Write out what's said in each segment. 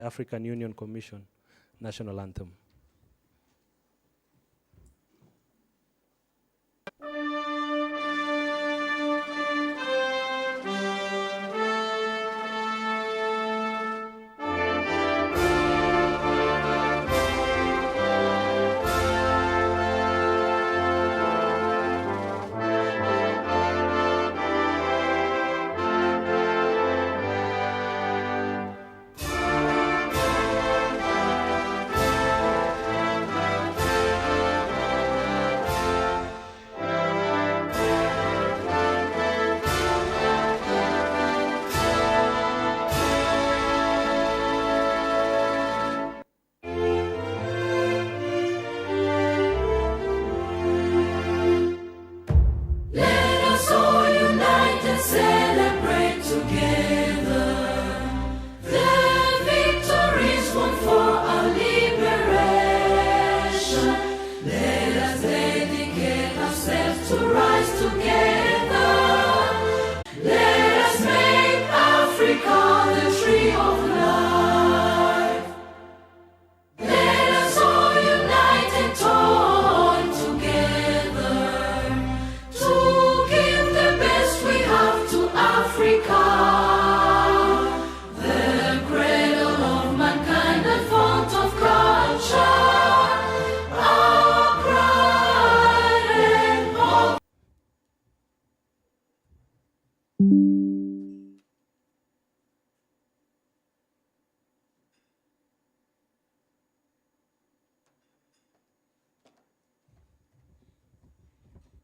African Union Commission national anthem.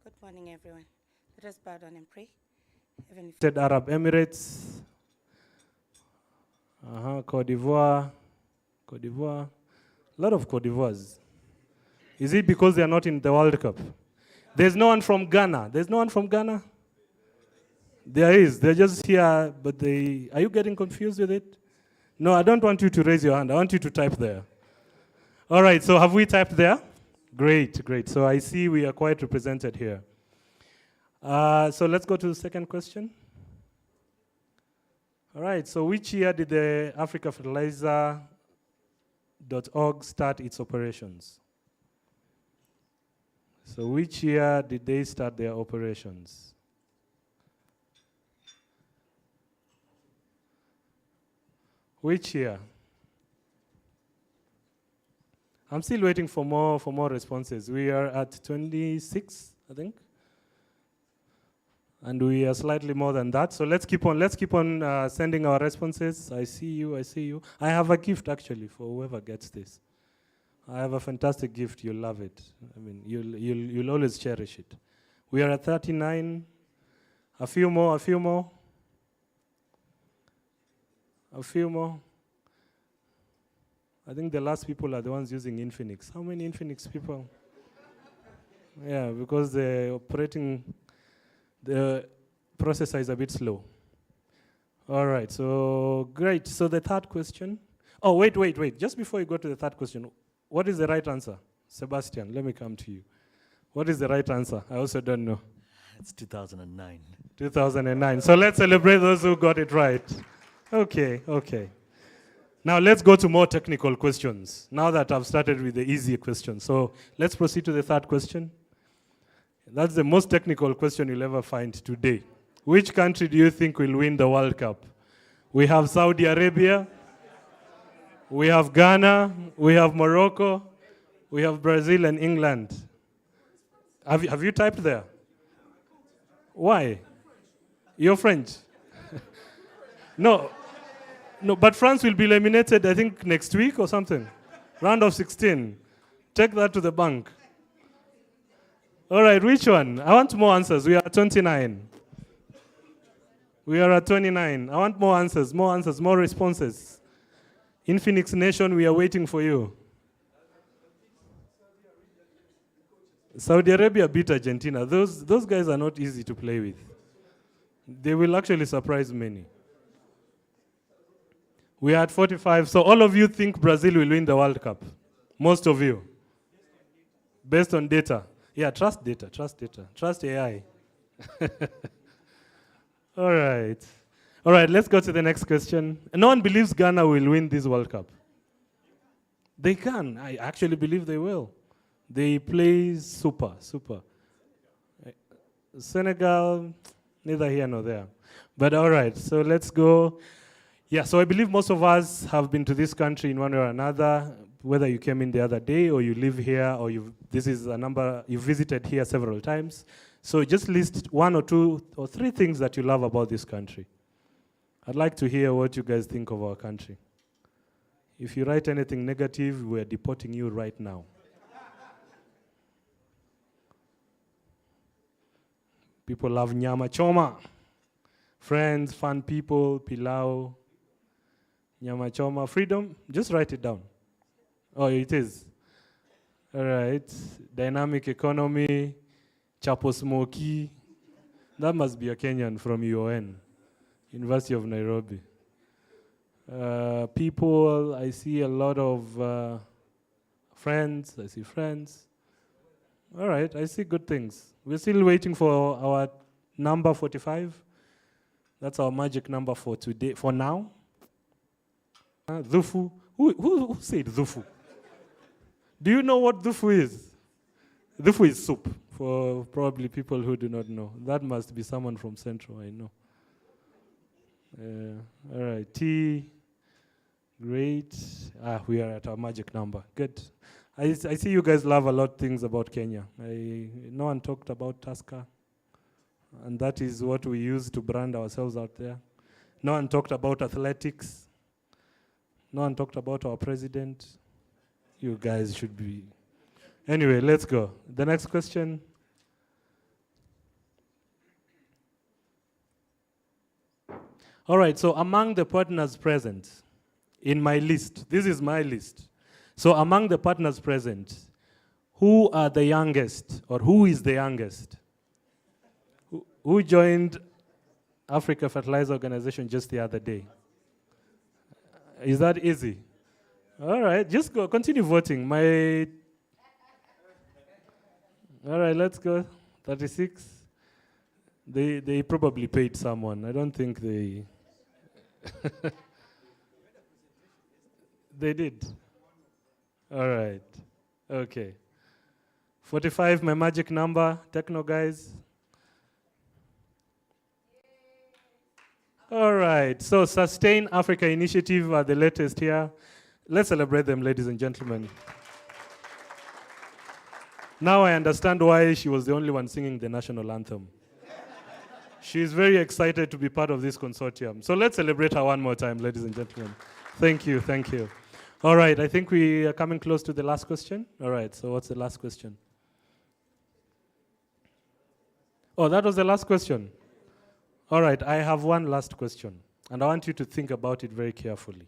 Good morning, everyone. Let us bow down and pray. United Arab Emirates, Cote d'Ivoire, a lot of Cote d'Ivoires. Is it because they are not in the World Cup? There's no one from Ghana. There's no one from Ghana? There is. They're just here, but are you getting confused with it? No, I don't want you to raise your hand. I want you to type there. All right, so have we typed there? Great, great. So I see we are quite represented here. So let's go to the second question. All right, so which year did the Africa Fertilizer.org start its operations? So which year did they start their operations? Which year? I'm still waiting for more responses. We are at 26, I think. And we are slightly more than that. So let's keep on sending our responses. I see you. I have a gift actually for whoever gets this. I have a fantastic gift. You'll love it. I mean, you'll always cherish it. We are at 39. A few more. I think the last people are the ones using Infinix. How many Infinix people? Yeah, because the processor is a bit slow. All right, so great. So the third question. Oh, wait. Just before you go to the third question, what is the right answer? Sebastian, let me come to you. What is the right answer? I also don't know. It's 2009. 2009. So let's celebrate those who got it right. Okay. Now let's go to more technical questions, now that I've started with the easy questions. So let's proceed to the third question. That's the most technical question you'll ever find today. Which country do you think will win the World Cup? We have Saudi Arabia, we have Ghana, we have Morocco, we have Brazil and England. Have you typed there? Why? You're French? No, but France will be eliminated, I think, next week or something. Round of 16. Take that to the bank. All right, which one? I want more answers. We are at 29. We are at 29. I want more answers, more responses. Infinix Nation, we are waiting for you. Saudi Arabia beat Argentina. Those guys are not easy to play with. They will actually surprise many. We are at 45. So all of you think Brazil will win the World Cup? Most of you? Based on data. Yeah, trust data. Trust AI. All right. All right, let's go to the next question. No one believes Ghana will win this World Cup. They can. I actually believe they will. They play super. Senegal, neither here nor there. But all right, so let's go. Yeah, so I believe most of us have been to this country in one way or another, whether you came in the other day or you live here or you visited here several times. So just list 1 or 2 or 3 things that you love about this country. I'd like to hear what you guys think of our country. If you write anything negative, we're deporting you right now. People love nyama choma. Friends, fun people, pilau, nyama choma. Freedom, just write it down. Oh, it is. All right. Dynamic economy, chapo smoky. That must be a Kenyan from UON, University of Nairobi. People, I see a lot of friends. I see friends. All right, I see good things. We're still waiting for our number 45. That's our magic number for today, for now. Dhufu. Who said dhufu? Do you know what dhufu is? Dhufu is soup, for probably people who do not know. That must be someone from Central, I know. All right, tea. Great. We are at our magic number. Good. I see you guys love a lot of things about Kenya. No one talked about Tusker, and that is what we use to brand ourselves out there. No one talked about athletics. No one talked about our president. You guys should be. Anyway, let's go. The next question. All right, so among the partners present in my list, this is my list. So among the partners present, who are the youngest, or who is the youngest? Who joined Africa Fertilizer Organization just the other day? Is that easy? All right, just go, continue voting. All right, let's go. 36. They probably paid someone. I don't think they... They did. All right. Okay. 45, my magic number. Techno guys. All right. So Sustain Africa Initiative are the latest here. Let's celebrate them, ladies and gentlemen. Now I understand why she was the only one singing the national anthem. She's very excited to be part of this consortium. So let's celebrate her one more time, ladies and gentlemen. Thank you, thank you. All right, I think we are coming close to the last question. All right, so what's the last question? Oh, that was the last question. All right, I have one last question, and I want you to think about it very carefully.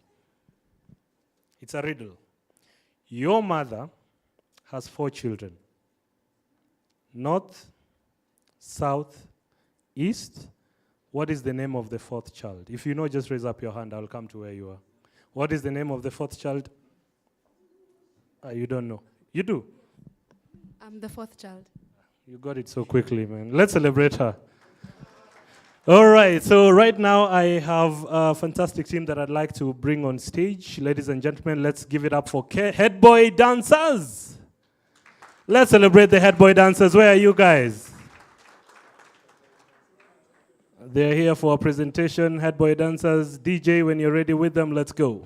It's a riddle. Your mother has 4 children. North, south, east. What is the name of the 4th child? If you know, just raise up your hand. I'll come to where you are. What is the name of the 4th child? You don't know. You do? I'm the 4th child. You got it so quickly, man. Let's celebrate her. All right, so right now I have a fantastic team that I'd like to bring on stage. Ladies and gentlemen, let's give it up for head boy dancers. Let's celebrate the head boy dancers. Where are you guys? They're here for a presentation. Head boy dancers, DJ, when you're ready with them, let's go.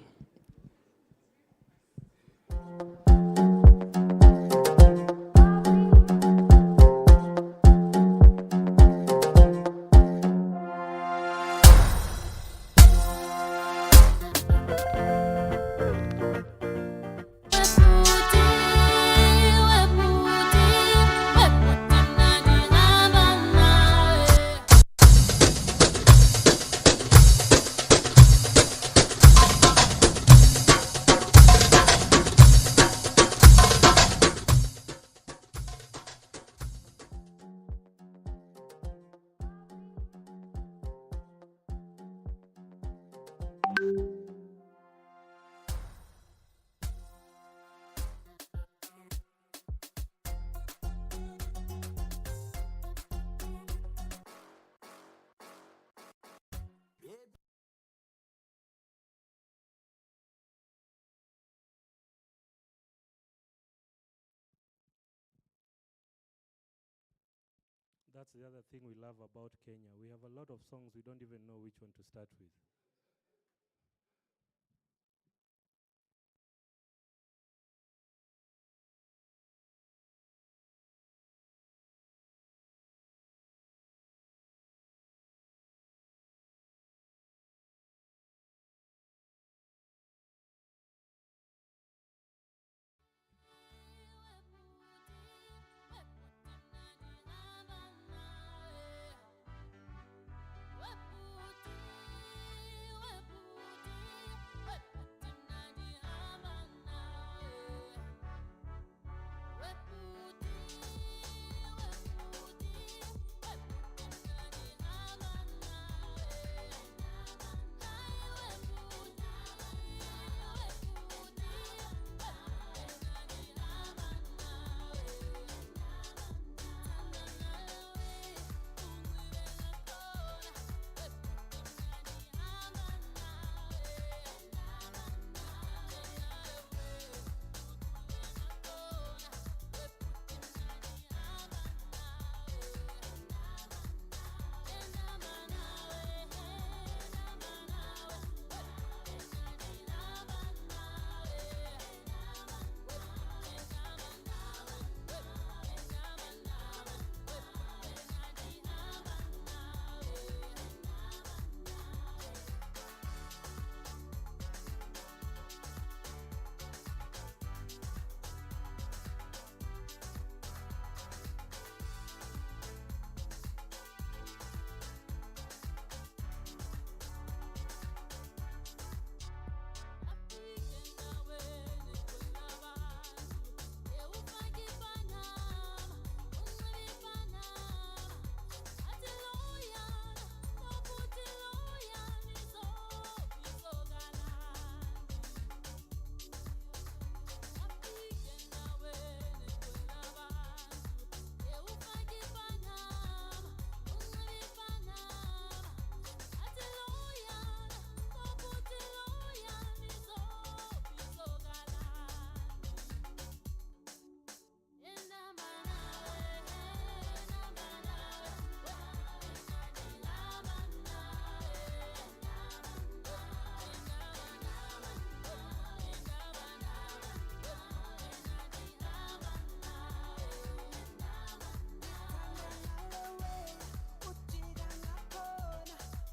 That's the other thing we love about Kenya. We have a lot of songs we don't even know which one to start with.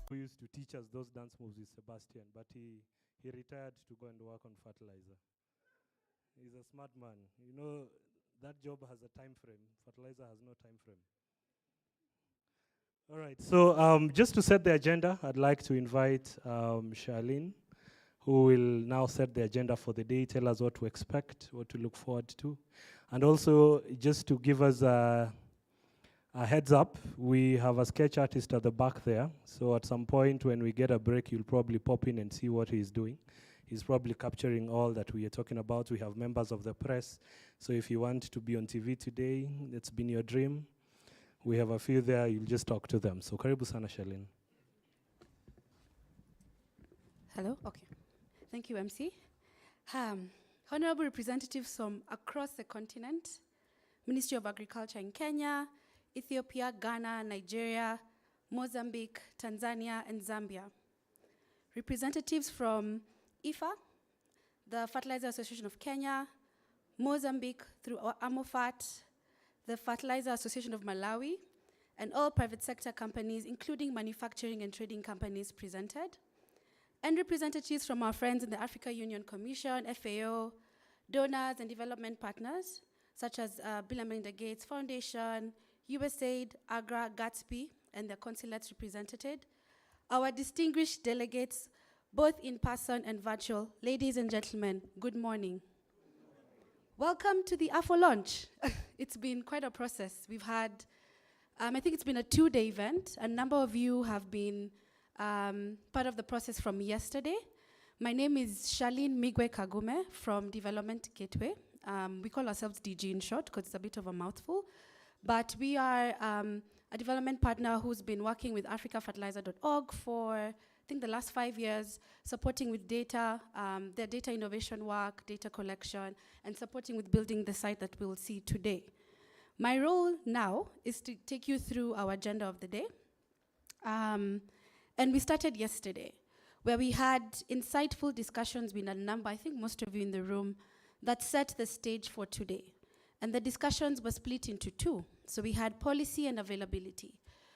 Who used to teach us those dance moves is Sebastian, but he retired to go and work on Fertilizer. He's a smart man. You know, that job has a time frame. Fertilizer has no time frame. All right, so just to set the agenda, I'd like to invite Charlene, who will now set the agenda for the day, tell us what to expect, what to look forward to. And also, just to give us a heads up, we have a sketch artist at the back there. So at some point when we get a break, you'll probably pop in and see what he's doing. He's probably capturing all that we are talking about. We have members of the press. So if you want to be on TV today, it's been your dream. We have a few there, you'll just talk to them. So karibu sana, Charlene. Hello? Okay. Thank you, MC. Honorable representatives from across the continent, Ministry of Agriculture in Kenya, Ethiopia, Ghana, Nigeria, Mozambique, Tanzania, and Zambia. Representatives from IFA, the Fertilizer Association of Kenya, Mozambique through AMOFAT, the Fertilizer Association of Malawi, and all private sector companies, including manufacturing and trading companies presented, and representatives from our friends in the Africa Union Commission, FAO, donors and development partners, such as Bill and Melinda Gates Foundation, USAID, AGRA, Gatsby, and their consulates represented, our distinguished delegates, both in person and virtual, ladies and gentlemen, good morning. Welcome to the AFO launch. It's been quite a process. We've had, I think it's been a 2-day event. A number of you have been part of the process from yesterday. My name is Charlene Migwe Kagume from Development Gateway. We call ourselves DG in short, because it's a bit of a mouthful. But we are a development partner who's been working with africafertilizer.org for, I think, the last 5 years, supporting with data, their data innovation work, data collection, and supporting with building the site that we'll see today. My role now is to take you through our agenda of the day. And we started yesterday, where we had insightful discussions with a number, I think most of you in the room, that set the stage for today. And the discussions were split into two. So we had policy and availability.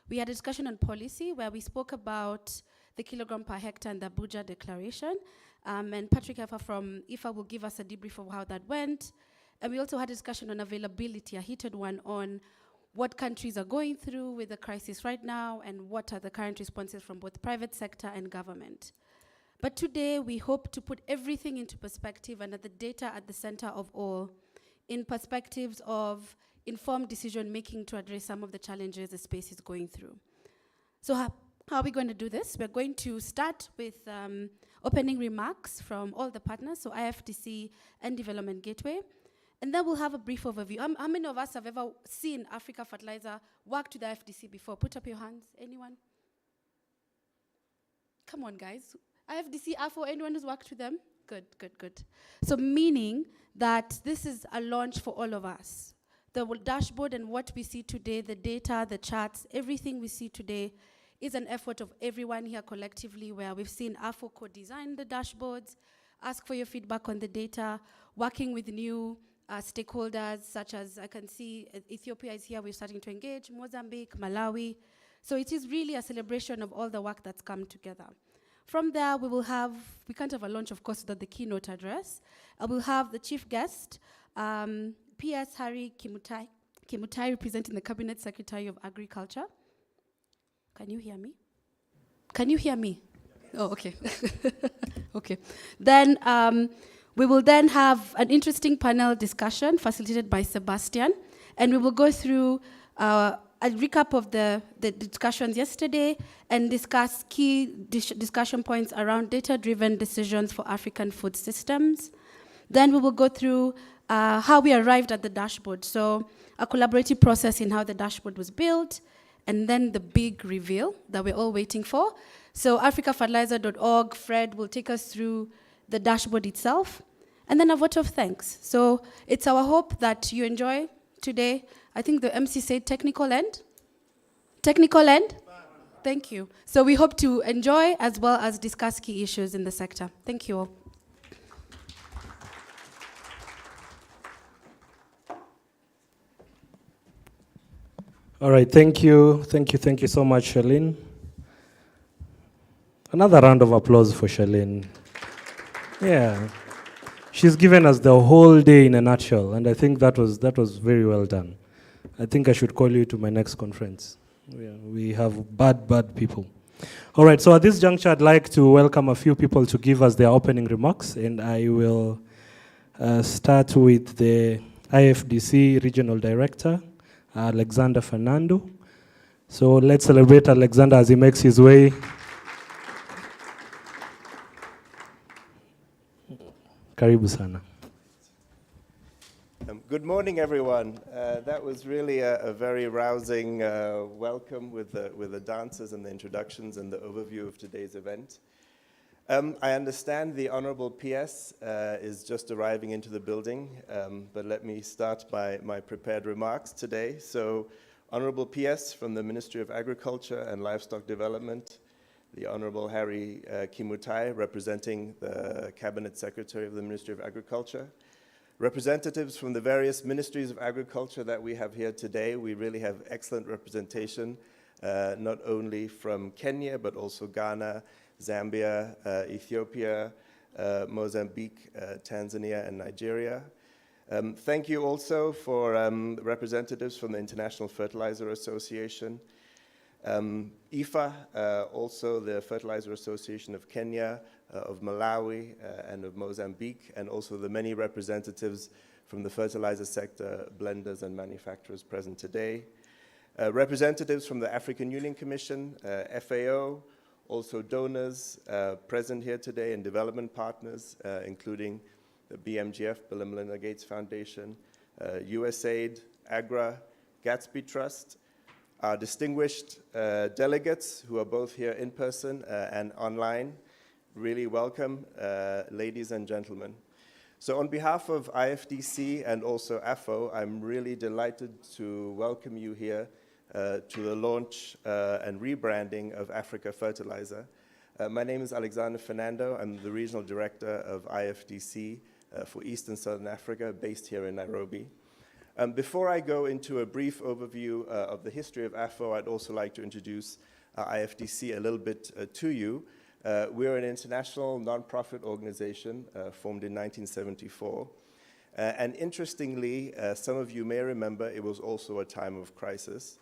We had a discussion on policy where we spoke about the kilogram per hectare and the Abuja Declaration. And Patrick Effa from IFA will give us a debrief of how that went. And we also had a discussion on availability, a heated one on what countries are going through with the crisis right now and what are the current responses from both private sector and government. But today we hope to put everything into perspective and the data at the center of all, in perspectives of informed decision making to address some of the challenges the space is going through. So how are we going to do this? We're going to start with opening remarks from all the partners, so IFDC and Development Gateway. And then we'll have a brief overview. How many of us have ever seen Africa Fertilizer work with the IFDC before? Put up your hands. Anyone? Come on, guys. IFDC, AFO, anyone who's worked with them? Good, good, good. So meaning that this is a launch for all of us. The dashboard and what we see today, the data, the charts, everything we see today is an effort of everyone here collectively, where we've seen AFO co-design the dashboards, ask for your feedback on the data, working with new stakeholders, such as I can see Ethiopia is here, we're starting to engage, Mozambique, Malawi. So it is really a celebration of all the work that's come together. From there, we can't have a launch, of course, without the keynote address. We'll have the chief guest, P.S. Harry Kimutai, representing the Cabinet Secretary of Agriculture. Can you hear me? Can you hear me? Oh, okay. Okay. Then we will then have an interesting panel discussion facilitated by Sebastian, and we will go through a recap of the discussions yesterday and discuss key discussion points around data-driven decisions for African food systems. Then we will go through how we arrived at the dashboard, so a collaborative process in how the dashboard was built, and then the big reveal that we're all waiting for. So africafertilizer.org, Fred will take us through the dashboard itself, and then a vote of thanks. So it's our hope that you enjoy today. I think the MC said technical end? Technical end? Thank you. So we hope to enjoy as well as discuss key issues in the sector. Thank you all. All right, thank you so much, Charlene. Another round of applause for Charlene. Yeah, she's given us the whole day in a nutshell, and I think that was very well done. I think I should call you to my next conference. Yeah, we have bad people. All right, so at this juncture, I'd like to welcome a few people to give us their opening remarks, and I will start with the IFDC Regional Director, Alexander Fernando. So let's celebrate Alexander as he makes his way. Karibu sana. Good morning, everyone. That was really a very rousing welcome with the dancers and the introductions and the overview of today's event. I understand the Honorable PS is just arriving into the building, but let me start by my prepared remarks today. So, Honorable PS from the Ministry of Agriculture and Livestock Development, the Honorable Harry Kimutai, representing the Cabinet Secretary of the Ministry of Agriculture, representatives from the various ministries of agriculture that we have here today. We really have excellent representation, not only from Kenya, but also Ghana, Zambia, Ethiopia, Mozambique, Tanzania, and Nigeria. Thank you also for representatives from the International Fertilizer Association, IFA, also the Fertilizer Association of Kenya, of Malawi, and of Mozambique, and also the many representatives from the fertilizer sector, blenders and manufacturers present today. Representatives from the African Union Commission, FAO, also donors present here today, and development partners, including the BMGF, Bill and Melinda Gates Foundation, USAID, AGRA, Gatsby Trust, our distinguished delegates who are both here in person and online. Really welcome, ladies and gentlemen. So on behalf of IFDC and also AFO, I'm really delighted to welcome you here to the launch and rebranding of Africa Fertilizer. My name is Alexander Fernando. I'm the Regional Director of IFDC for East and Southern Africa, based here in Nairobi. Before I go into a brief overview of the history of AFO, I'd also like to introduce IFDC a little bit to you. We're an international non-profit organization formed in 1974. And interestingly, some of you may remember it was also a time of crisis.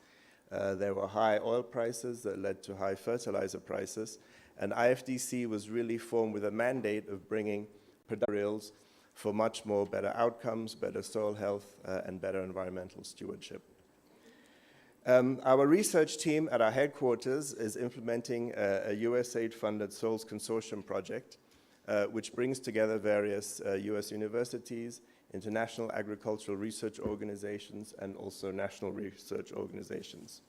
There were high oil prices that led to high fertilizer prices. And IFDC was really formed with a mandate of bringing materials for much more better outcomes, better soil health, and better environmental stewardship. Our research team at our headquarters is implementing a USAID-funded Soils Consortium project, which brings together various US universities, international agricultural research organizations, and also national research organizations.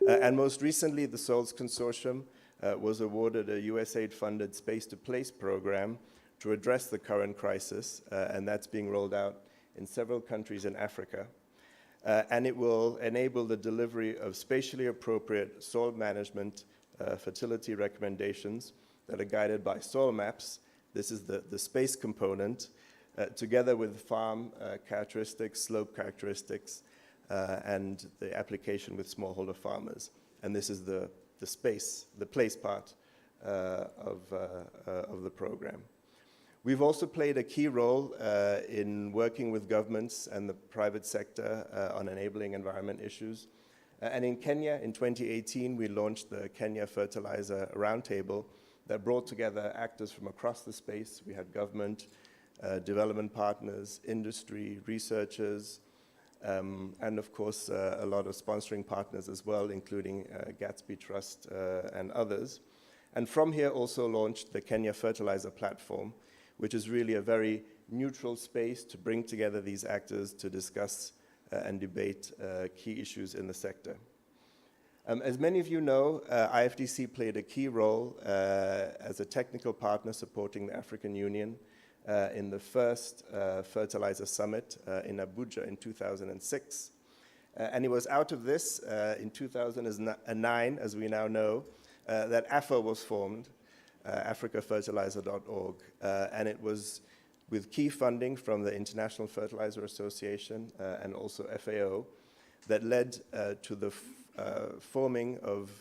And most recently, the Soils Consortium was awarded a USAID-funded Space to Place program to address the current crisis, and that's being rolled out in several countries in Africa. And it will enable the delivery of spatially appropriate soil management fertility recommendations that are guided by soil maps. This is the space component, together with farm characteristics, slope characteristics, and the application with smallholder farmers. And this is the place part of the program. We've also played a key role in working with governments and the private sector on enabling environment issues. And in Kenya, in 2018, we launched the Kenya Fertilizer Roundtable that brought together actors from across the space. We had government, development partners, industry, researchers, and of course, a lot of sponsoring partners as well, including Gatsby Trust and others. And from here also launched the Kenya Fertilizer Platform, which is really a very neutral space to bring together these actors to discuss and debate key issues in the sector. As many of you know, IFDC played a key role as a technical partner supporting the African Union in the first Fertilizer Summit in Abuja in 2006. And it was out of this in 2009, as we now know, that AFO was formed, africafertilizer.org, and it was with key funding from the International Fertilizer Association and also FAO that led to the forming of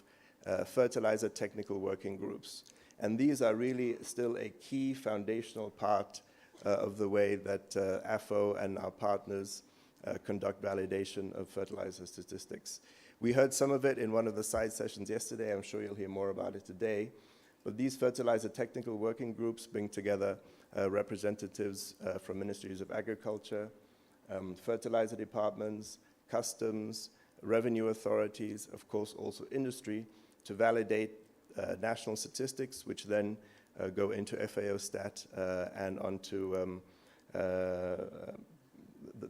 fertilizer technical working groups. And these are really still a key foundational part of the way that AFO and our partners conduct validation of fertilizer statistics. We heard some of it in one of the side sessions yesterday. I'm sure you'll hear more about it today. But these fertilizer technical working groups bring together representatives from ministries of agriculture, fertilizer departments, customs, revenue authorities, of course also industry, to validate national statistics, which then go into FAO stat and onto the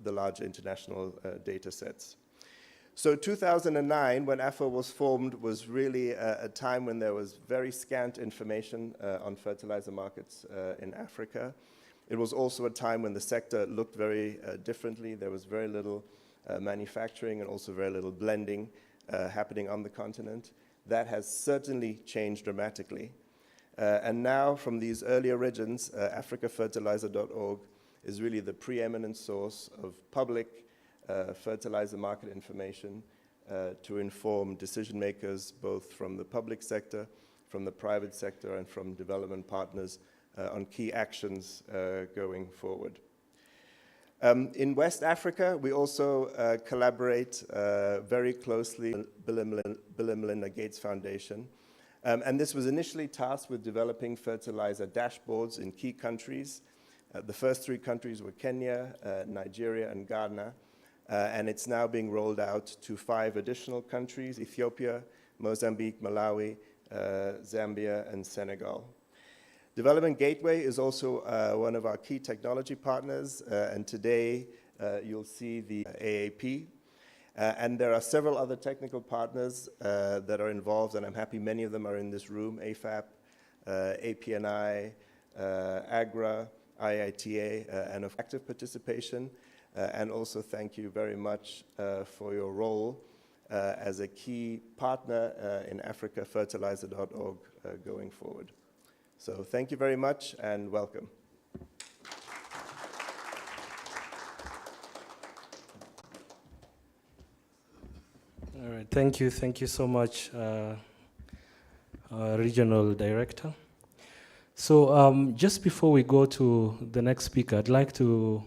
large international data sets. So 2009, when AFO was formed, was really a time when there was very scant information on fertilizer markets in Africa. It was also a time when the sector looked very differently. There was very little manufacturing and also very little blending happening on the continent. That has certainly changed dramatically. And now, from these early origins, africafertilizer.org is really the preeminent source of public fertilizer market information to inform decision makers, both from the public sector, from the private sector, and from development partners on key actions going forward. In West Africa, we also collaborate very closely with Bill and Melinda Gates Foundation. And this was initially tasked with developing fertilizer dashboards in key countries. The first three countries were Kenya, Nigeria, and Ghana. And it's now being rolled out to 5 additional countries: Ethiopia, Mozambique, Malawi, Zambia, and Senegal. Development Gateway is also one of our key technology partners, and today you'll see the AAP. And there are several other technical partners that are involved, and I'm happy many of them are in this room: AFAP, APNI, AGRA, IITA and of active participation. And also thank you very much for your role as a key partner in africafertilizer.org going forward. So thank you very much and welcome. All right, thank you so much, Regional Director. So just before we go to the next speaker, I'd like to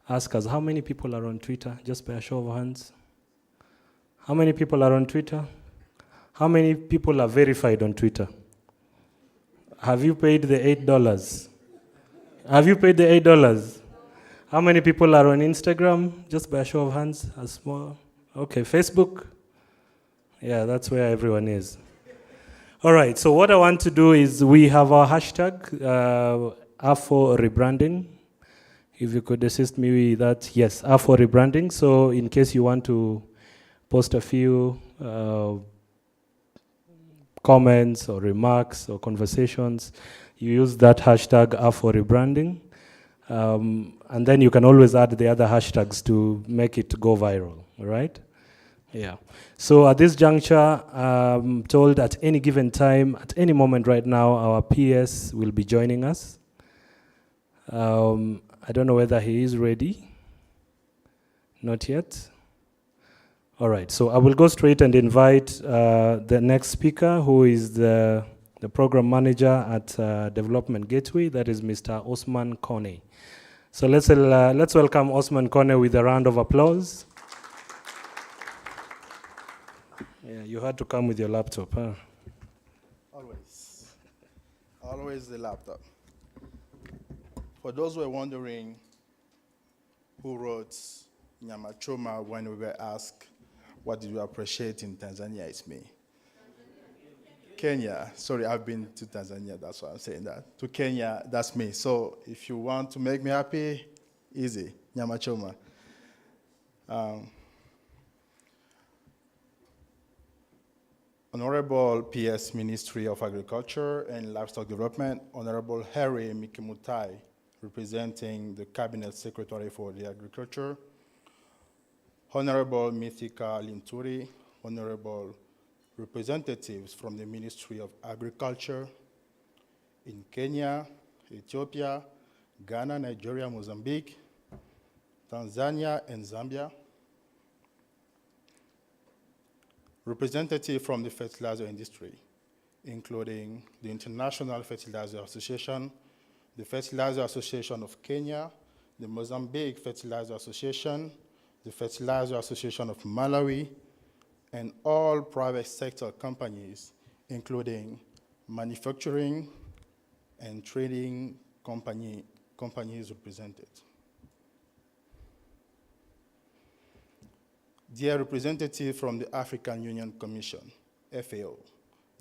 ask us, how many people are on Twitter? Just by a show of hands. How many people are on Twitter? How many people are verified on Twitter? Have you paid the $8? Have you paid the $8? How many people are on Instagram? Just by a show of hands, a small. Okay, Facebook? Yeah, that's where everyone is. All right, so what I want to do is we have our hashtag, AFO Rebranding. If you could assist me with that, yes, AFO Rebranding. So in case you want to post a few comments or remarks or conversations, you use that hashtag AFO Rebranding. And then you can always add the other hashtags to make it go viral, all right? Yeah. So at this juncture, I'm told at any given time, at any moment right now, our PS will be joining us. I don't know whether he is ready. Not yet. All right, so I will go straight and invite the next speaker, who is the program manager at Development Gateway, that is Mr. Osman Kone. So let's welcome Osman Kone with a round of applause. Yeah, you had to come with your laptop, huh? Always the laptop. For those who are wondering who wrote Nyama Choma when we were asked, what did you appreciate in Tanzania, it's me. Kenya, sorry, I've been to Tanzania, that's why I'm saying that. To Kenya, that's me. So if you want to make me happy, easy, Nyama Choma. Honorable PS Ministry of Agriculture and Livestock Development, Honorable Harry Mikimutai, representing the Cabinet Secretary for the Agriculture, Honorable Mithika Linturi, Honorable representatives from the Ministry of Agriculture in Kenya, Ethiopia, Ghana, Nigeria, Mozambique, Tanzania, and Zambia, representatives from the fertilizer industry, including the International Fertilizer Association, the Fertilizer Association of Kenya, the Mozambique Fertilizer Association, the Fertilizer Association of Malawi, and all private sector companies, including manufacturing and trading companies represented. Dear representatives from the African Union Commission, FAO,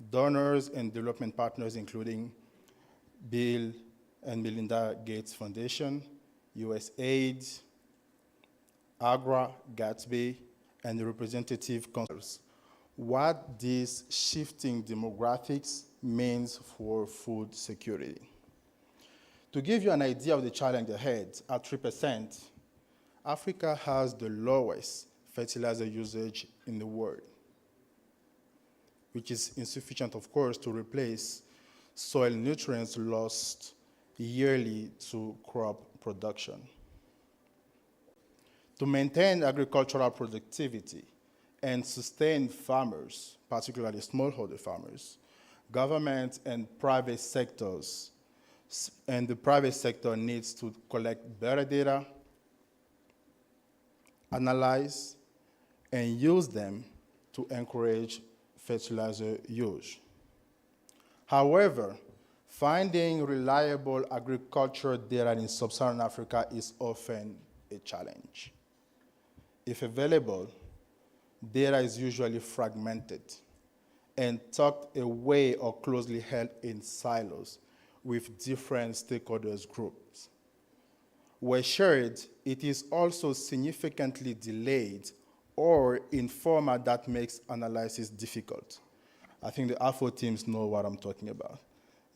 donors and development partners including Bill and Melinda Gates Foundation, USAID, AGRA, Gatsby, and the representative councils, what these shifting demographics means for food security. To give you an idea of the challenge ahead, at 3%, Africa has the lowest fertilizer usage in the world, which is insufficient, of course, to replace soil nutrients lost yearly to crop production. To maintain agricultural productivity and sustain farmers, particularly smallholder farmers, government and private sectors, and the private sector needs to collect better data, analyze, and use them to encourage fertilizer use. However, finding reliable agricultural data in sub-Saharan Africa is often a challenge. If available, data is usually fragmented and tucked away or closely held in silos with different stakeholders groups. Where shared, it is also significantly delayed or in format that makes analysis difficult. I think the AFO teams know what I'm talking about.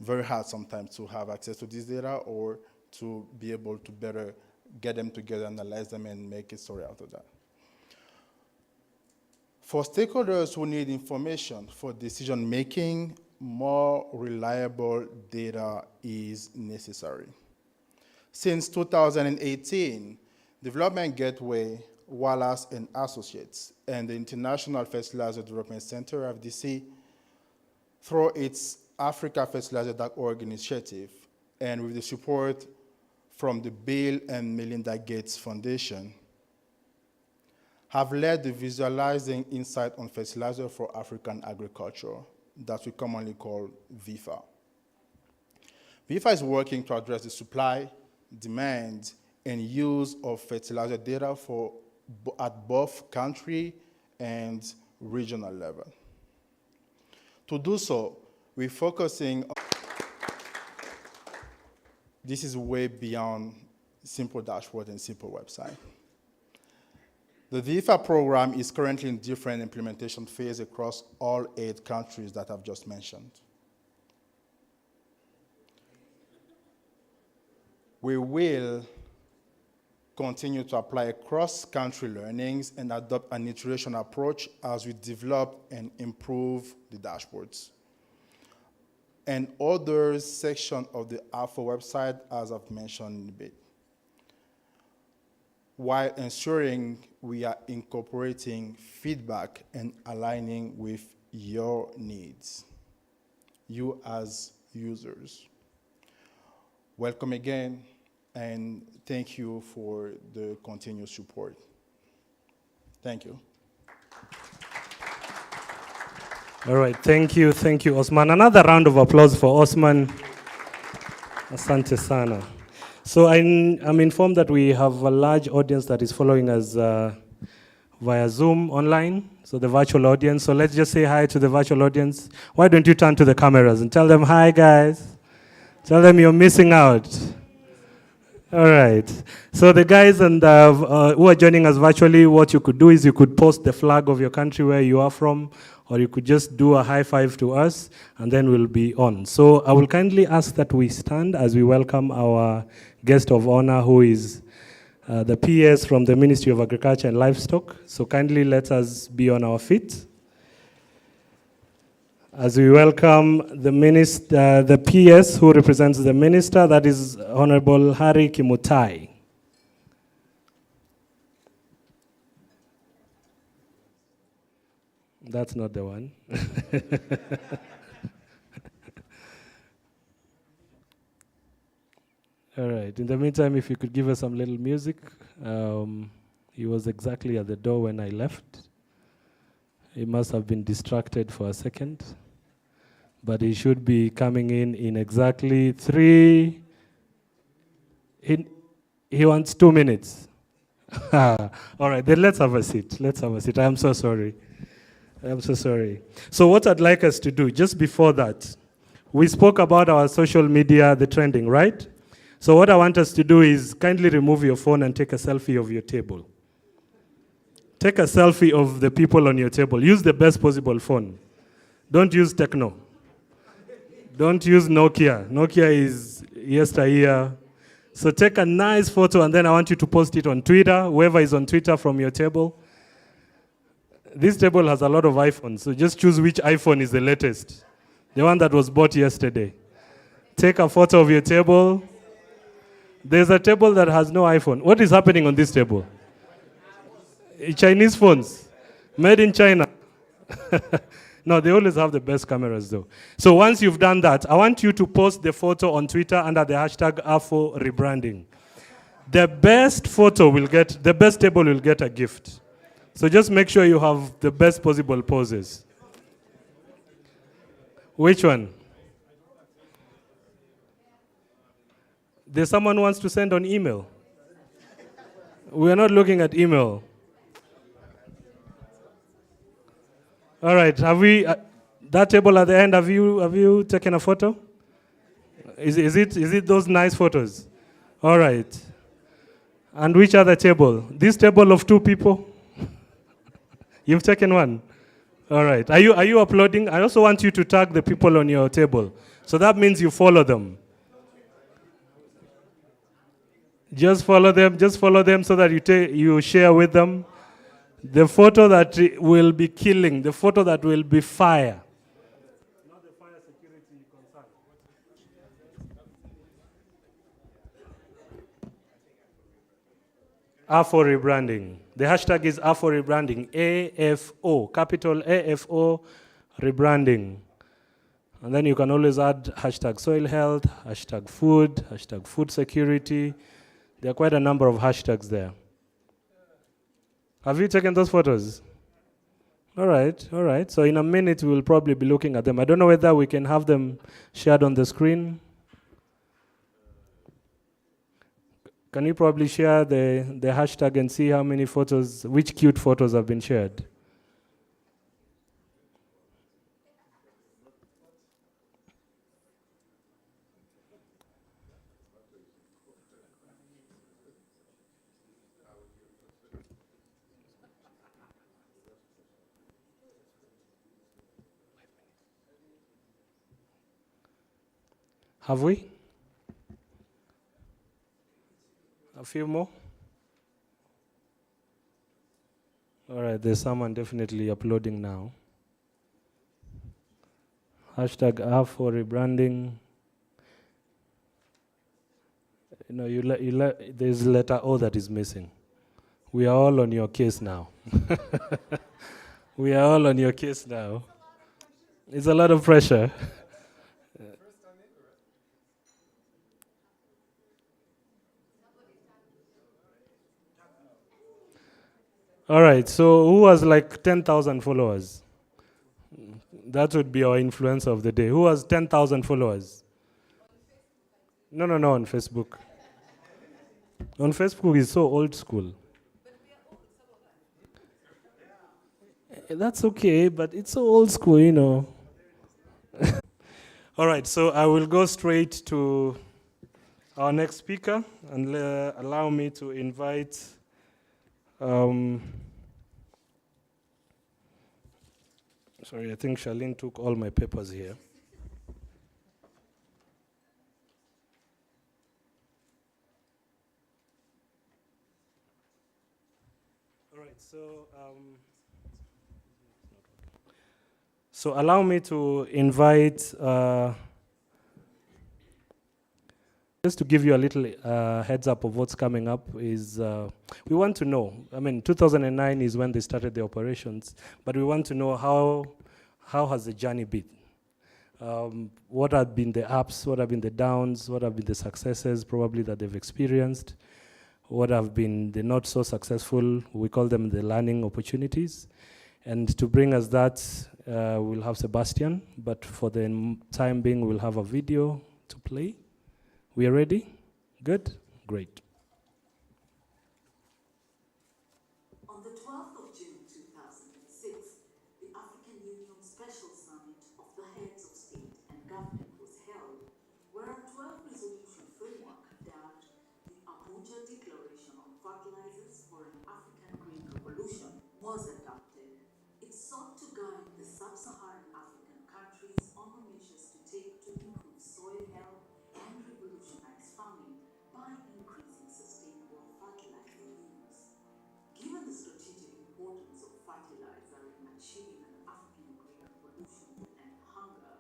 Very hard sometimes to have access to this data or to be able to better get them together, analyze them, and make a story out of that. For stakeholders who need information for decision making, more reliable data is necessary. Since 2018, Development Gateway, Wallace and Associates, and the International Fertilizer Development Center, FDC, through its AfricaFertilizer.org initiative, and with the support from the Bill and Melinda Gates Foundation, have led the Visualizing Insight on Fertilizer for African Agriculture that we commonly call VIFA. VIFA is working to address the supply, demand, and use of fertilizer data at both country and regional level. To do so, we're focusing on, this is way beyond simple dashboard and simple website. The VIFA program is currently in different implementation phases across all 8 countries that I've just mentioned. We will continue to apply cross-country learnings and adopt an iteration approach as we develop and improve the dashboards. And other sections of the AFO website, as I've mentioned in a bit, while ensuring we are incorporating feedback and aligning with your needs, you as users. Welcome again, and thank you for the continued support. Thank you. All right, thank you, Osman. Another round of applause for Osman. Asante sana. So I'm informed that we have a large audience that is following us via Zoom online, so the virtual audience. So let's just say hi to the virtual audience. Why don't you turn to the cameras and tell them, hi guys. Tell them you're missing out. All right. So the guys and who are joining us virtually, what you could do is you could post the flag of your country where you are from, or you could just do a high five to us, and then we'll be on. So I will kindly ask that we stand as we welcome our guest of honor, who is the PS from the Ministry of Agriculture and Livestock. So kindly let us be on our feet as we welcome the minister, the PS who represents the minister, that is Honorable Harry Kimutai. That's not the one. All right. In the meantime, if you could give us some little music. He was exactly at the door when I left. He must have been distracted for a second. But he should be coming in exactly 3. He wants 2 minutes. All right, then let's have a seat. Let's have a seat. I'm so sorry. I'm so sorry. So what I'd like us to do, just before that, we spoke about our social media, the trending, right? So what I want us to do is kindly remove your phone and take a selfie of your table. Take a selfie of the people on your table. Use the best possible phone. Don't use Techno. Don't use Nokia. Nokia is yesteryear. So take a nice photo, and then I want you to post it on Twitter, whoever is on Twitter from your table. This table has a lot of iPhones, so just choose which iPhone is the latest. The one that was bought yesterday. Take a photo of your table. There's a table that has no iPhone. What is happening on this table? Chinese phones. Made in China. No, they always have the best cameras though. So once you've done that, I want you to post the photo on Twitter under the hashtag AFO Rebranding. The best photo will get, the best table will get a gift. So just make sure you have the best possible poses. Which one? There's someone who wants to send on email. We are not looking at email. All right, have we, that table at the end, have you taken a photo? Is it those nice photos? All right. And which other table? This table of 2 people? You've taken one? All right. Are you uploading? I also want you to tag the people on your table. So that means you follow them. Just follow them so that you share with them the photo that will be killing, the photo that will be fire. R for rebranding. The hashtag is R for rebranding. AFO, capital AFO rebranding. And then you can always add hashtag soil health, hashtag food security. There are quite a number of hashtags there. Have you taken those photos? All right. So in a minute, we'll probably be looking at them. I don't know whether we can have them shared on the screen. Can you probably share the hashtag and see how many photos, which cute photos have been shared? Have we? A few more? All right, there's someone definitely uploading now. Hashtag R for rebranding. There's letter O that is missing. We are all on your case now. We are all on your case now. It's a lot of pressure. All right, so who has like 10,000 followers? That would be our influencer of the day. Who has 10,000 followers? No, on Facebook. On Facebook is so old school. That's okay, but it's so old school, you know. All right, so I will go straight to our next speaker and allow me to invite sorry, I think Charlene took all my papers here. All right, so allow me to invite, just to give you a little heads up of what's coming up is, we want to know, 2009 is when they started the operations, but we want to know how has the journey been? What have been the ups, what have been the downs, what have been the successes probably that they've experienced, what have been the not so successful, we call them the learning opportunities. And to bring us that, we'll have Sebastian, but for the time being, we'll have a video to play. We are ready? Good? Great. On the 12th of June 2006, the African Union Special Summit of the Heads of State and Government was held, where a 12-resolution framework dubbed the Abuja Declaration on Fertilizers for an African Green Revolution was adopted. It sought to guide the sub-Saharan African countries on the measures to take to improve soil health and revolutionize farming by increasing sustainable fertilizer use. Given the strategic importance of fertilizer in achieving an African green revolution to end hunger,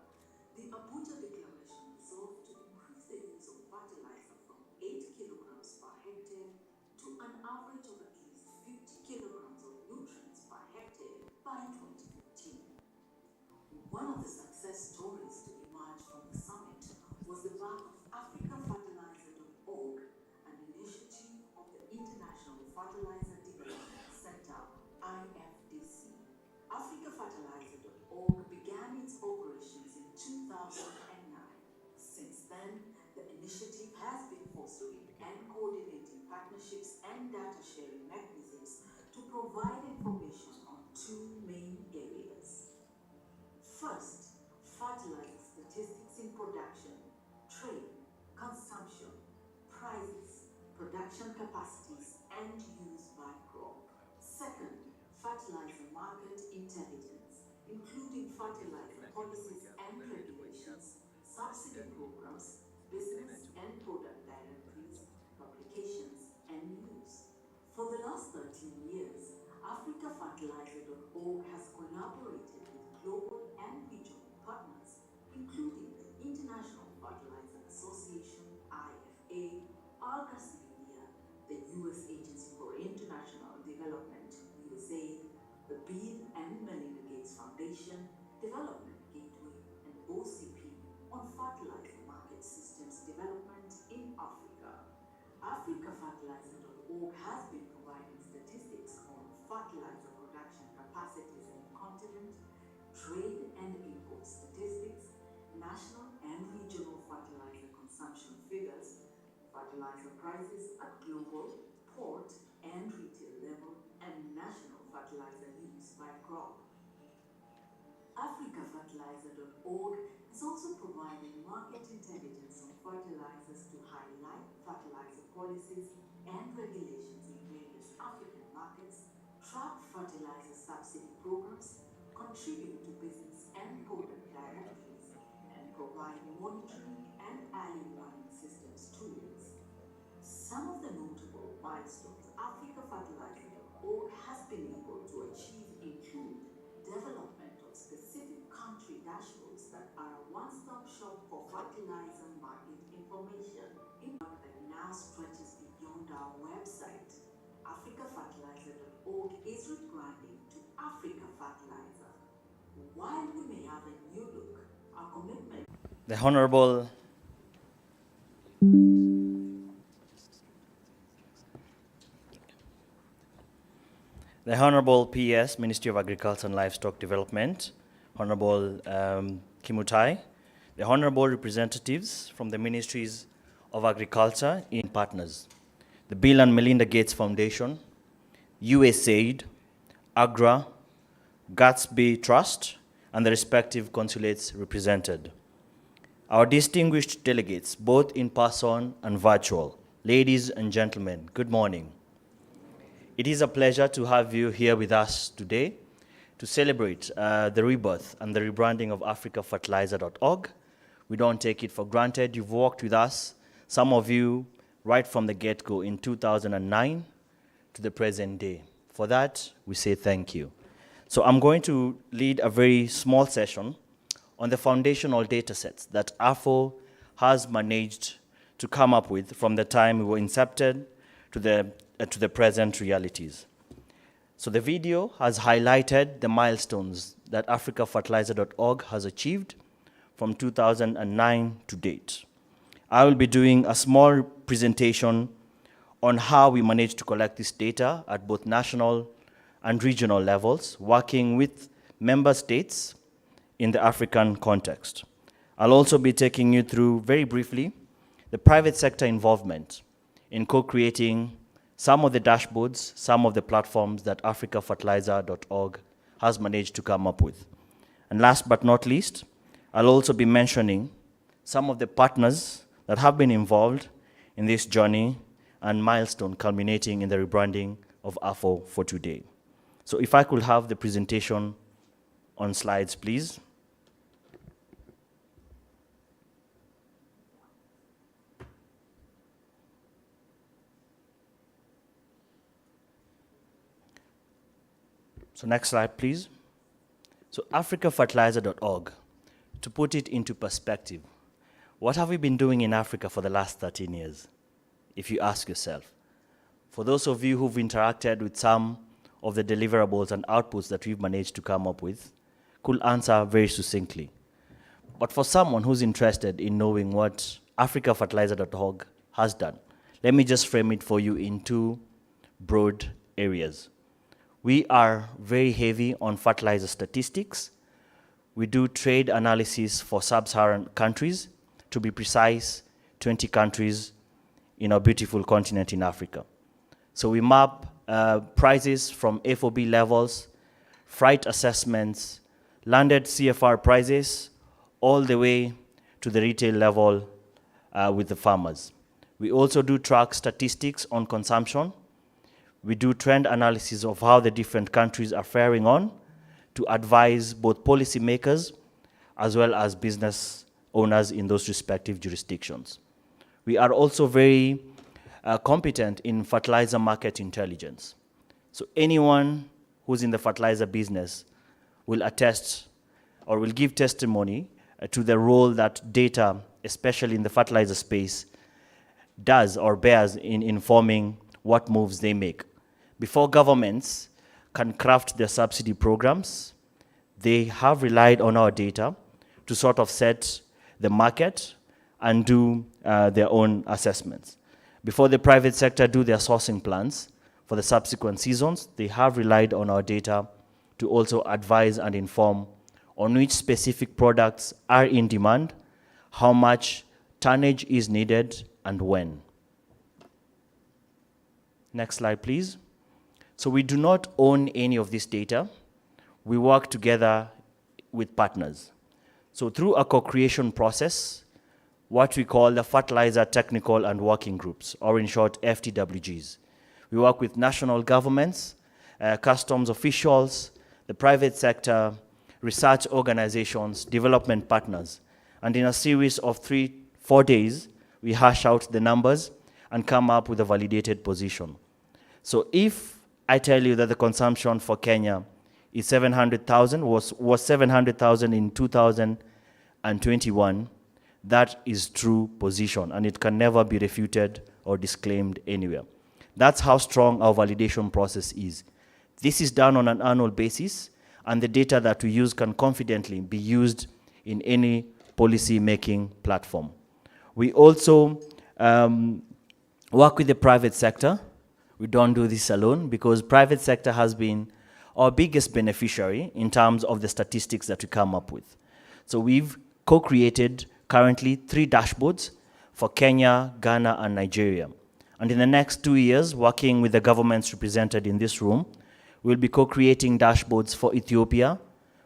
the Abuja Declaration resolved to increase the use of fertilizer from 8 kilograms per hectare to an average of at least 50 kilograms of nutrients per hectare by 2015. One of the success stories to emerge from the summit was the work of AfricaFertilizer.org, an initiative of the International Fertilizer Development Center, IFDC. AfricaFertilizer.org began its operations in 2009. Since then, the initiative has been fostering and coordinating partnerships and data sharing mechanisms to provide information on two main areas. First, fertilizer statistics in production, trade, consumption, prices, production capacities, and use by crop. Second, fertilizer market intelligence, including fertilizer policies and regulations, subsidy programs, business and product directories, publications, applications and use. For the last 13 years, AfricaFertilizer.org has collaborated with global and regional partners, including the International Fertilizer Association, IFA, Argus Media, the U.S. Agency for International Development, USAID, the Bill and Melinda Gates Foundation, Development Gateway, and OCP on fertilizer market systems development in Africa. AfricaFertilizer.org has been providing statistics on fertilizer production capacities in the continent, trade and import statistics, national and regional fertilizer consumption figures, fertilizer prices at global, port, and retail level, and national fertilizer use by crop. AfricaFertilizer.org is also providing market intelligence on fertilizers to highlight fertilizer policies and regulations in various African markets, track fertilizer subsidy programs, contribute to business and product directories, and provide monitoring and early warning systems tools. Some of the notable milestones AfricaFertilizer.org has been able to achieve include development of specific country dashboards that are a one-stop shop for fertilizer market information in work that now stretches beyond our website. AfricaFertilizer.org is rebranding to Africa Fertilizer. While we may have a new look, our commitment The Honorable PS, Ministry of Agriculture and Livestock Development, Honorable Kimutai, the Honorable representatives from the Ministries of Agriculture in partners, the Bill and Melinda Gates Foundation, USAID, AGRA, Gatsby Trust, and the respective consulates represented. Our distinguished delegates, both in person and virtual, ladies and gentlemen, good morning. It is a pleasure to have you here with us today to celebrate the rebirth and the rebranding of AfricaFertilizer.org. We don't take it for granted. You've worked with us, some of you, right from the get-go in 2009 to the present day. For that, we say thank you. So I'm going to lead a very small session on the foundational data sets that AFO has managed to come up with from the time we were incepted to the present realities. So the video has highlighted the milestones that AfricaFertilizer.org has achieved from 2009 to date. I will be doing a small presentation on how we managed to collect this data at both national and regional levels, working with member states in the African context. I'll also be taking you through, very briefly, the private sector involvement in co-creating some of the dashboards, some of the platforms that AfricaFertilizer.org has managed to come up with. And last but not least, I'll also be mentioning some of the partners that have been involved in this journey and milestone culminating in the rebranding of AFO for today. So if I could have the presentation on slides, please. So next slide, please. So AfricaFertilizer.org, to put it into perspective, what have we been doing in Africa for the last 13 years, if you ask yourself? For those of you who've interacted with some of the deliverables and outputs that we've managed to come up with, could answer very succinctly. But for someone who's interested in knowing what AfricaFertilizer.org has done, let me just frame it for you in two broad areas. We are very heavy on fertilizer statistics. We do trade analysis for sub-Saharan countries, to be precise, 20 countries in our beautiful continent in Africa. So we map prices from FOB levels, freight assessments, landed CFR prices, all the way to the retail level with the farmers. We also do track statistics on consumption. We do trend analysis of how the different countries are faring on to advise both policymakers as well as business owners in those respective jurisdictions. We are also very competent in fertilizer market intelligence. So anyone who's in the fertilizer business will attest or will give testimony to the role that data, especially in the fertilizer space, does or bears in informing what moves they make. Before governments can craft their subsidy programs, they have relied on our data to sort of set the market and do their own assessments. Before the private sector do their sourcing plans for the subsequent seasons, they have relied on our data to also advise and inform on which specific products are in demand, how much tonnage is needed, and when. Next slide, please. So we do not own any of this data. We work together with partners. So through a co-creation process, what we call the Fertilizer Technical and Working Groups, or in short, FTWGs. We work with national governments, customs officials, the private sector, research organizations, development partners. And in a series of 3-4 days, we hash out the numbers and come up with a validated position. So if I tell you that the consumption for Kenya is 700,000, was 700,000 in 2021, that is true position, and it can never be refuted or disclaimed anywhere. That's how strong our validation process is. This is done on an annual basis, and the data that we use can confidently be used in any policy-making platform. We also work with the private sector. We don't do this alone because private sector has been our biggest beneficiary in terms of the statistics that we come up with. So we've co-created currently 3 dashboards for Kenya, Ghana, and Nigeria. And in the next 2 years, working with the governments represented in this room, we'll be co-creating dashboards for Ethiopia.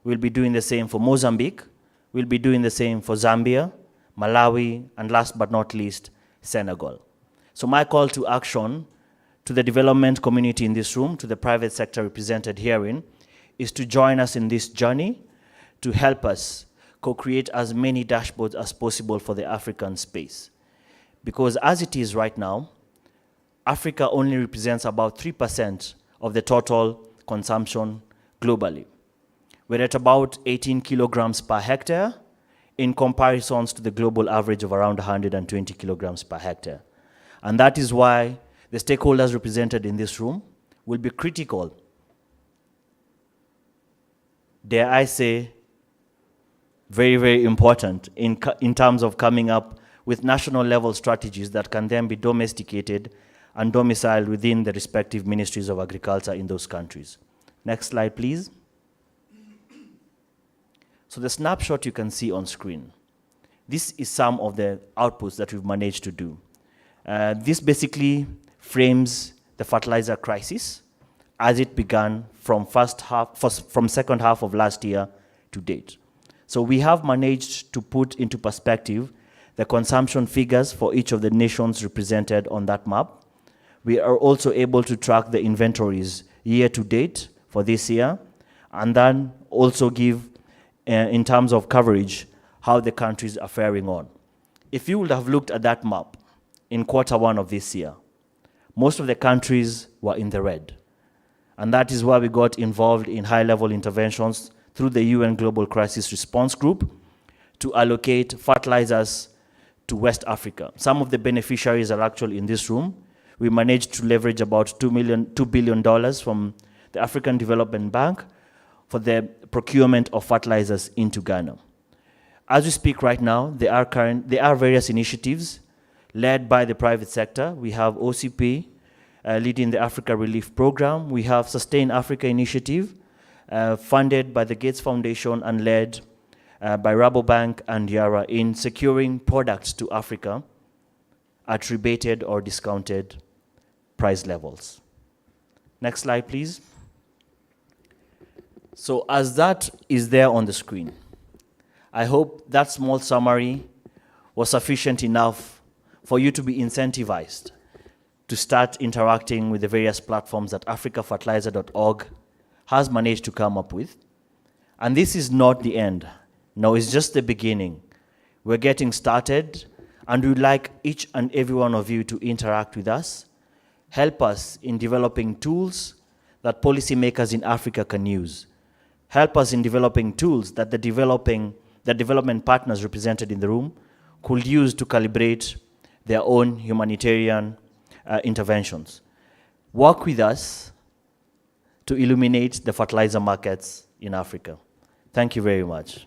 We'll be doing the same for Mozambique. We'll be doing the same for Zambia, Malawi, and last but not least, Senegal. So my call to action to the development community in this room, to the private sector represented herein, is to join us in this journey to help us co-create as many dashboards as possible for the African space. Because as it is right now, Africa only represents about 3% of the total consumption globally. We're at about 18 kilograms per hectare in comparisons to the global average of around 120 kilograms per hectare. And that is why the stakeholders represented in this room will be critical, dare I say, very, very important in terms of coming up with national level strategies that can then be domesticated and domiciled within the respective ministries of agriculture in those countries. Next slide, please. So the snapshot you can see on screen. This is some of the outputs that we've managed to do. This basically frames the fertilizer crisis as it began from second half of last year to date. So we have managed to put into perspective the consumption figures for each of the nations represented on that map. We are also able to track the inventories year to date for this year, and then also give, in terms of coverage, how the countries are faring on. If you would have looked at that map in Q1 of this year, most of the countries were in the red. And that is why we got involved in high-level interventions through the UN Global Crisis Response Group to allocate fertilizers to West Africa. Some of the beneficiaries are actually in this room. We managed to leverage about $2 billion from the African Development Bank for the procurement of fertilizers into Ghana. As we speak right now, there are various initiatives led by the private sector. We have OCP leading the Africa Relief Program. We have Sustain Africa Initiative, funded by the Gates Foundation and led by Rabobank and Yara in securing products to Africa at rebated or discounted price levels. Next slide, please. So as that is there on the screen, I hope that small summary was sufficient enough for you to be incentivized to start interacting with the various platforms that africafertilizer.org has managed to come up with. And this is not the end. No, it's just the beginning. We're getting started, and we'd like each and every one of you to interact with us, help us in developing tools that policymakers in Africa can use, help us in developing tools that the development partners represented in the room could use to calibrate their own humanitarian interventions. Work with us to illuminate the fertilizer markets in Africa. Thank you very much.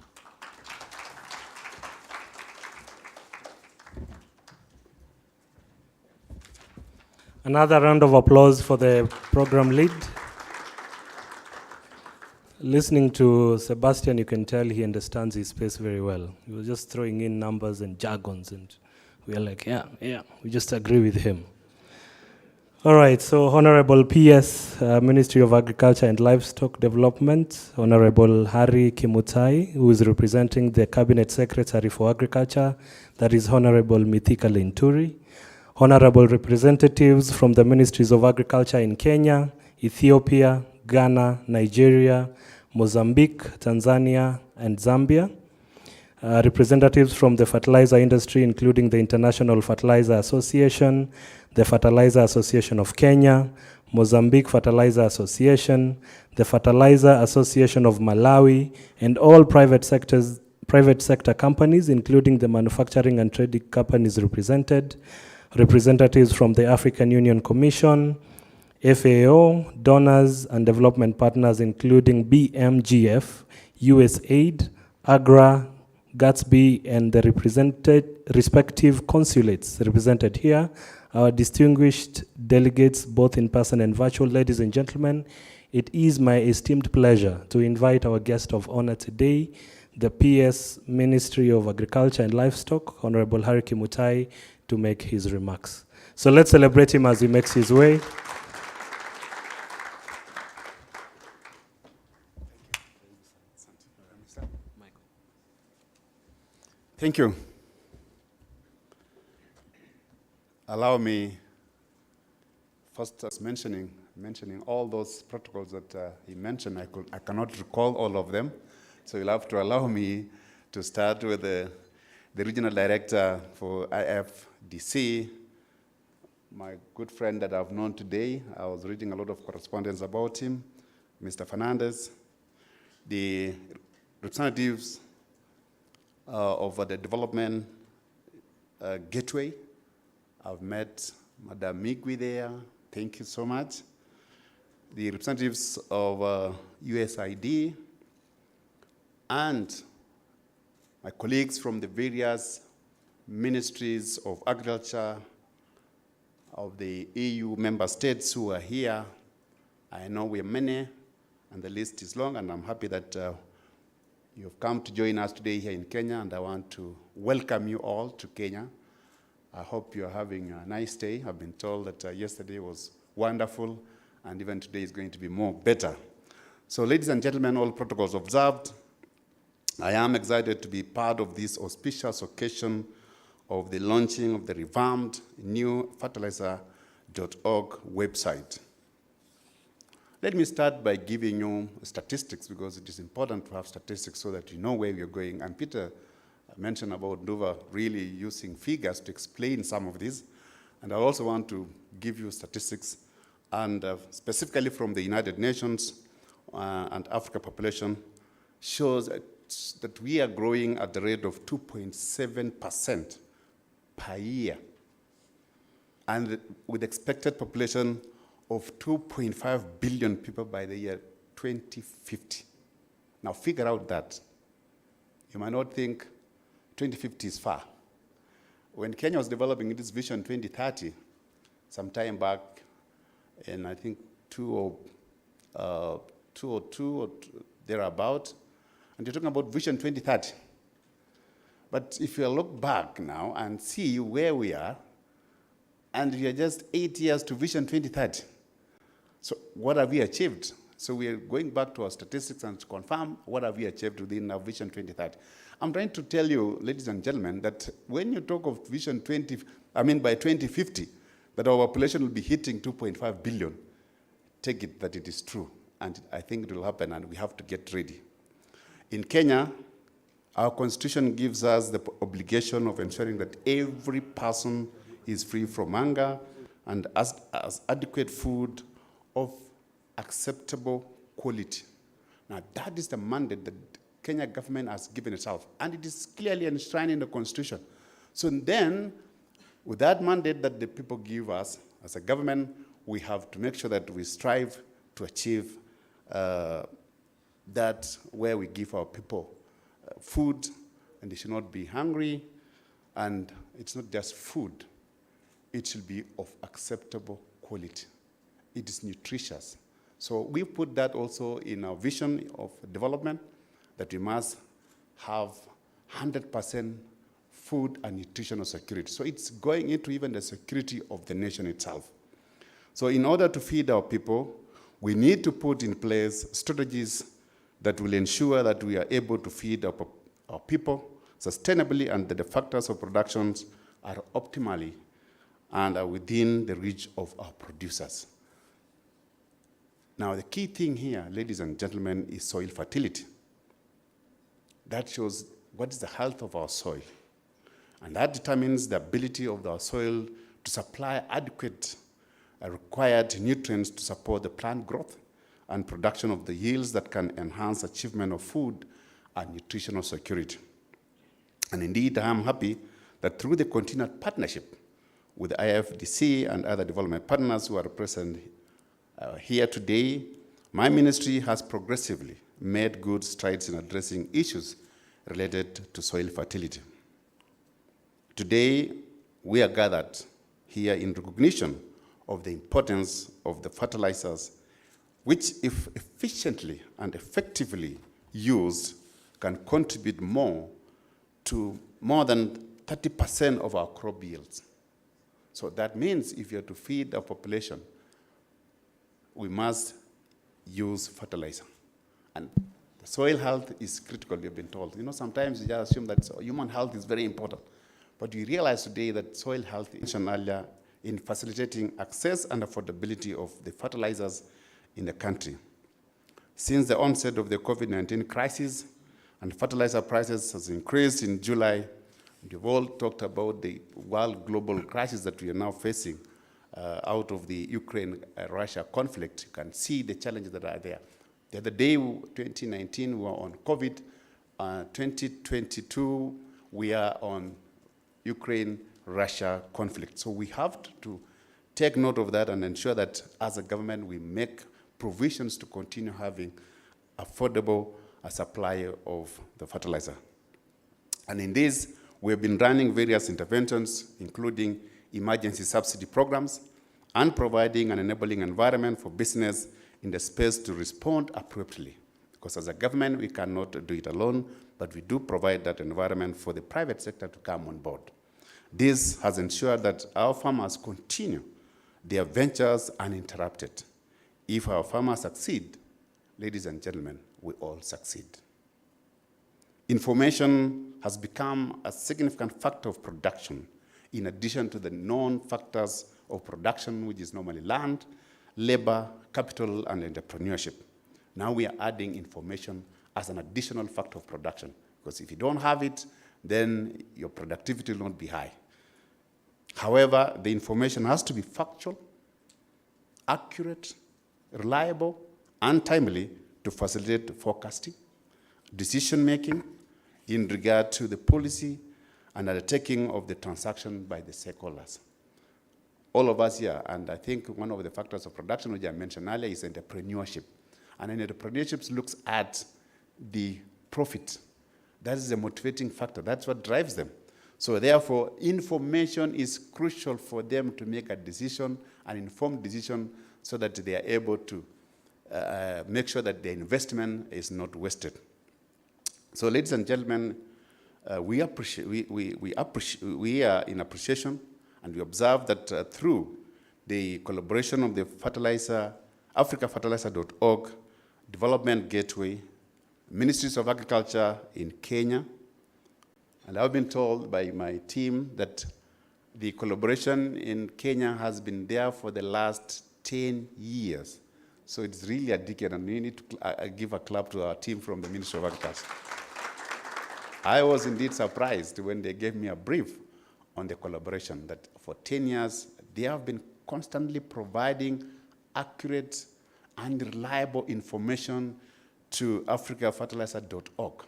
Another round of applause for the program lead. Listening to Sebastian, you can tell he understands his space very well. He was just throwing in numbers and jargons, and we are like, yeah, we just agree with him. All right, so Honorable PS, Ministry of Agriculture and Livestock Development, Honorable Harry Kimutai, who is representing the Cabinet Secretary for Agriculture, that is Honorable Mithika Linturi, Honorable representatives from the Ministries of Agriculture in Kenya, Ethiopia, Ghana, Nigeria, Mozambique, Tanzania, and Zambia, representatives from the fertilizer industry, including the International Fertilizer Association, the Fertilizer Association of Kenya, Mozambique Fertilizer Association, the Fertilizer Association of Malawi, and all private sector companies, including the manufacturing and trading companies represented, representatives from the African Union Commission, FAO, donors and development partners, including BMGF, USAID, AGRA, Gatsby, and the respective consulates represented here, our distinguished delegates, both in person and virtual. Ladies and gentlemen, it is my esteemed pleasure to invite our guest of honor today, the PS Ministry of Agriculture and Livestock, Honorable Harry Kimutai, to make his remarks. So let's celebrate him as he makes his way. Thank you. Allow me first as mentioning all those protocols that he mentioned. I cannot recall all of them, so you'll have to allow me to start with the regional director for IFDC, my good friend that I've known today. I was reading a lot of correspondence about him, Mr. Fernandez, the representatives of the development gateway. I've met Madam Migwi there. Thank you so much. The representatives of USAID and my colleagues from the various ministries of agriculture of the EU member states who are here. I know we are many, and the list is long, and I'm happy that you've come to join us today here in Kenya, and I want to welcome you all to Kenya. I hope you're having a nice day. I've been told that yesterday was wonderful, and even today is going to be more better. So ladies and gentlemen, all protocols observed, I am excited to be part of this auspicious occasion of the launching of the revamped new fertilizer.org website. Let me start by giving you statistics, because it is important to have statistics so that you know where you're going. And Peter mentioned about Nduva really using figures to explain some of these. And I also want to give you statistics, and specifically from the United Nations and Africa population, shows that we are growing at the rate of 2.7% per year, and with expected population of 2.5 billion people by the year 2050. Now figure out that. You might not think 2050 is far. When Kenya was developing this Vision 2030, some time back, in I think 2002 or thereabout, and you're talking about Vision 2030. But if you look back now and see where we are, and we are just 8 years to Vision 2030. So what have we achieved? So we are going back to our statistics and to confirm what have we achieved within our Vision 2030. I'm trying to tell you, ladies and gentlemen, that when you talk of Vision by 2050, that our population will be hitting 2.5 billion, take it that it is true. And I think it will happen, and we have to get ready. In Kenya, Our constitution gives us the obligation of ensuring that every person is free from hunger and has adequate food of acceptable quality. Now, that is the mandate that the Kenya government has given itself, and it is clearly enshrined in the constitution. So then, with that mandate that the people give us, as a government, we have to make sure that we strive to achieve that where we give our people food, and they should not be hungry, and it's not just food, it should be of acceptable quality. It is nutritious. So we put that also in our vision of development, that we must have 100% food and nutritional security. So it's going into even the security of the nation itself. So in order to feed our people, we need to put in place strategies that will ensure that we are able to feed our people sustainably, and that the factors of production are optimally and are within the reach of our producers. Now, the key thing here, ladies and gentlemen, is soil fertility. That shows what is the health of our soil. And that determines the ability of our soil to supply adequate required nutrients to support the plant growth and production of the yields that can enhance achievement of food and nutritional security. And indeed, I am happy that through the continued partnership with the IFDC and other development partners who are present here today, my ministry has progressively made good strides in addressing issues related to soil fertility. Today, we are gathered here in recognition of the importance of the fertilizers, which, if efficiently and effectively used, can contribute to more than 30% of our crop yields. So that means if you are to feed our population, we must use fertilizer. And the soil health is critical, we have been told. Sometimes you just assume that human health is very important. But we realize today that soil health is earlier in facilitating access and affordability of the fertilizers in the country. Since the onset of the COVID-19 crisis, and fertilizer prices has increased in July, we've all talked about the world global crisis that we are now facing out of the Ukraine-Russia conflict. You can see the challenges that are there. The other day, 2019, we were on COVID. 2022, we are on Ukraine-Russia conflict. So we have to take note of that and ensure that as a government, we make provisions to continue having affordable supply of the fertilizer. And in this, we have been running various interventions, including emergency subsidy programs, and providing an enabling environment for business in the space to respond appropriately. Because as a government, we cannot do it alone, but we do provide that environment for the private sector to come on board. This has ensured that our farmers continue their ventures uninterrupted. If our farmers succeed, ladies and gentlemen, we all succeed. Information has become a significant factor of production, in addition to the known factors of production, which is normally land, labor, capital, and entrepreneurship. Now we are adding information as an additional factor of production, because if you don't have it, then your productivity will not be high. However, the information has to be factual, accurate, reliable, and timely to facilitate forecasting, decision-making in regard to the policy and undertaking of the transaction by the stakeholders. All of us here, and I think one of the factors of production, which I mentioned earlier, is entrepreneurship. And entrepreneurship looks at the profit. That is the motivating factor. That's what drives them. So therefore, information is crucial for them to make a decision, an informed decision, so that they are able to make sure that the investment is not wasted. So, ladies and gentlemen, we are in appreciation, and we observe that through the collaboration of the Fertilizer, africafertilizer.org, Development Gateway, Ministries of Agriculture in Kenya, and I've been told by my team that the collaboration in Kenya has been there for the last 10 years. So it's really a decade, and we need to give a clap to our team from the Ministry of Agriculture. I was indeed surprised when they gave me a brief on the collaboration that for 10 years, they have been constantly providing accurate and reliable information to africafertilizer.org.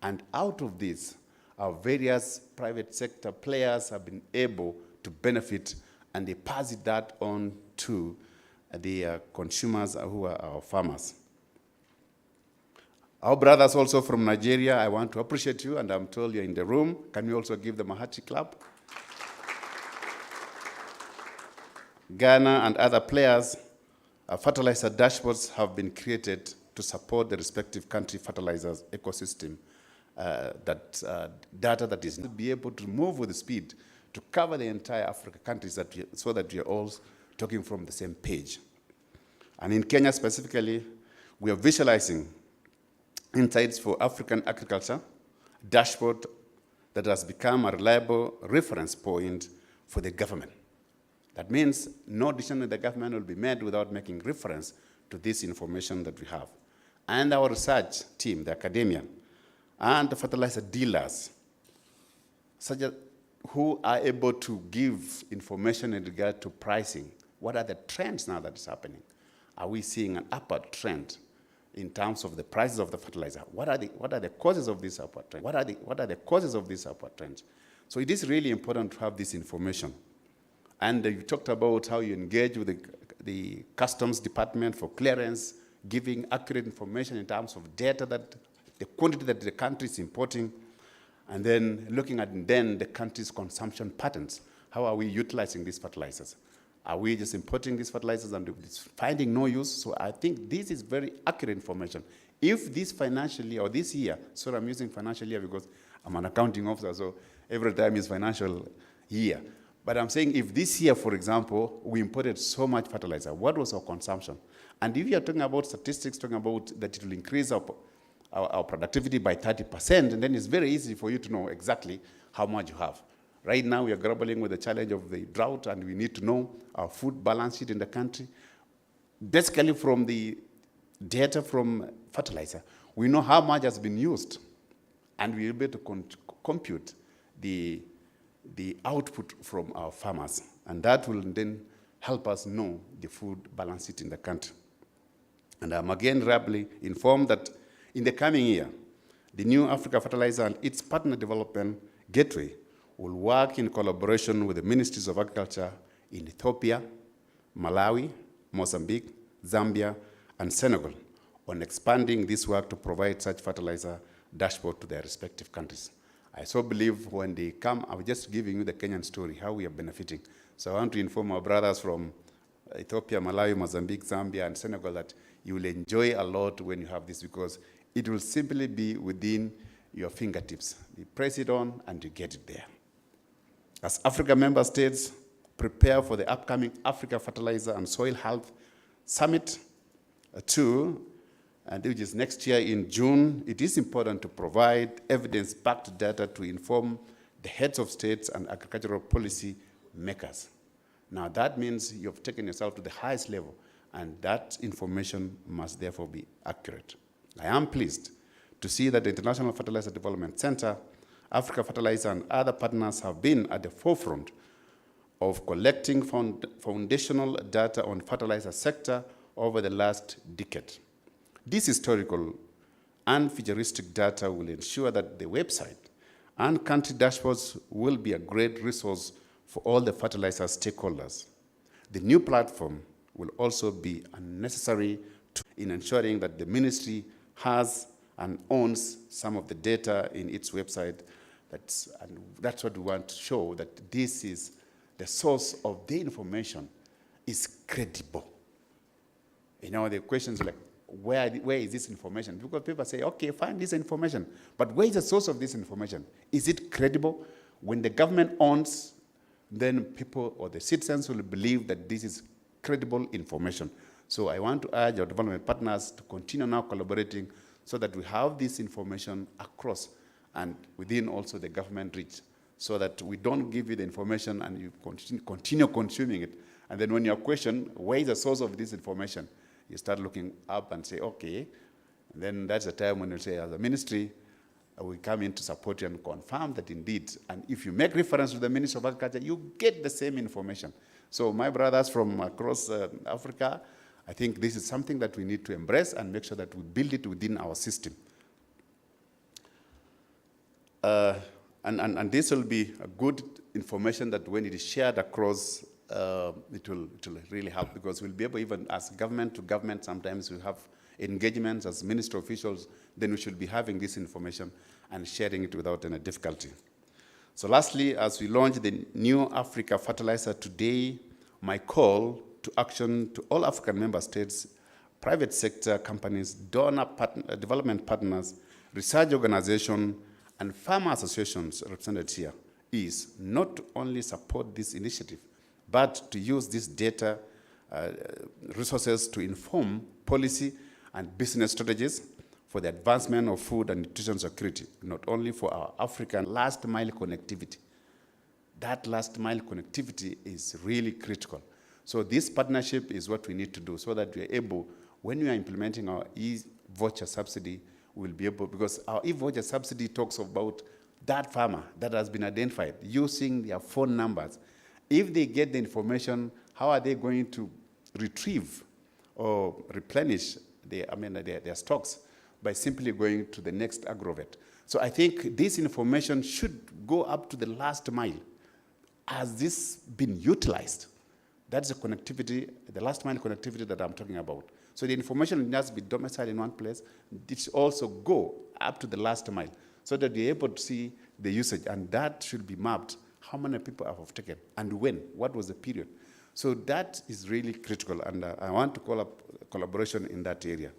And out of this, our various private sector players have been able to benefit, and they pass that on to the consumers who are our farmers. Our brothers also from Nigeria, I want to appreciate you, and I'm told you're in the room. Can we also give them a hearty clap? Ghana and other players, fertilizer dashboards have been created to support the respective country fertilizers ecosystem. Data that is to be able to move with speed to cover the entire Africa countries so that we are all talking from the same page. And in Kenya specifically, we are visualizing insights for African agriculture dashboard that has become a reliable reference point for the government. That means no decision of the government will be made without making reference to this information that we have. And our research team, the academia, and the fertilizer dealers, who are able to give information in regard to pricing. What are the trends now that is happening? Are we seeing an upward trend in terms of the prices of the fertilizer? What are the causes of this upward trend? What are the causes of this upward trend? So it is really important to have this information. And you talked about how you engage with the customs department for clearance, giving accurate information in terms of data that the quantity that the country is importing, and then looking at then the country's consumption patterns. How are we utilizing these fertilizers? Are we just importing these fertilizers and finding no use? So I think this is very accurate information. If this financially, or this year, so I'm using financial year because I'm an accounting officer, so every time is financial year. But I'm saying if this year, for example, we imported so much fertilizer, what was our consumption? And if you're talking about statistics, talking about that it will increase our productivity by 30%, and then it's very easy for you to know exactly how much you have. Right now, we are grappling with the challenge of the drought, and we need to know our food balance sheet in the country. Basically, from the data from fertilizer, we know how much has been used, and we'll be able to compute the output from our farmers, and that will then help us know the food balance sheet in the country. And I'm again rapidly informed that in the coming year, the new Africa Fertilizer and its partner development gateway will work in collaboration with the Ministries of Agriculture in Ethiopia, Malawi, Mozambique, Zambia, and Senegal on expanding this work to provide such fertilizer dashboard to their respective countries. I so believe when they come, I'm just giving you the Kenyan story, how we are benefiting. So I want to inform our brothers from Ethiopia, Malawi, Mozambique, Zambia, and Senegal that you will enjoy a lot when you have this, because it will simply be within your fingertips. You press it on and you get it there. As Africa member states prepare for the upcoming Africa Fertilizer and Soil Health Summit 2, which is next year in June, it is important to provide evidence-backed data to inform the heads of states and agricultural policy makers. Now that means you've taken yourself to the highest level, and that information must therefore be accurate. I am pleased to see that the International Fertilizer Development Center, Africa Fertilizer, and other partners have been at the forefront of collecting foundational data on fertilizer sector over the last decade. This historical and futuristic data will ensure that the website and country dashboards will be a great resource for all the fertilizer stakeholders. The new platform will also be necessary in ensuring that the ministry has and owns some of the data in its website. And that's what we want to show, that this is the source of the information is credible. You know, the questions like, where is this information? Because people say, okay, find this information, but where is the source of this information? Is it credible? When the government owns, then people or the citizens will believe that this is credible information. So I want to urge our development partners to continue now collaborating so that we have this information across and within also the government reach, so that we don't give you the information and you continue consuming it. And then when you question, where is the source of this information? You start looking up and say, okay. And then that's the time when you say, as a ministry, we come in to support you and confirm that indeed. And if you make reference to the Ministry of Agriculture, you get the same information. So my brothers from across Africa, I think this is something that we need to embrace and make sure that we build it within our system. And this will be a good information that when it is shared across, it will really help, because we'll be able, even as government to government, sometimes we have engagements as ministry officials, then we should be having this information and sharing it without any difficulty. So lastly, as we launch the new Africa Fertilizer today, my call to action to all African member states, private sector companies, development partners, research organizations, and farmer associations represented here is not to only support this initiative, but to use this data resources to inform policy and business strategies for the advancement of food and nutrition security, not only for our African last mile connectivity. That last mile connectivity is really critical. So this partnership is what we need to do so that we are able, when we are implementing our e-voucher subsidy, we'll be able, because our e-voucher subsidy talks about that farmer that has been identified using their phone numbers. If they get the information, how are they going to retrieve or replenish their stocks? By simply going to the next agrovet. So I think this information should go up to the last mile. Has this been utilized? That's the connectivity, the last mile connectivity that I'm talking about. So the information must be domiciled in one place. It should also go up to the last mile so that you're able to see the usage, and that should be mapped. How many people have taken and when? What was the period? So that is really critical, and I want to call up collaboration in that area.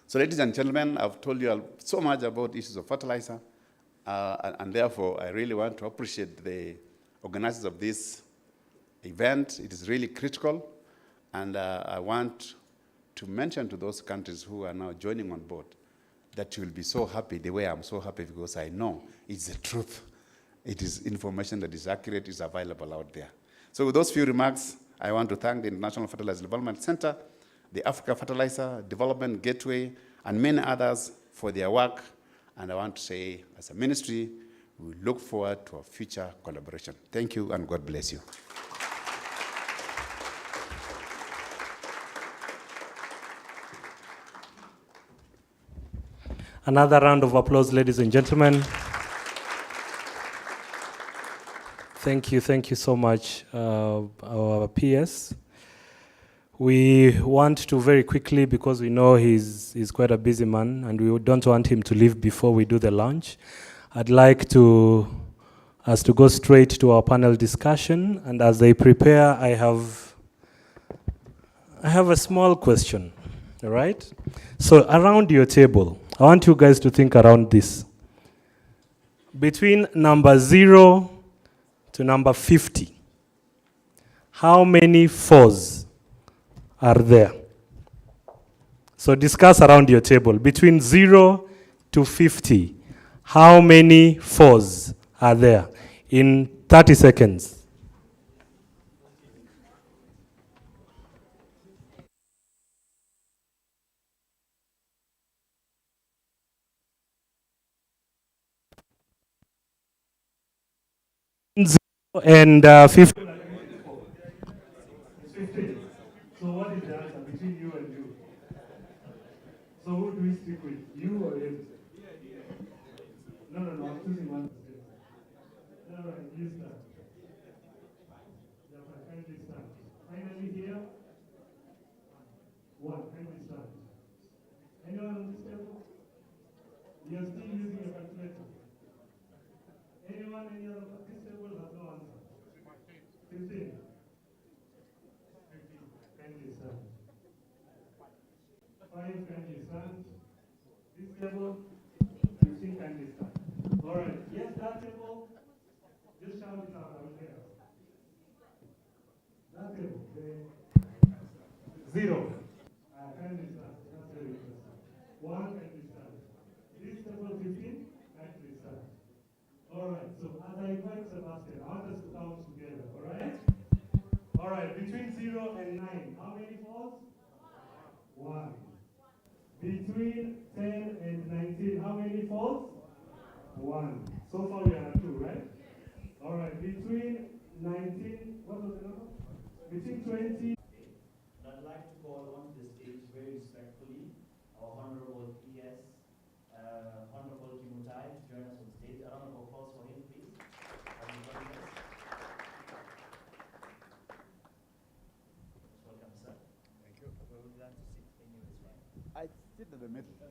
So ladies and gentlemen, I've told you so much about issues of fertilizer, and therefore I really want to appreciate the organizers of this event. It is really critical, and I want to mention to those countries who are now joining on board that you will be so happy the way I'm so happy, because I know it's the truth. It is information that is accurate, is available out there. So with those few remarks, I want to thank the International Fertilizer Development Center, the Africa Fertilizer Development Gateway, and many others for their work. And I want to say, as a ministry, we look forward to a future collaboration. Thank you, and God bless you. Another round of applause, ladies and gentlemen. Thank you so much, our PS. We want to very quickly, because we know he's quite a busy man and we don't want him to leave before we do the launch. I'd like us to go straight to our panel discussion, and as they prepare, I have a small question, all right? So around your table, I want you guys to think around this. Between number 0 to number 50, how many 4s are there? So discuss around your table. Between 0 to 50, how many 4s are there? In 30 seconds. And 50. So what is the answer between you and you? So who do we stick with, you or him? No, I'm choosing one. All right, you start. Kindly start. Finally here. One, kindly start. Anyone on this table? You're still using a calculator. Anyone, any other? This table has no answer. 15. Kindly stand. 5, kindly stand. This table, 15, kindly stand. All right. Yes, that table. Just shout it out. I will hear. That table. 0. Kindly stand. That's very interesting. 1, kindly stand. This table, 15, kindly stand. All right. So as I invite Sebastian, I want us to count together. All right. All right, between 0 and 9, how many 4s? 1. Between 10 and 19, how many false? One. So far we are at two, right? All right. Between 19, what was the number? Between 20. And I'd like to call onto the stage very respectfully our Honorable PS, Honorable Kimutai, to join us on stage. A round of applause for him, please. Most welcome, sir. Thank you. We would like to sit anyways, right? I sit in the middle so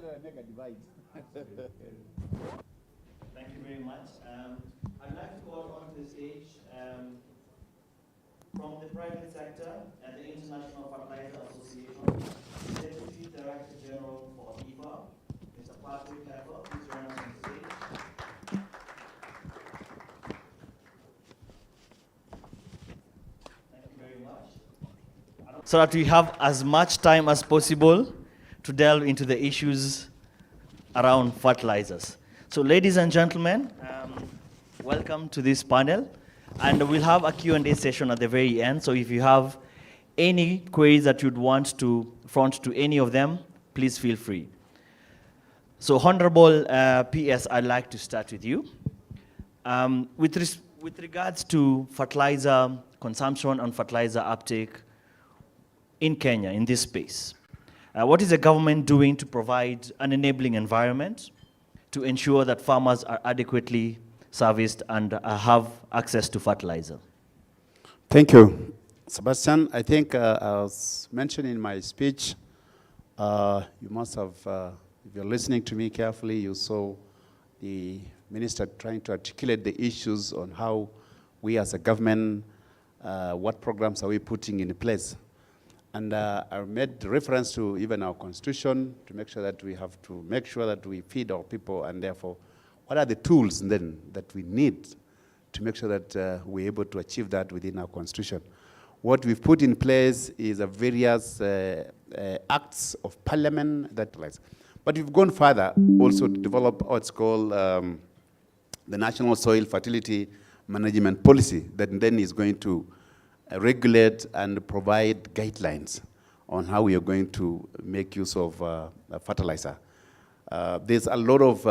that I make a divide. Thank you very much. I'd like to call onto the stage from the private sector and the International Fertilizer Association, Deputy Director General for IFA, Mr. Patrick Heffer, please join us on stage. Thank you very much. So that we have as much time as possible to delve into the issues around fertilizers. So ladies and gentlemen, welcome to this panel. And we'll have a Q&A session at the very end. So if you have any queries that you'd want to front to any of them, please feel free. So Honorable PS, I'd like to start with you. With regards to fertilizer consumption and fertilizer uptake in Kenya, in this space, what is the government doing to provide an enabling environment to ensure that farmers are adequately serviced and have access to fertilizer? Thank you, Sebastian. I think I was mentioning in my speech, you must have, if you're listening to me carefully, you saw the minister trying to articulate the issues on how we as a government, what programs are we putting in place. And I made reference to even our constitution to make sure that we have to make sure that we feed our people, and therefore, what are the tools then that we need to make sure that we're able to achieve that within our constitution? What we've put in place is a various acts of parliament that rise. But we've gone further also to develop what's called the National Soil Fertility Management Policy that then is going to regulate and provide guidelines on how we are going to make use of fertilizer. There's a lot of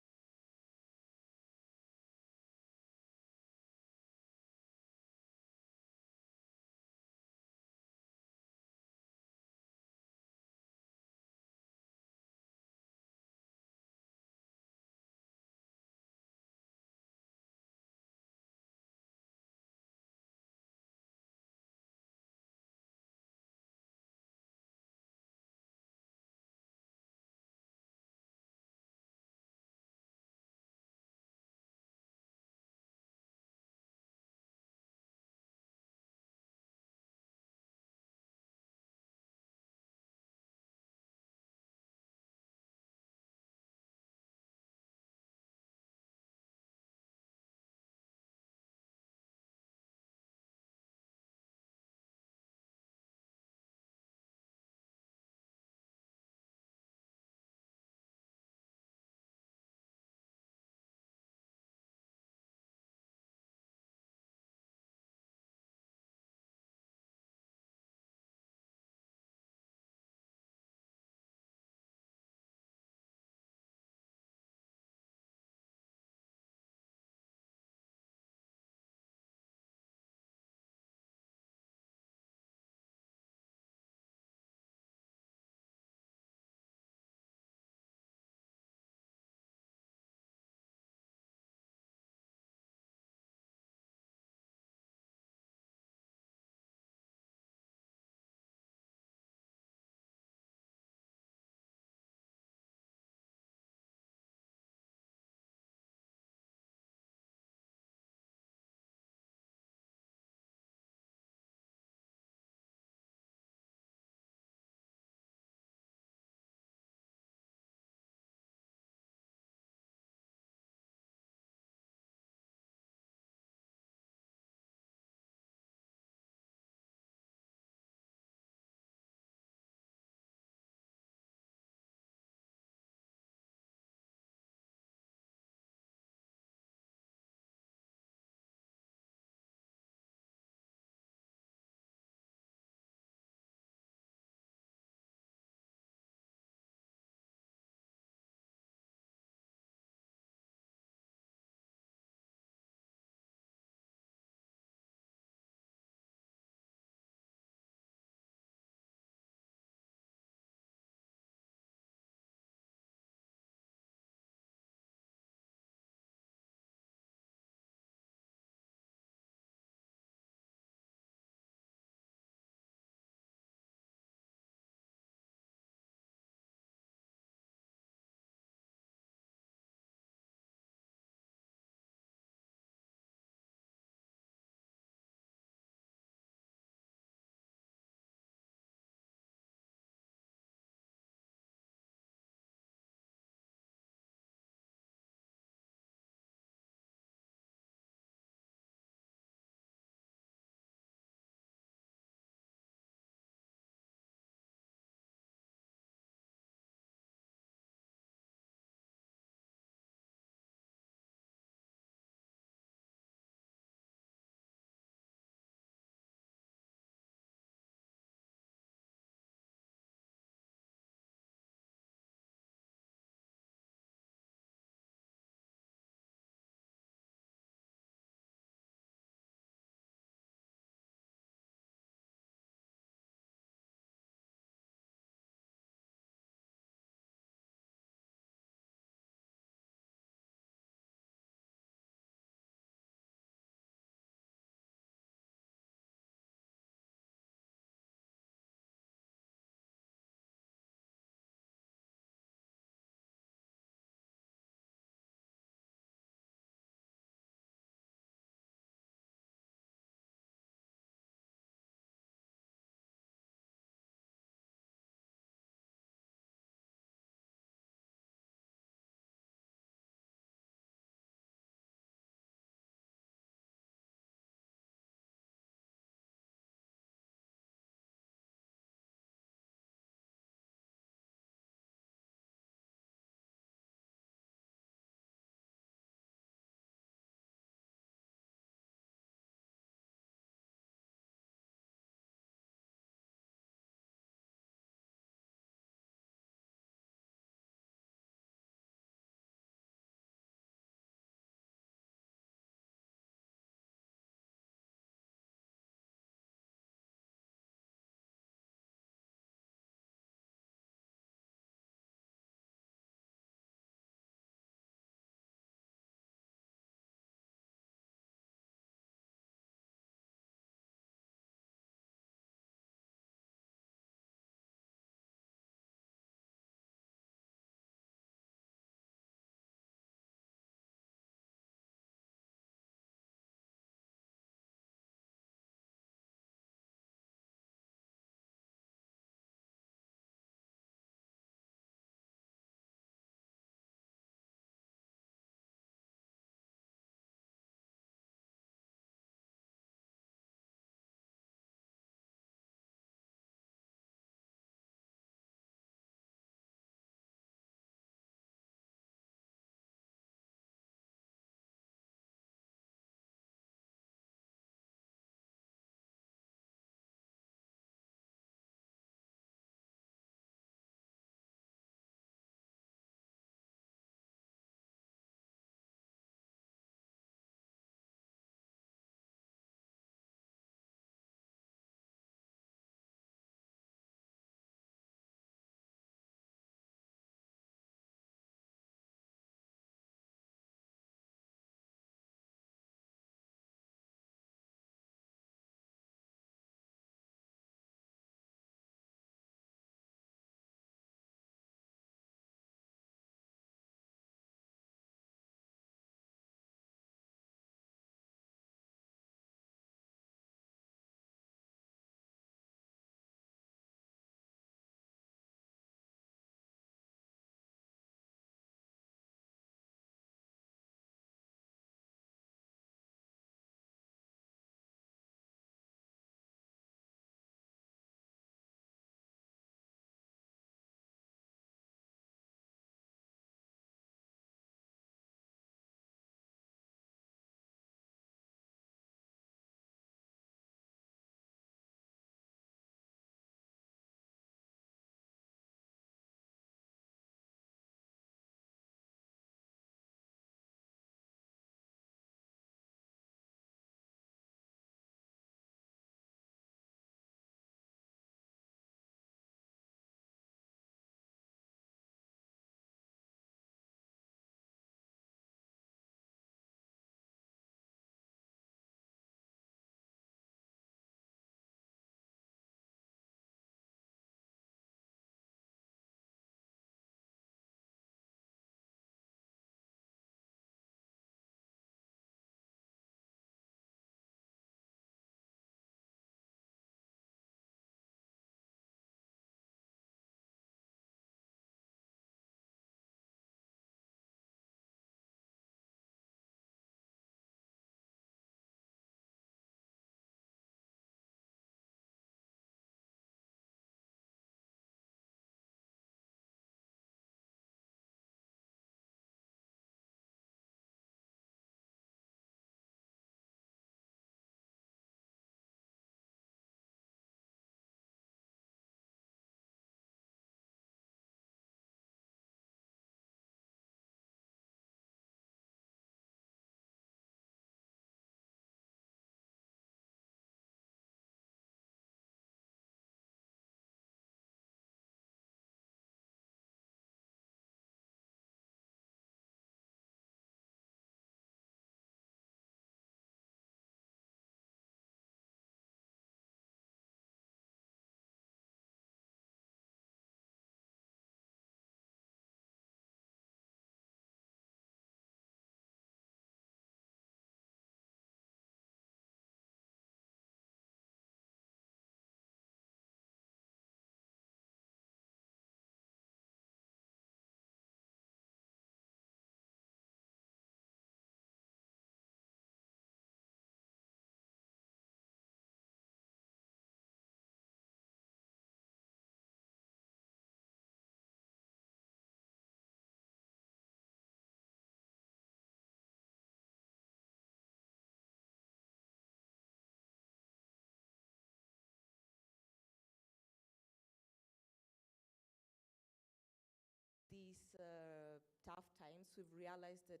months, we've realized that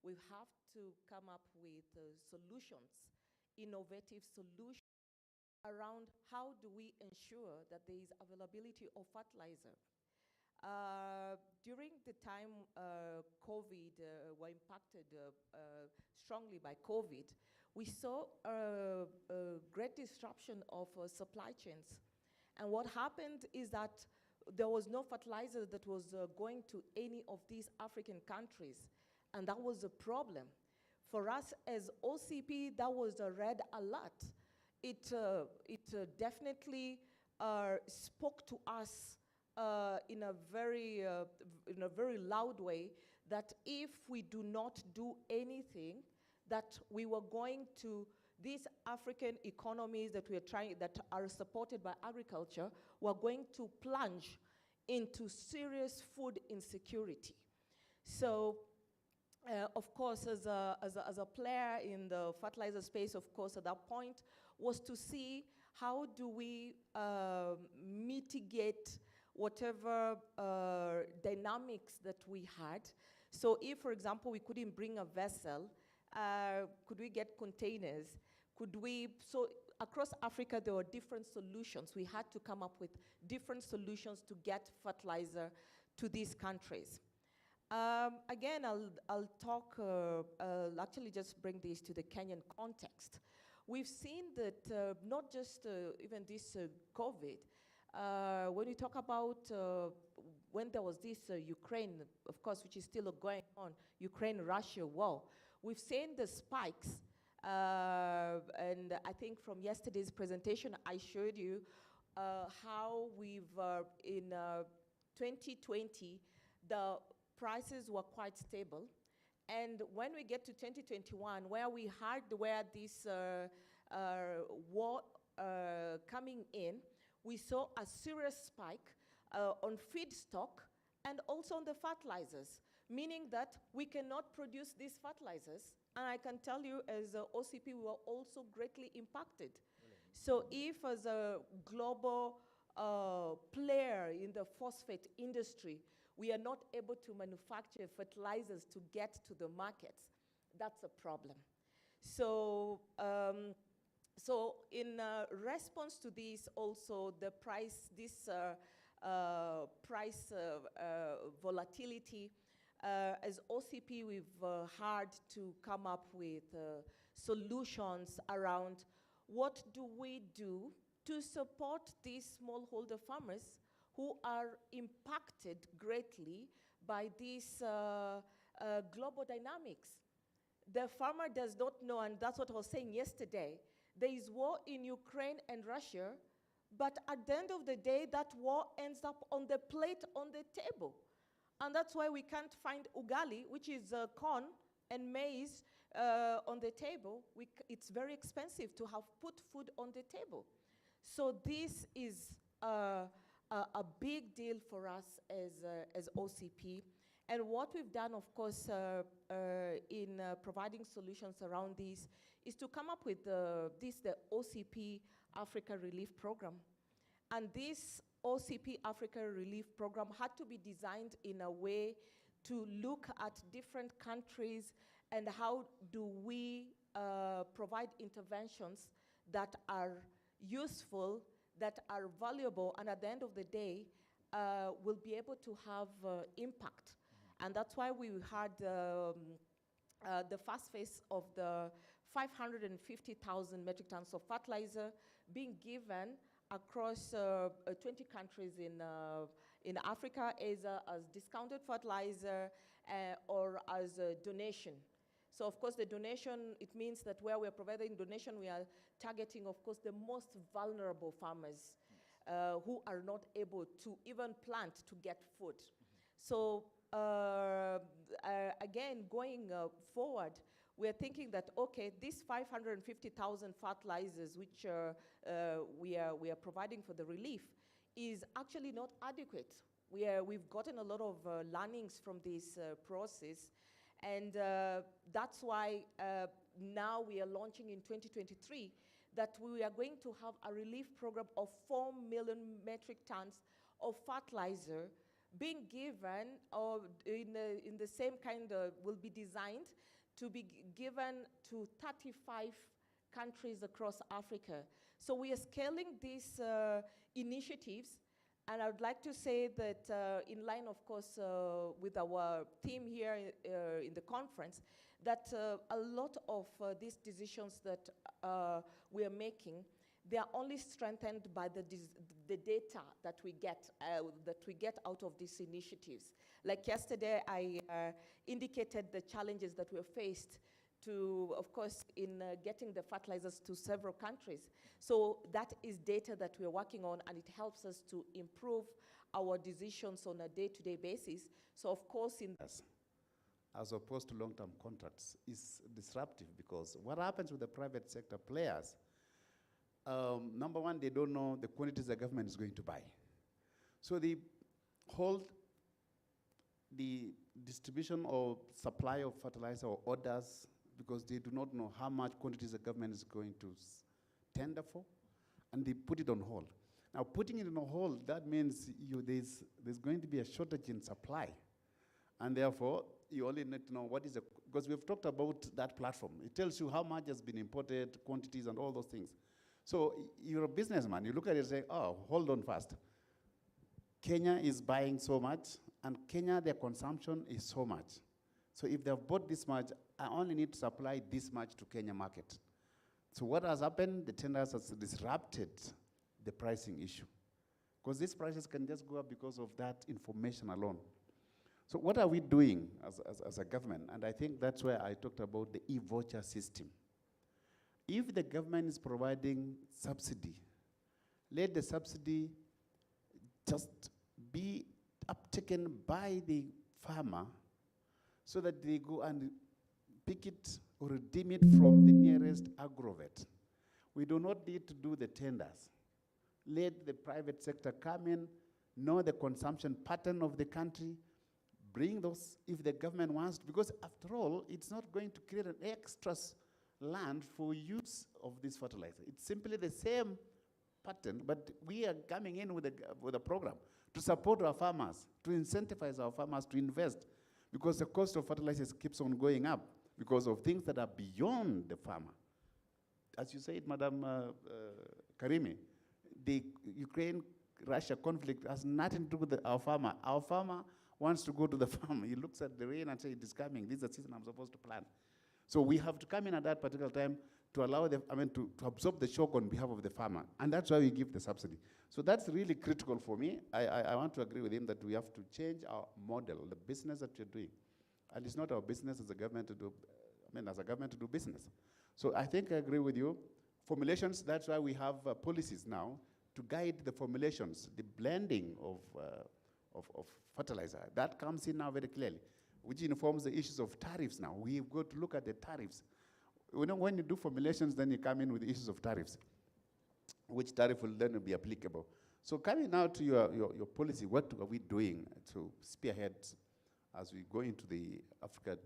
we have to come up with solutions, innovative solutions around how do we ensure that there is availability of fertilizer. During the time COVID, were impacted strongly by COVID, we saw a great disruption of supply chains. And what happened is that there was no fertilizer that was going to any of these African countries. And that was a problem. For us as OCP, that was a red alert. It definitely spoke to us in a very loud way that if we do not do anything, that we were going to, these African economies that we are trying, that are supported by agriculture, were going to plunge into serious food insecurity. So, of course, as a player in the fertilizer space, of course, at that point, was to see how do we mitigate whatever dynamics that we had. So if, for example, we couldn't bring a vessel, could we get containers? Could we, so across Africa, there were different solutions. We had to come up with different solutions to get fertilizer to these countries. Again, I'll talk, I'll actually just bring this to the Kenyan context. We've seen that not just even this COVID, when we talk about when there was this Ukraine, of course, which is still going on, Ukraine-Russia war, we've seen the spikes. And I think from yesterday's presentation, I showed you how we've, in 2020, the prices were quite stable. And when we get to 2021, where we had this war coming in, we saw a serious spike on feedstock and also on the fertilizers, meaning that we cannot produce these fertilizers. And I can tell you, as a OCP, we were also greatly impacted. So if as a global player in the phosphate industry, we are not able to manufacture fertilizers to get to the markets, that's a problem. So, so in response to this, also the price, this price volatility, as OCP, we've had to come up with solutions around what do we do to support these smallholder farmers who are impacted greatly by these global dynamics. The farmer does not know, and that's what I was saying yesterday, there is war in Ukraine and Russia, but at the end of the day, that war ends up on the plate, on the table. And that's why we can't find ugali, which is corn and maize on the table. It's very expensive to have put food on the table. So this is a big deal for us as OCP. And what we've done, of course, in providing solutions around this is to come up with the OCP Africa Relief Program. And this OCP Africa Relief Program had to be designed in a way to look at different countries and how do we provide interventions that are useful, that are valuable, and at the end of the day, will be able to have impact. And that's why we had the first phase of the 550,000 metric tons of fertilizer being given across 20 countries in Africa as discounted fertilizer or as a donation. So of course the donation, it means that where we're providing donation, we are targeting, of course, the most vulnerable farmers who are not able to even plant to get food. So again, going forward, we're thinking that, okay, these 550,000 fertilizers which we are providing for the relief is actually not adequate. We've gotten a lot of learnings from this process, and that's why now we are launching in 2023 that we are going to have a relief program of 4 million metric tons of fertilizer being given or in the same kind will be designed to be given to 35 countries across Africa. So we are scaling these initiatives, and I would like to say that in line, of course, with our theme here in the conference, that a lot of these decisions that we are making, they are only strengthened by the data that we get out of these initiatives. Like yesterday, I indicated the challenges that we faced to, of course, in getting the fertilizers to several countries. So that is data that we're working on, and it helps us to improve our decisions on a day-to-day basis. So, of course, as opposed to long-term contracts is disruptive, because what happens with the private sector players, number one, they don't know the quantities the government is going to buy. So they hold the distribution or supply of fertilizer or orders because they do not know how much quantities the government is going to tender for, and they put it on hold. Now, putting it on hold, that means there's going to be a shortage in supply. And therefore, you only need to know what is the, because we've talked about that platform. It tells you how much has been imported, quantities, and all those things. So you're a businessman. You look at it and say, oh, hold on first. Kenya is buying so much, and Kenya, their consumption is so much. So if they've bought this much, I only need to supply this much to Kenya market. So what has happened? The tenders has disrupted the pricing issue, because these prices can just go up because of that information alone. So what are we doing as a government? And I think that's where I talked about the e-voucher system. If the government is providing subsidy, let the subsidy just be uptaken by the farmer so that they go and pick it or redeem it from the nearest agrovet. We do not need to do the tenders. Let the private sector come in, know the consumption pattern of the country, bring those if the government wants to, because after all, it's not going to create an extra land for use of this fertilizer. It's simply the same pattern, but we are coming in with a program to support our farmers, to incentivize our farmers to invest, because the cost of fertilizers keeps on going up because of things that are beyond the farmer. As you said, Madam Karimi, the Ukraine-Russia conflict has nothing to do with our farmer. Our farmer wants to go to the farm. He looks at the rain and says, it is coming. This is the season I'm supposed to plant. So we have to come in at that particular time to allow to absorb the shock on behalf of the farmer. And that's why we give the subsidy. So that's really critical for me. I want to agree with him that we have to change our model, the business that we're doing. And it's not our business as a government to do, as a government to do business. So I think I agree with you. Formulations, that's why we have policies now to guide the formulations, the blending of fertilizer. That comes in now very clearly, which informs the issues of tariffs now. We've got to look at the tariffs. When you do formulations, then you come in with the issues of tariffs, which tariff will then be applicable. So coming now to your policy, what are we doing to spearhead as we go into the Africa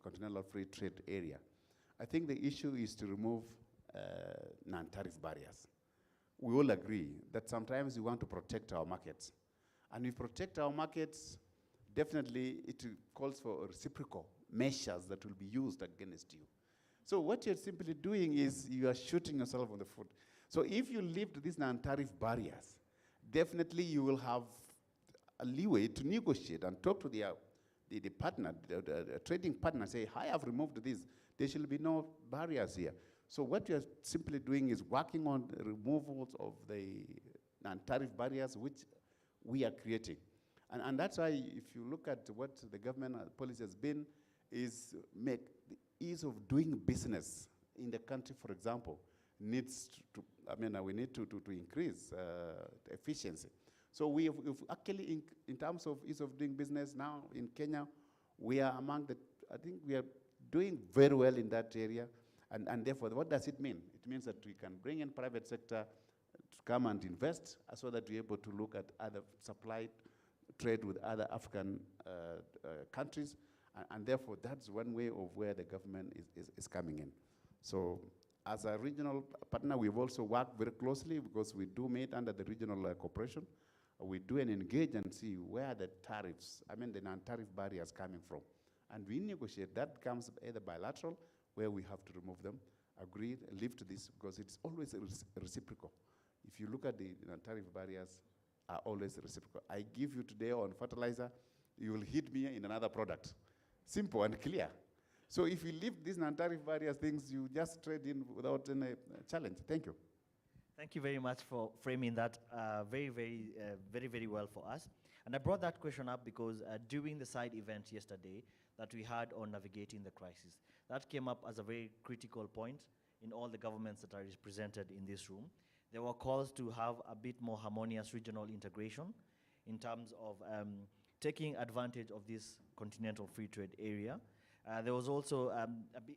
continental free trade area? I think the issue is to remove non-tariff barriers. We all agree that sometimes we want to protect our markets. And we protect our markets, definitely it calls for reciprocal measures that will be used against you. So what you're simply doing is you are shooting yourself on the foot. So if you lift these non-tariff barriers, definitely you will have a leeway to negotiate and talk to the partner, the trading partner, say, I have removed this. There should be no barriers here. So what you're simply doing is working on the removals of the non-tariff barriers which we are creating. And that's why if you look at what the government policy has been, is make the ease of doing business in the country, for example, needs to, we need to increase efficiency. So we have actually, in terms of ease of doing business now in Kenya, we are among I think we are doing very well in that area. And therefore, what does it mean? It means that we can bring in private sector to come and invest so that we're able to look at other supply trade with other African countries. And therefore, that's one way of where the government is coming in. So as a regional partner, we've also worked very closely because we do meet under the regional cooperation. we do and engage and see where the tariffs, I mean the non-tariff barriers coming from. And we negotiate. That comes either bilateral, where we have to remove them, agree, lift this, because it's always reciprocal. If you look at the non-tariff barriers, are always reciprocal. I give you today on fertilizer, you will hit me in another product. Simple and clear. So if you lift these non-tariff barriers things, you just trade in without any challenge. Thank you. Thank you very much for framing that very well for us. And I brought that question up because during the side event yesterday that we had on navigating the crisis, that came up as a very critical point in all the governments that are represented in this room. There were calls to have a bit more harmonious regional integration in terms of taking advantage of this continental free trade area. There was also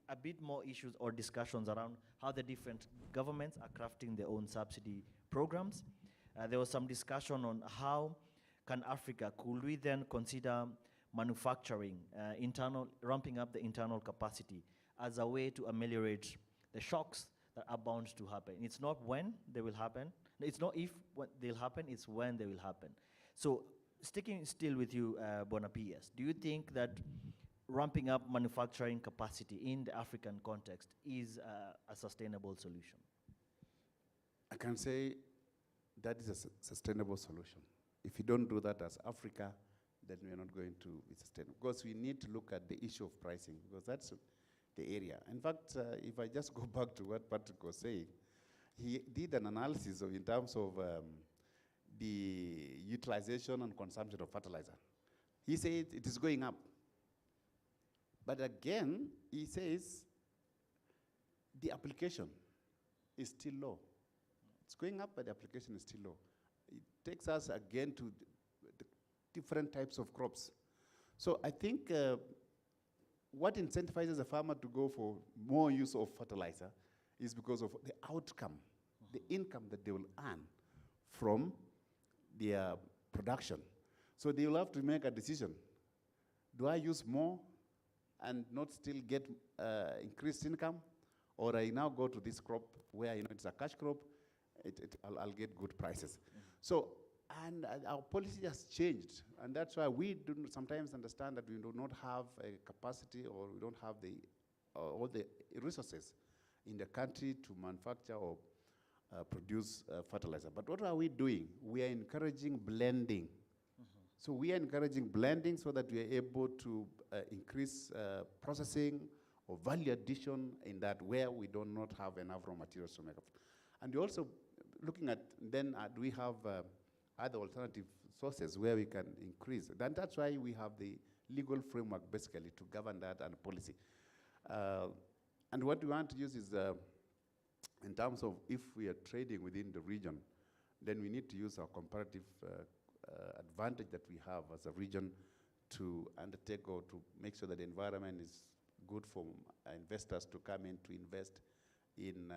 a bit more issues or discussions around how the different governments are crafting their own subsidy programs. There was some discussion on how can Africa, could we then consider manufacturing, ramping up the internal capacity as a way to ameliorate the shocks that are bound to happen. It's not when they will happen. It's not if they'll happen, it's when they will happen. So sticking still with you, Bonapies, do you think that ramping up manufacturing capacity in the African context is a sustainable solution? I can say that is a sustainable solution. If you don't do that as Africa, then we are not going to be sustainable. Because we need to look at the issue of pricing, because that's the area. In fact, if I just go back to what Patrick was saying, he did an analysis in terms of the utilization and consumption of fertilizer. He said it is going up. But again, he says the application is still low. It's going up, but the application is still low. It takes us again to the different types of crops. So I think what incentivizes a farmer to go for more use of fertilizer is because of the outcome, the income that they will earn from their production. So they will have to make a decision. Do I use more and not still get increased income? Or I now go to this crop where it's a cash crop, I'll get good prices. So, and our policy has changed, and that's why we do sometimes understand that we do not have a capacity, or we don't have all the resources in the country to manufacture or produce fertilizer. But what are we doing? We are encouraging blending. So we are encouraging blending so that we are able to increase processing or value addition in that where we do not have enough raw materials to make up. And we're also looking at then do we have other alternative sources where we can increase. Then that's why we have the legal framework basically to govern that and policy. And what we want to use is in terms of if we are trading within the region, then we need to use our comparative advantage that we have as a region to undertake or to make sure that the environment is good for investors to come in to invest in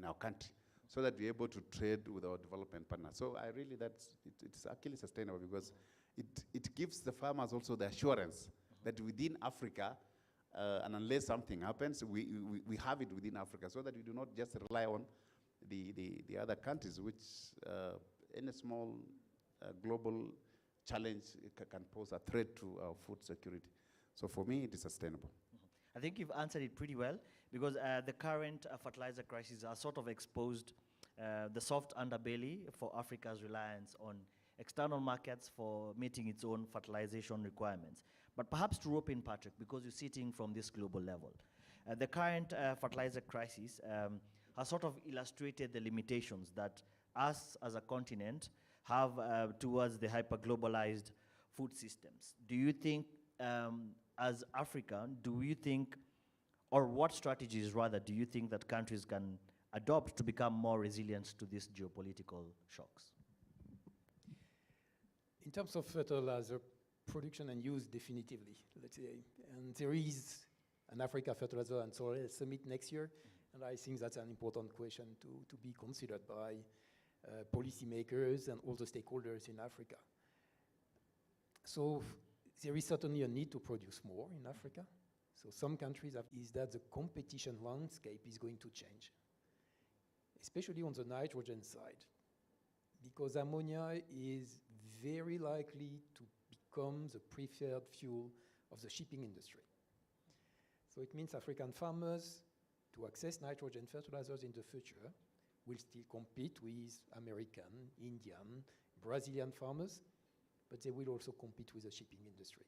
our country, so that we're able to trade with our development partners. So I really, it's actually sustainable because it gives the farmers also the assurance that within Africa, and unless something happens, we have it within Africa, so that we do not just rely on the other countries, which any small global challenge can pose a threat to our food security. So for me, it is sustainable. I think you've answered it pretty well, because the current fertilizer crisis has sort of exposed the soft underbelly for Africa's reliance on external markets for meeting its own fertilization requirements. But perhaps to rope in Patrick, because you're sitting from this global level, the current fertilizer crisis has sort of illustrated the limitations that us as a continent have towards the hyper-globalized food systems. Do you think, as Africa, do you think, or what strategies rather do you think that countries can adopt to become more resilient to these geopolitical shocks? In terms of fertilizer production and use, definitively, let's say. And there is an Africa Fertilizer and Soil Summit next year, and I think that's an important question to be considered by policymakers and all the stakeholders in Africa. So there is certainly a need to produce more in Africa. So some countries is that the competition landscape is going to change, especially on the nitrogen side, because ammonia is very likely to become the preferred fuel of the shipping industry. So it means African farmers, to access nitrogen fertilizers in the future, will still compete with American, Indian, Brazilian farmers, but they will also compete with the shipping industry.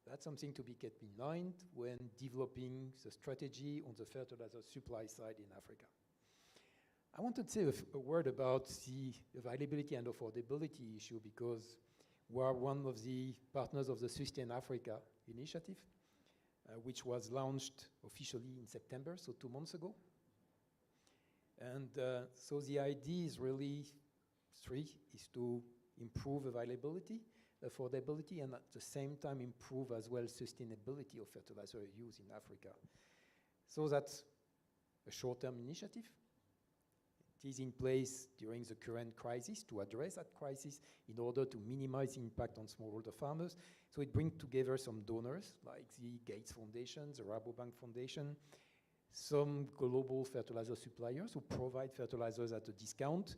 That's something to be kept in mind when developing the strategy on the fertilizer supply side in Africa. I wanted to say a word about the availability and affordability issue, because we are one of the partners of the Sustain Africa initiative, which was launched officially in September, so 2 months ago. And so the idea is really is to improve availability, affordability, and at the same time improve as well sustainability of fertilizer use in Africa. So that's a short-term initiative. It is in place during the current crisis to address that crisis in order to minimize the impact on smallholder farmers. So it brings together some donors like the Gates Foundation, the Rabobank Foundation, some global fertilizer suppliers who provide fertilizers at a discount.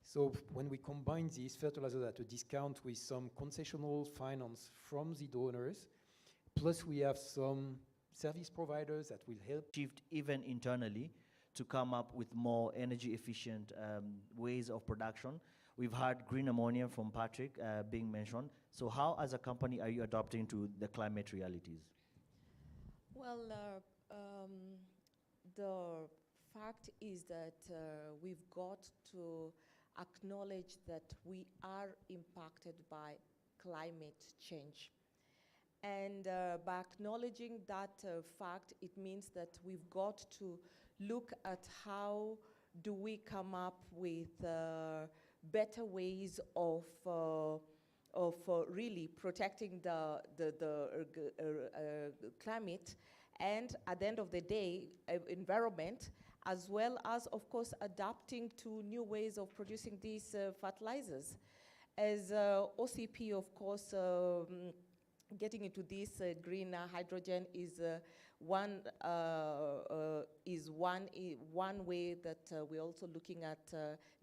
So when we combine these fertilizers at a discount with some concessional finance from the donors, plus we have some service providers that will help. Achieved even internally to come up with more energy efficient ways of production. We've had green ammonia from Patrick being mentioned. So how as a company are you adapting to the climate realities? Well, the fact is that we've got to acknowledge that we are impacted by climate change. And by acknowledging that fact, it means that we've got to look at how do we come up with better ways of really protecting the climate, and at the end of the day, environment, as well as, of course, adapting to new ways of producing these fertilizers. As OCP, of course, getting into this green hydrogen is one way that we're also looking at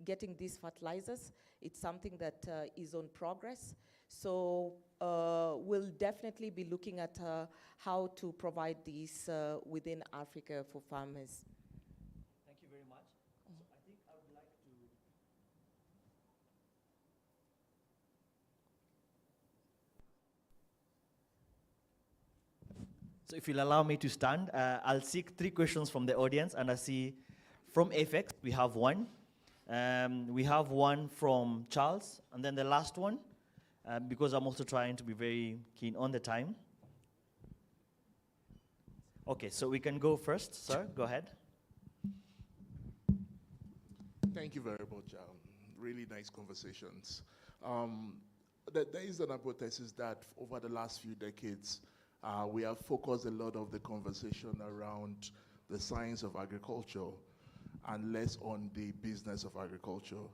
getting these fertilizers. It's something that is on progress. So we'll definitely be looking at how to provide these within Africa for farmers. Thank you very much. So I think I would like to... So if you'll allow me to stand, I'll seek 3 questions from the audience, and I see from AFEX, we have one. We have one from Charles, and then the last one, because I'm also trying to be very keen on the time. Okay, so we can go first, sir, go ahead. Thank you very much. Really nice conversations. There is an hypothesis that over the last few decades, we have focused a lot of the conversation around the science of agriculture and less on the business of agriculture.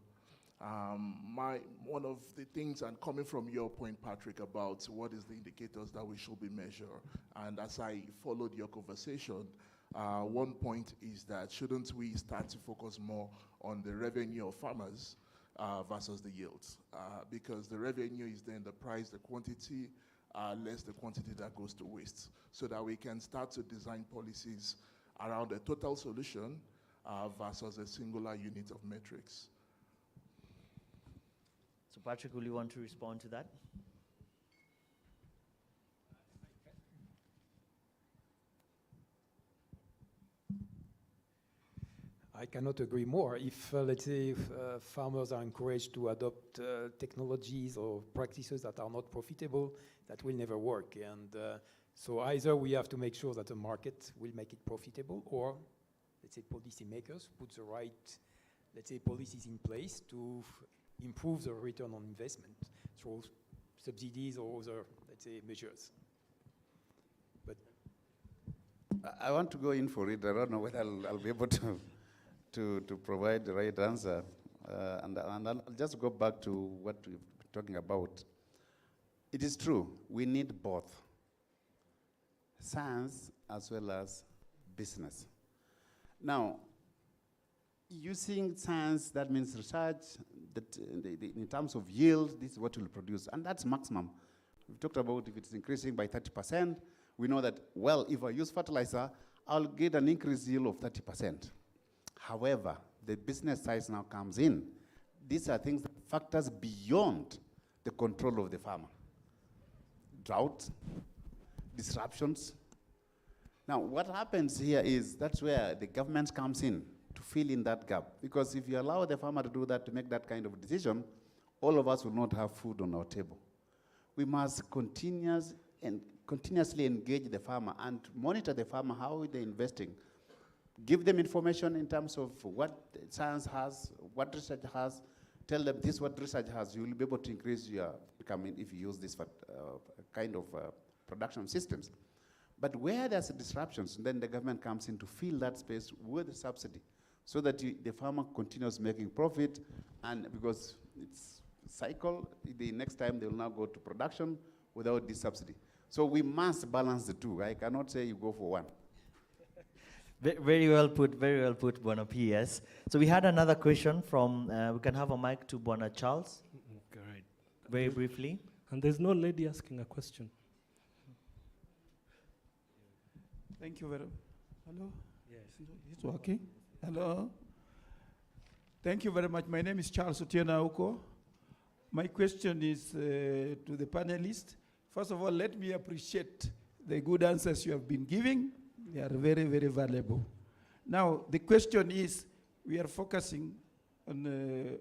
One of the things, and coming from your point, Patrick, about what is the indicators that we should be measuring, and as I followed your conversation, one point is that shouldn't we start to focus more on the revenue of farmers versus the yields? Because the revenue is then the price, the quantity, less the quantity that goes to waste, so that we can start to design policies around a total solution versus a singular unit of metrics. So Patrick, will you want to respond to that? I cannot agree more. If, let's say, if, farmers are encouraged to adopt technologies or practices that are not profitable, that will never work. And so either we have to make sure that the market will make it profitable, or, let's say, policymakers put the right, let's say, policies in place to improve the return on investment through subsidies or other, let's say, measures. But I want to go in for it. I don't know whether I'll be able to provide the right answer. And I'll just go back to what we've been talking about. It is true, we need both science as well as business. Now, using science, that means research, that in terms of yield, this is what will produce, and that's maximum. We've talked about if it's increasing by 30%, we know that, well, if I use fertilizer, I'll get an increased yield of 30%. However, the business side now comes in. These are things that factors beyond the control of the farmer. Drought, disruptions. Now, what happens here is that's where the government comes in to fill in that gap. Because if you allow the farmer to do that, to make that kind of decision, all of us will not have food on our table. We must continuously engage the farmer and monitor the farmer, how they're investing. Give them information in terms of what science has, what research has. Tell them this is what research has. You will be able to increase your income if you use this kind of production systems. But where there's disruptions, then the government comes in to fill that space with a subsidy so that the farmer continues making profit, and because it's cycle, the next time they will now go to production without this subsidy. So we must balance the two. I cannot say you go for one. Very well put, Bwana PS. So we had another question from, we can have a mic to Bwana Charles. Great. Very briefly. And there's no lady asking a question. Thank you very much. Hello? Yes. It's working? Hello? Thank you very much. My name is Charles Otieno Auko. My question is to the panelists. First of all, let me appreciate the good answers you have been giving. They are very, very valuable. Now, the question is, we are focusing on the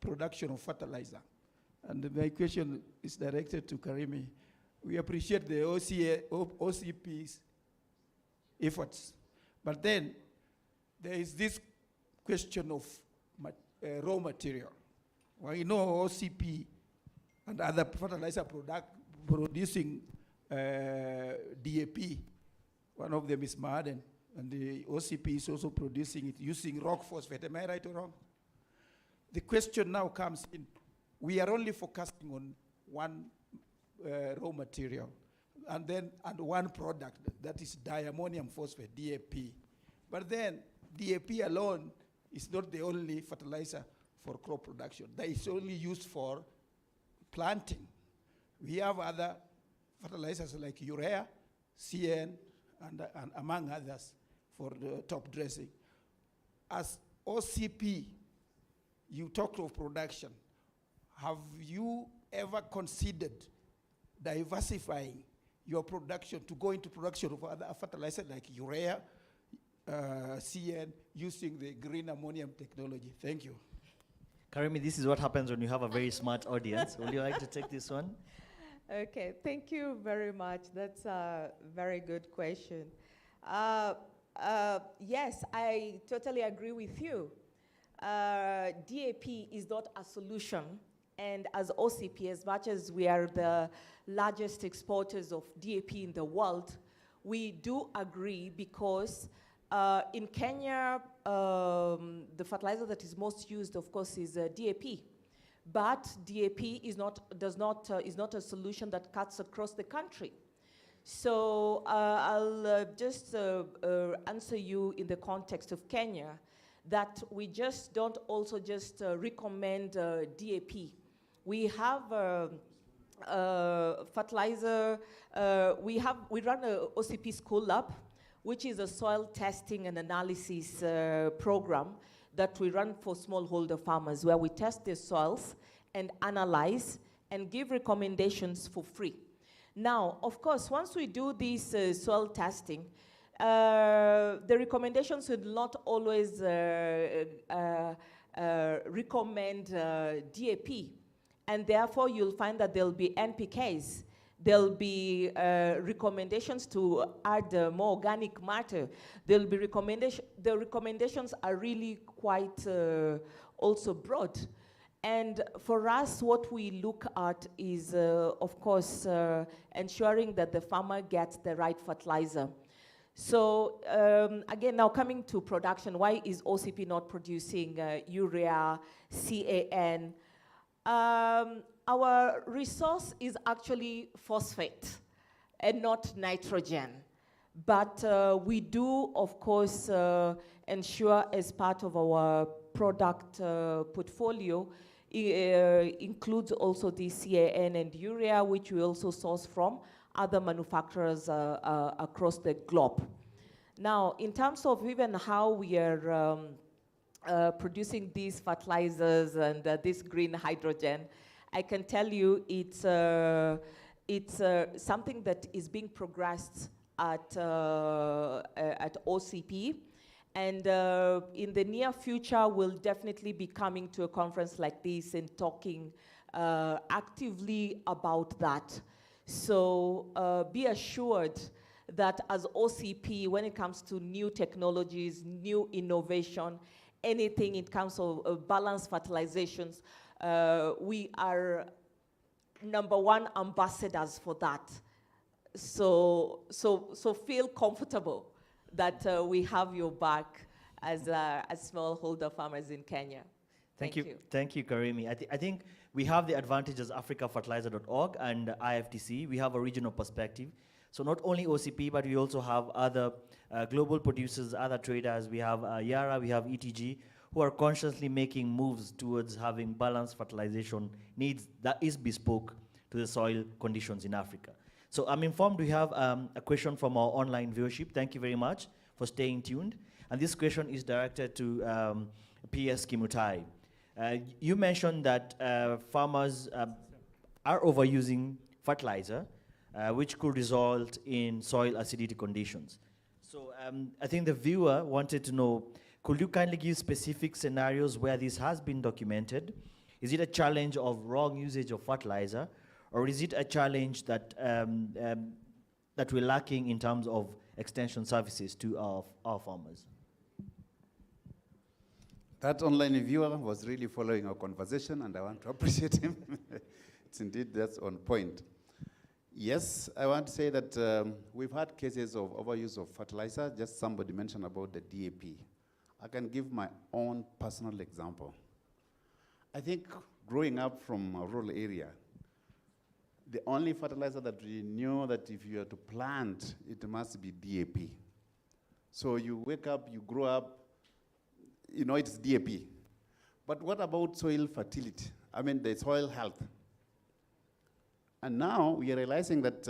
production of fertilizer. And my question is directed to Karimi. We appreciate the OCP's efforts. But then, there is this question of raw material. Well, you know OCP and other fertilizer producing DAP. One of them is Marden, and the OCP is also producing it using rock phosphate. Am I right or wrong? The question now comes in. We are only focusing on one raw material and one product, that is diammonium phosphate, DAP. But then DAP alone is not the only fertilizer for crop production. That is only used for planting. We have other fertilizers like urea, CN, and among others for the top dressing. As OCP, you talked of production. Have you ever considered diversifying your production to go into production of other fertilizers like urea, CN, using the green ammonium technology? Thank you. Karimi, this is what happens when you have a very smart audience. Would you like to take this one? Okay, thank you very much. That's a very good question. Yes, I totally agree with you. DAP is not a solution, and as OCP, as much as we are the largest exporters of DAP in the world, we do agree because in Kenya, the fertilizer that is most used, of course, is DAP. But DAP is not a solution that cuts across the country. So I'll just answer you in the context of Kenya, that we just don't also just recommend DAP. We have fertilizer. We run a OCP School Lab, which is a soil testing and analysis program that we run for smallholder farmers, where we test their soils and analyze and give recommendations for free. Now, of course, once we do this soil testing, the recommendations will not always recommend DAP, and therefore you'll find that there'll be NPKs. There'll be recommendations to add more organic matter. There'll be the recommendations are really quite also broad. And for us, what we look at is, of course, ensuring that the farmer gets the right fertilizer. So again, now coming to production, why is OCP not producing urea, CAN? Our resource is actually phosphate and not nitrogen. But we do, of course, ensure as part of our product portfolio includes also the CAN and urea, which we also source from other manufacturers across the globe. Now, in terms of even how we are producing these fertilizers and this green hydrogen, I can tell you it's something that is being progressed at OCP. And in the near future, we'll definitely be coming to a conference like this and talking actively about that. So be assured that as OCP, when it comes to new technologies, new innovation, anything in terms of balanced fertilizations, we are #1 ambassadors for that. So feel comfortable that we have your back as smallholder farmers in Kenya. Thank you. Thank you, Karimi. I think we have the advantage as africafertilizer.org and IFTC. We have a regional perspective. So not only OCP, but we also have other global producers, other traders. We have Yara, we have ETG, who are consciously making moves towards having balanced fertilization needs that is bespoke to the soil conditions in Africa. So I'm informed we have a question from our online viewership. Thank you very much for staying tuned. And this question is directed to PS Kimutai. You mentioned that farmers are overusing fertilizer, which could result in soil acidity conditions. So I think the viewer wanted to know, could you kindly give specific scenarios where this has been documented? Is it a challenge of wrong usage of fertilizer, or is it a challenge that that we're lacking in terms of extension services to our farmers? That online viewer was really following our conversation, and I want to appreciate him. It's indeed, that's on point. Yes, I want to say that we've had cases of overuse of fertilizer. Just somebody mentioned about the DAP. I can give my own personal example. I think growing up from a rural area, the only fertilizer that we knew that if you are to plant, it must be DAP. So you wake up, you grow up, you know it's DAP. But what about soil fertility? I mean the soil health. And now we are realizing that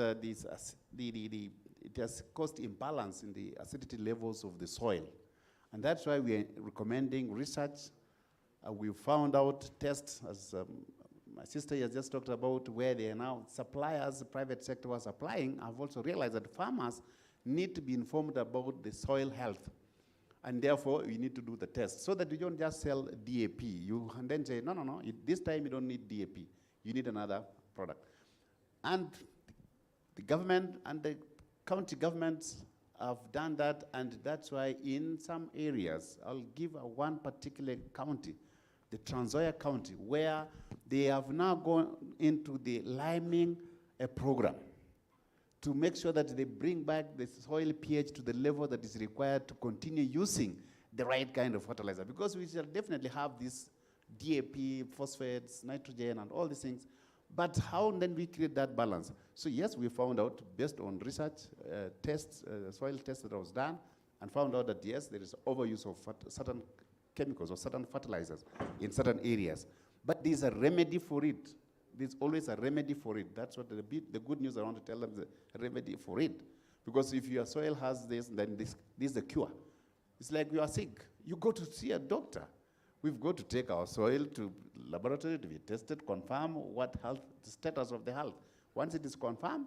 it has caused imbalance in the acidity levels of the soil. And that's why we are recommending research. We found out tests, as my sister has just talked about, where they are now suppliers, the private sector was supplying. I've also realized that farmers need to be informed about the soil health. And therefore, we need to do the test so that you don't just sell DAP. And then say, no, this time you don't need DAP. You need another product. And the government and the county governments have done that, and that's why in some areas, I'll give one particular county, the Trans Nzoia County, where they have now gone into the liming a program to make sure that they bring back the soil pH to the level that is required to continue using the right kind of fertilizer. Because we shall definitely have this DAP, phosphates, nitrogen, and all these things. But how then we create that balance? So yes, we found out based on research, tests, soil tests that was done, and found out that yes, there is overuse of certain chemicals or certain fertilizers in certain areas. But there's a remedy for it. There's always a remedy for it. That's what the good news I want to tell them, the remedy for it. Because if your soil has this, then this is the cure. It's like you are sick. You go to see a doctor. We've got to take our soil to laboratory to be tested, confirm what health, the status of the health. Once it is confirmed,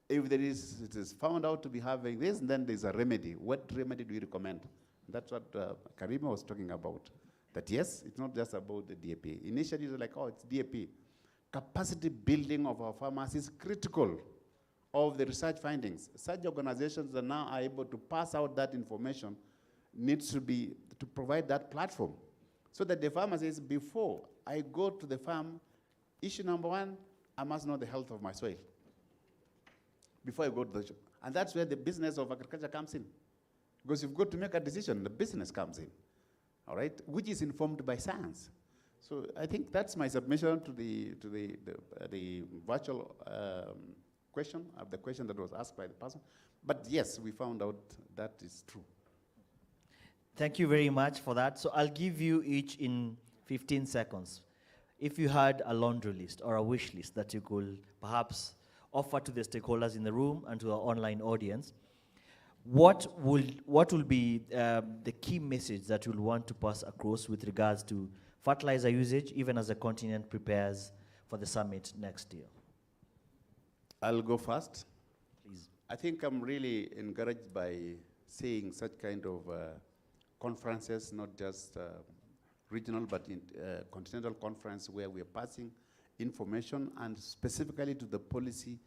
if it is found out to be having this, then there's a remedy. What remedy do you recommend? That's what Karima was talking about. That yes, it's not just about the DAP. Initially, it was like, oh, it's DAP. Capacity building of our farmers is critical of the research findings. Such organizations that now are able to pass out that information needs to provide that platform. So that the farmer says, before I go to the farm, issue number one, I must know the health of my soil. Before I go to the shop. And that's where the business of agriculture comes in. Because you've got to make a decision, the business comes in. All right, which is informed by science. So I think that's my submission to the virtual question, the question that was asked by the person. But yes, we found out that is true. Thank you very much for that. So I'll give you each in 15 seconds. If you had a laundry list or a wish list that you could perhaps offer to the stakeholders in the room and to our online audience, what will be the key message that you'll want to pass across with regards to fertilizer usage, even as the continent prepares for the summit next year? I'll go first. Please. I think I'm really encouraged by seeing such kind of conferences, not just regional, but continental conference where we are passing information and specifically to the policy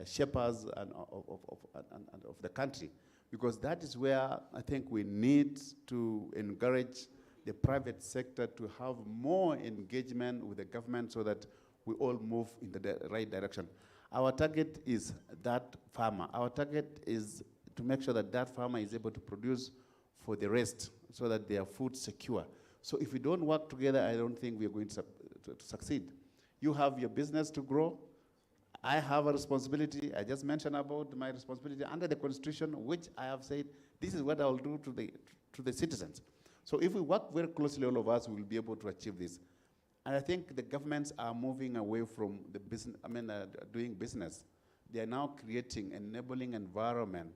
shapers and of the country, because that is where I think we need to encourage the private sector to have more engagement with the government so that we all move in the right direction. Our target is that farmer. Our target is to make sure that that farmer is able to produce for the rest so that they are food secure. So if we don't work together, I don't think we are going to succeed. You have your business to grow. I have a responsibility. I just mentioned about my responsibility under the Constitution, which I have said, this is what I will do to the citizens. So if we work very closely, all of us will be able to achieve this. And I think the governments are moving away from the business, doing business. They are now creating an enabling environment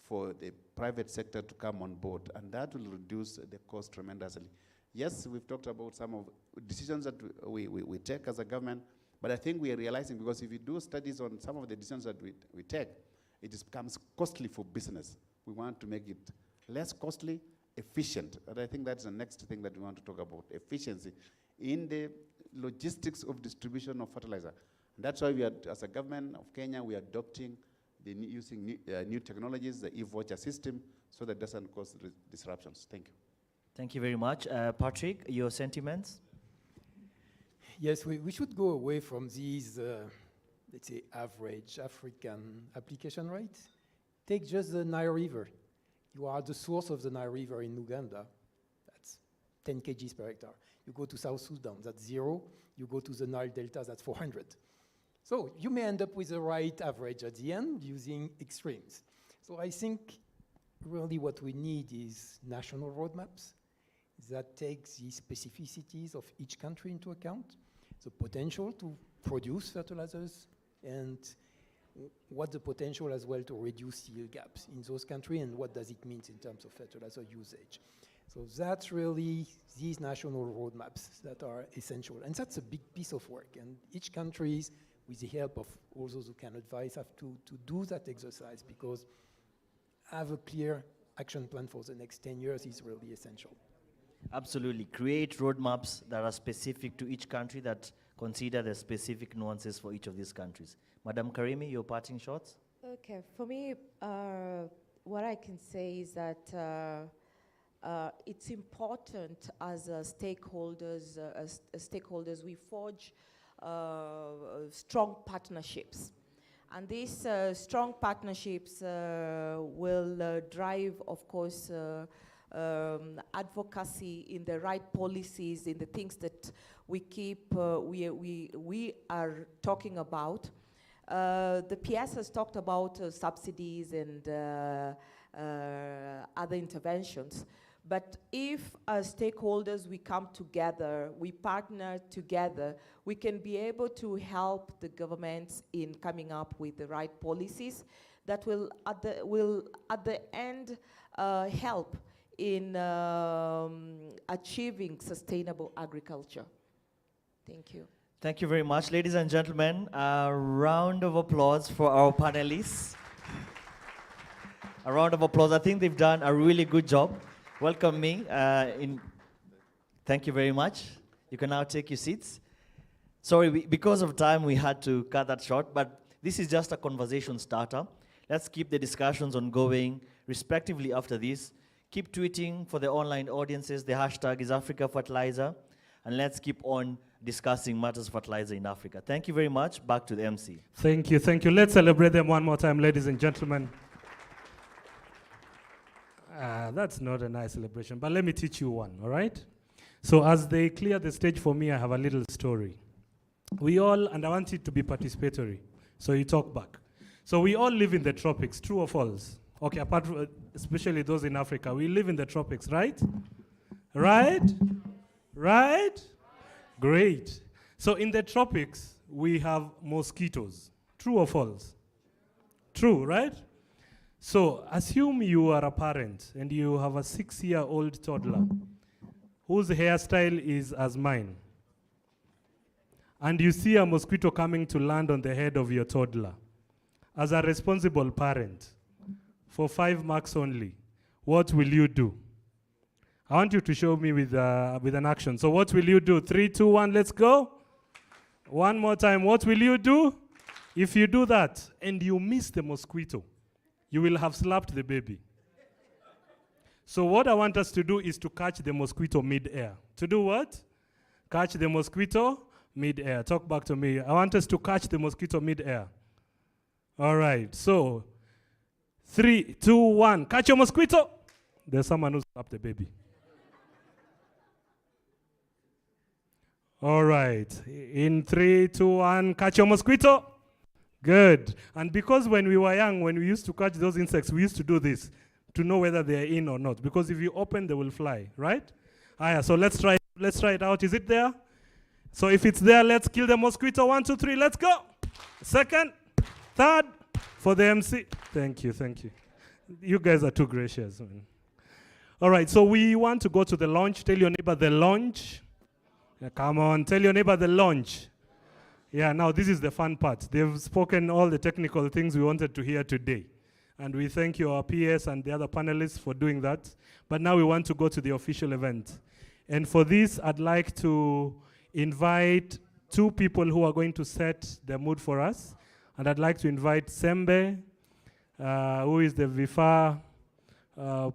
for the private sector to come on board, and that will reduce the cost tremendously. Yes, we've talked about some of decisions that we take as a government, but I think we are realizing, because if you do studies on some of the decisions that we take, it becomes costly for business. We want to make it less costly, efficient, and I think that's the next thing that we want to talk about, efficiency in the logistics of distribution of fertilizer. And that's why we are, as a government of Kenya, we are adopting using new technologies, the e-voucher system, so that doesn't cause disruptions. Thank you. Thank you very much. Patrick, your sentiments? Yes, we should go away from these, let's say, average African application rates. Take just the Nile River. You are the source of the Nile River in Uganda. That's 10 kgs per hectare. You go to South Sudan, that's 0. You go to the Nile Delta, that's 400. So you may end up with the right average at the end using extremes. So I think really what we need is national roadmaps that take the specificities of each country into account, the potential to produce fertilizers, and what the potential as well to reduce yield gaps in those countries, and what does it mean in terms of fertilizer usage. So that's really these national roadmaps that are essential. And that's a big piece of work. And each country, with the help of all those who can advise, have to do that exercise, because have a clear action plan for the next 10 years is really essential. Absolutely. Create roadmaps that are specific to each country, that consider the specific nuances for each of these countries. Madam Karimi, your parting shots? Okay, for me, what I can say is that it's important as stakeholders, we forge strong partnerships. And these strong partnerships will drive, of course, advocacy in the right policies, in the things that we keep, we are talking about. The PS has talked about subsidies and other interventions. But if as stakeholders we come together, we partner together, we can be able to help the governments in coming up with the right policies that will at the end help in achieving sustainable agriculture. Thank you. Thank you very much. Ladies and gentlemen, a round of applause for our panelists. A round of applause. I think they've done a really good job. Welcome me. Thank you very much. You can now take your seats. Sorry, because of time, we had to cut that short, but this is just a conversation starter. Let's keep the discussions ongoing, respectively after this. Keep tweeting for the online audiences. The hashtag is Africa Fertilizer, and let's keep on discussing matters fertilizer in Africa. Thank you very much. Back to the MC. Thank you, thank you. Let's celebrate them one more time, ladies and gentlemen. That's not a nice celebration, but let me teach you one, all right? So as they clear the stage for me, I have a little story. We all, and I want it to be participatory, so you talk back. So we all live in the tropics, true or false? Okay, apart from, especially those in Africa, we live in the tropics, right? Right? Right? Great. So in the tropics, we have mosquitoes. True or false? True, right? So assume you are a parent and you have a 6-year-old toddler whose hairstyle is as mine. And you see a mosquito coming to land on the head of your toddler. As a responsible parent, for 5 marks only, what will you do? I want you to show me with an action. So what will you do? 3, 2, 1, let's go. One more time, what will you do? If you do that and you miss the mosquito, you will have slapped the baby. So what I want us to do is to catch the mosquito mid-air. To do what? Catch the mosquito mid-air. Talk back to me. I want us to catch the mosquito mid-air. All right, so 3, 2, 1. Catch your mosquito. There's someone who slapped the baby. All right, in 3, 2, 1. Catch your mosquito. Good. And because when we were young, when we used to catch those insects, we used to do this to know whether they are in or not. Because if you open, they will fly, right? So let's try it out. Is it there? So if it's there, let's kill the mosquito. 1, 2, 3, let's go. Second, third, for the MC. Thank you. You guys are too gracious, man. All right, so we want to go to the launch. Tell your neighbor the launch. Yeah, come on, tell your neighbor the launch. Yeah, now this is the fun part. They've spoken all the technical things we wanted to hear today. And we thank you, our PS and the other panelists, for doing that. But now we want to go to the official event. And for this, I'd like to invite 2 people who are going to set the mood for us. And I'd like to invite Sembe, who is the VIFA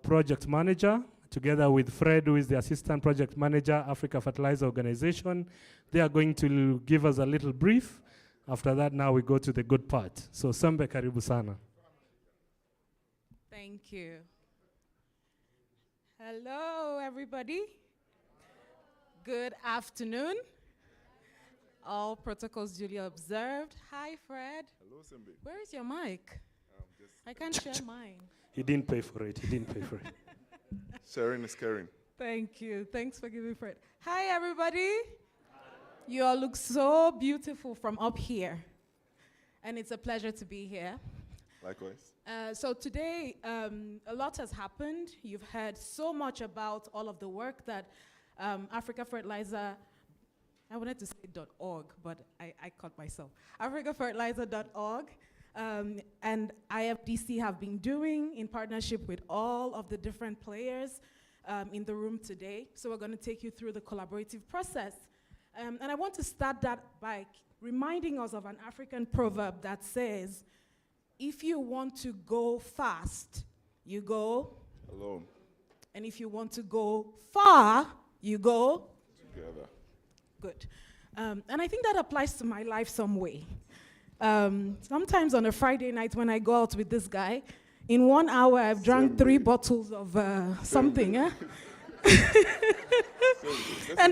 project manager, together with Fred, who is the assistant project manager, Africa Fertilizer Organization. They are going to give us a little brief. After that, now we go to the good part. So Sembe, karibu sana. Thank you. Hello, everybody. Good afternoon. All protocols duly observed. Hi, Fred. Hello, Sembe. Where is your mic? I can't share mine. He didn't pay for it. Sharing is caring. Thank you. Thanks for giving Fred. Hi, everybody. You all look so beautiful from up here. And it's a pleasure to be here. Likewise. So today, a lot has happened. You've heard so much about all of the work that Africa Fertilizer, I wanted to say .org, but I caught myself. AfricaFertilizer.org and IFDC have been doing in partnership with all of the different players in the room today. So we're going to take you through the collaborative process. And I want to start that by reminding us of an African proverb that says, if you want to go fast, you go alone. And if you want to go far, you go together. Good. And I think that applies to my life some way. Sometimes on a Friday night when I go out with this guy, in 1 hour I've drank 3 bottles of something. And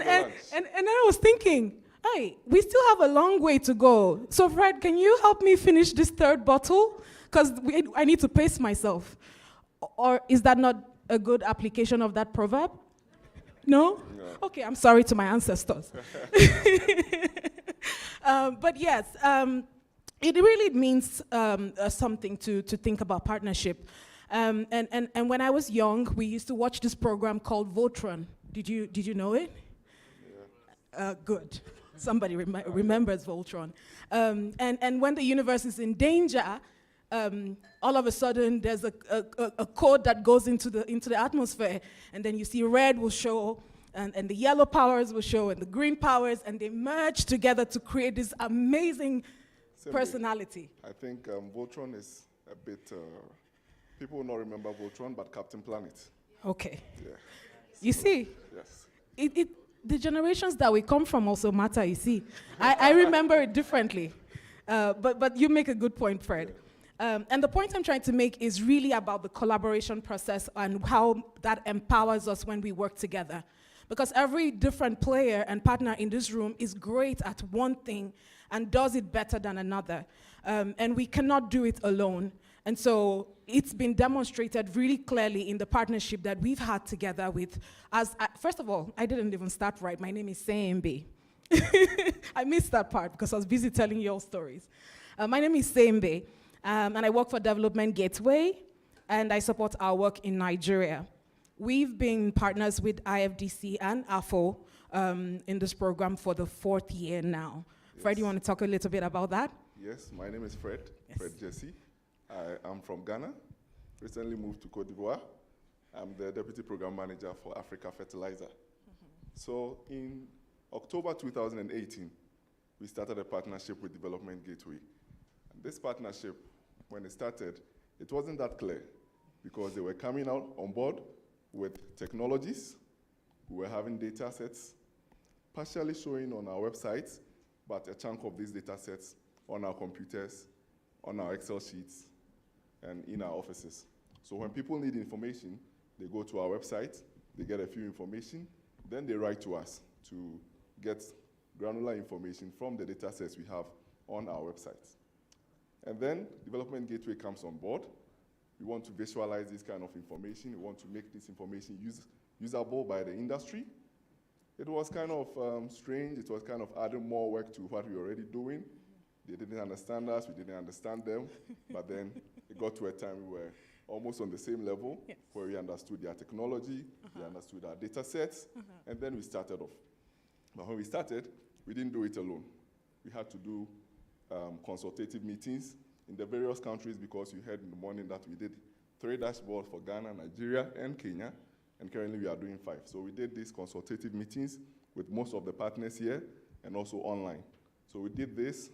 I was thinking, hey, we still have a long way to go. So Fred, can you help me finish this 3rd bottle? Because I need to pace myself. Or is that not a good application of that proverb? No? Okay, I'm sorry to my ancestors. But yes, it really means something to think about partnership. And when I was young, we used to watch this program called Voltron. Did you know it? Yeah. Good. Somebody remembers Voltron. And when the universe is in danger, all of a sudden there's a code that goes into the atmosphere, and then you see red will show, and the yellow powers will show, and the green powers, and they merge together to create this amazing personality. I think Voltron is a bit, people will not remember Voltron, but Captain Planet. Okay. Yeah. You see? Yes. The generations that we come from also matter, you see. I remember it differently. But you make a good point, Fred. And the point I'm trying to make is really about the collaboration process and how that empowers us when we work together. Because every different player and partner in this room is great at one thing and does it better than another. and we cannot do it alone. And so it's been demonstrated really clearly in the partnership that we've had together with, first of all, I didn't even start right. My name is Sembe. I missed that part because I was busy telling you all stories. My name is Sembe, and I work for Development Gateway, and I support our work in Nigeria. We've been partners with IFDC and AFO in this program for the 4th year now. Yes. Fred, you want to talk a little bit about that? Yes, my name is Fred, yes. Fred Jesse. I am from Ghana, recently moved to Côte d'Ivoire. I'm the Deputy Program Manager for Africa Fertilizer. So in October 2018, we started a partnership with Development Gateway. And this partnership, when it started, it wasn't that clear because they were coming out on board with technologies. We were having data sets, partially showing on our websites, but a chunk of these data sets on our computers, on our Excel sheets, and in our offices. So when people need information, they go to our website, they get a few information, then they write to us to get granular information from the data sets we have on our websites. And then Development Gateway comes on board. We want to visualize this kind of information. We want to make this information usable by the industry. It was kind of strange. It was kind of adding more work to what we were already doing. They didn't understand us, we didn't understand them, but then it got to a time we were almost on the same level, yes, where we understood their technology, we understood our data sets, and then we started off. But when we started, we didn't do it alone. We had to do consultative meetings in the various countries because you heard in the morning that we did 3 dashboards for Ghana, Nigeria, and Kenya, and currently we are doing 5. So we did these consultative meetings with most of the partners here and also online. So we did this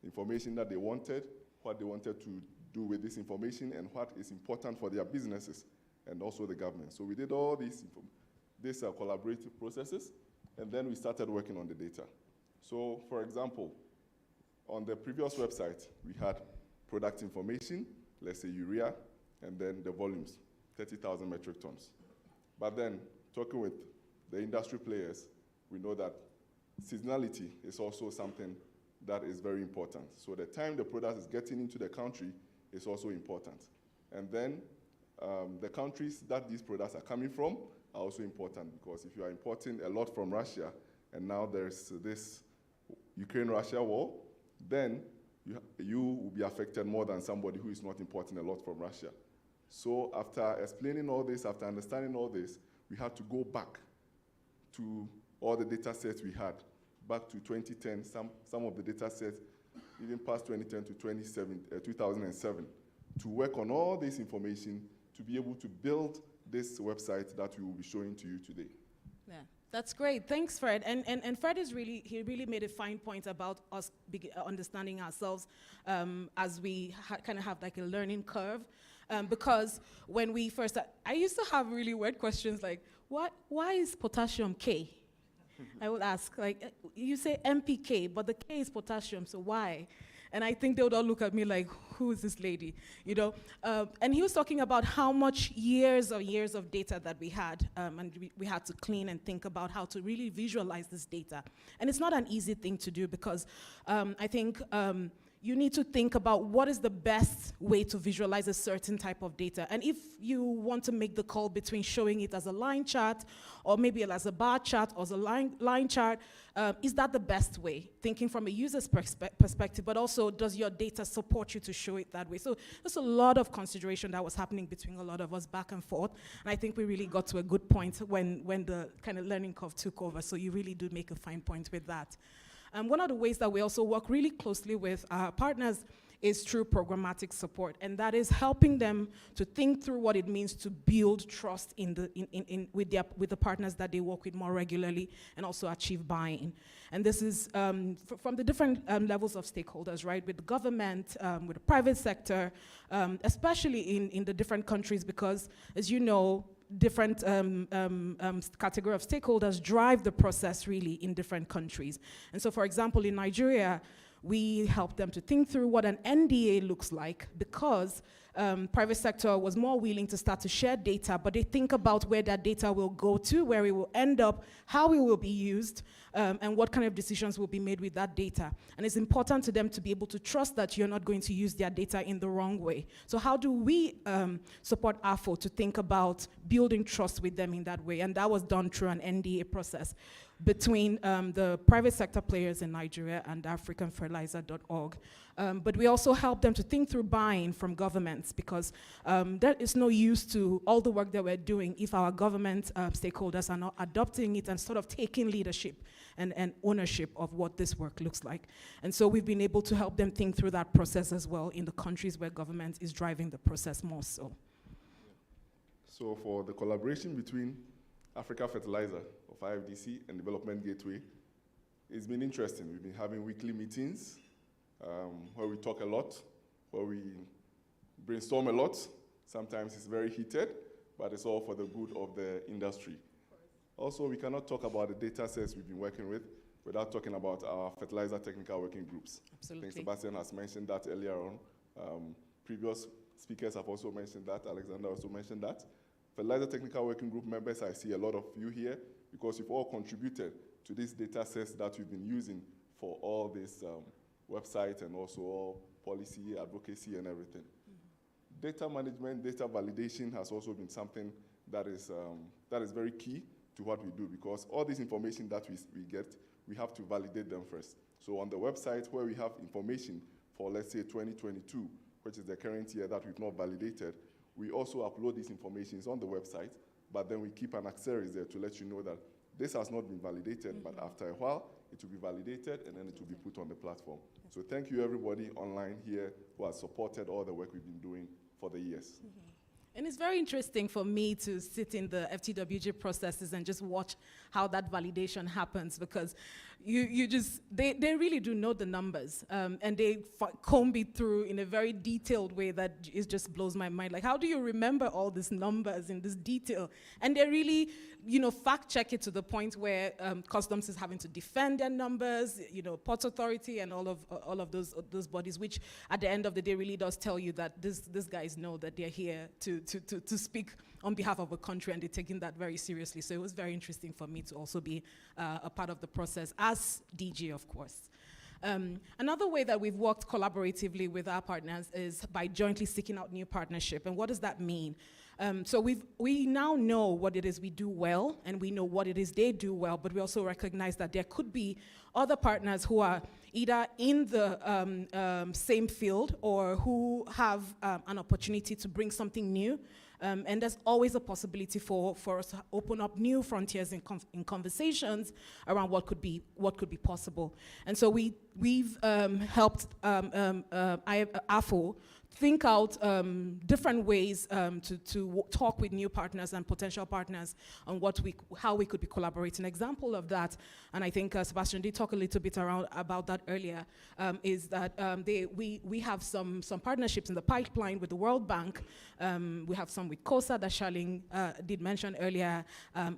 information that they wanted, what they wanted to do with this information, and what is important for their businesses, and also the government. So we did all these collaborative processes, and then we started working on the data. So for example, on the previous website, we had product information, let's say urea, and then the volumes, 30,000 metric tons. But then, talking with the industry players, we know that seasonality is also something that is very important. So the time the product is getting into the country is also important. And then the countries that these products are coming from are also important because if you are importing a lot from Russia and now there's this Ukraine-Russia war, then you will be affected more than somebody who is not importing a lot from Russia. So after explaining all this, after understanding all this, we had to go back to all the data sets we had, back to 2010, some of the data sets, even past 2010 to 2007, to work on all this information to be able to build this website that we will be showing to you today. Yeah, that's great. Thanks, Fred. And Fred he really made a fine point about us understanding ourselves as we kind of have like a learning curve. Because when we first, I used to have really weird questions like, why is potassium K? I would ask, like, you say NPK, but the K is potassium, so why? And I think they would all look at me like, who is this lady? You know? And he was talking about how much years of data that we had, and we had to clean and think about how to really visualize this data. And it's not an easy thing to do because I think you need to think about what is the best way to visualize a certain type of data. And if you want to make the call between showing it as a line chart or maybe as a bar chart or as a line chart, is that the best way? Thinking from a user's perspective, but also does your data support you to show it that way? So there's a lot of consideration that was happening between a lot of us back and forth. And I think we really got to a good point when the kind of learning curve took over. So you really do make a fine point with that. One of the ways that we also work really closely with our partners is through programmatic support, and that is helping them to think through what it means to build trust with the partners that they work with more regularly and also achieve buy-in. And this is from the different levels of stakeholders, right? With the government, with the private sector, especially in the different countries, because as you know, different category of stakeholders drive the process really in different countries. And so, for example, in Nigeria, we help them to think through what an NDA looks like because private sector was more willing to start to share data, but they think about where that data will go to, where it will end up, how it will be used, and what kind of decisions will be made with that data. And it's important to them to be able to trust that you're not going to use their data in the wrong way. So how do we support AFO to think about building trust with them in that way? And that was done through an NDA process between the private sector players in Nigeria and AfricanFertilizer.org. But we also help them to think through buying from governments, because there is no use to all the work that we're doing if our government stakeholders are not adopting it and sort of taking leadership and ownership of what this work looks like. And so we've been able to help them think through that process as well in the countries where government is driving the process more so. So for the collaboration between Africa Fertilizer of IFDC and Development Gateway, it's been interesting. We've been having weekly meetings where we talk a lot, where we brainstorm a lot. Sometimes it's very heated, but it's all for the good of the industry. Also, we cannot talk about the data sets we've been working with without talking about our fertilizer technical working groups. Absolutely. I think Sebastian has mentioned that earlier on. Previous speakers have also mentioned that. Alexander also mentioned that. Fertilizer technical working group members, I see a lot of you here because you've all contributed to these data sets that we've been using for all this website and also all policy, advocacy, and everything. Mm-hmm. Data management, data validation has also been something that is very key to what we do, because all this information that we get, we have to validate them first. So on the website where we have information for, let's say, 2022, which is the current year that we've not validated, we also upload these informations on the website, but then we keep an asterisk there to let you know that this has not been validated, but after a while, it will be validated and then it will be put on the platform. So thank you everybody online here who has supported all the work we've been doing for the years. And it's very interesting for me to sit in the FTWG processes and just watch how that validation happens, because they really do know the numbers, and they comb it through in a very detailed way that it just blows my mind. Like, how do you remember all these numbers in this detail? And they really, fact check it to the point where customs is having to defend their numbers, Port Authority and all of those bodies, which at the end of the day really does tell you that these guys know that they're here to speak on behalf of a country, and they're taking that very seriously. So it was very interesting for me to also be a part of the process as DG, of course. Another way that we've worked collaboratively with our partners is by jointly seeking out new partnership. And what does that mean? So we now know what it is we do well, and we know what it is they do well, but we also recognize that there could be other partners who are either in the same field or who have an opportunity to bring something new. And there's always a possibility for us to open up new frontiers in conversations around what could be possible. And so we've helped AFO think out different ways to talk with new partners and potential partners on how we could be collaborating. An example of that, and I think Sebastian did talk a little bit about that earlier, is that we have some partnerships in the pipeline with the World Bank. We have some with COSA that Charlene did mention earlier,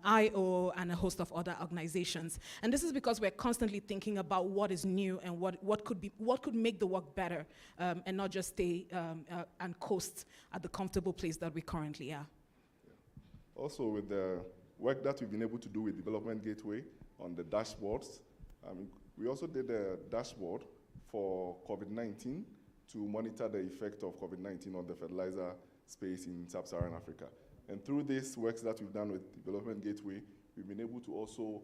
IO, and a host of other organizations. And this is because we're constantly thinking about what is new and what could make the work better, and not just stay and coast at the comfortable place that we currently are. Also, with the work that we've been able to do with Development Gateway on the dashboards, we also did a dashboard for COVID-19 to monitor the effect of COVID-19 on the fertilizer space in sub-Saharan Africa. And through this work that we've done with Development Gateway, we've been able to also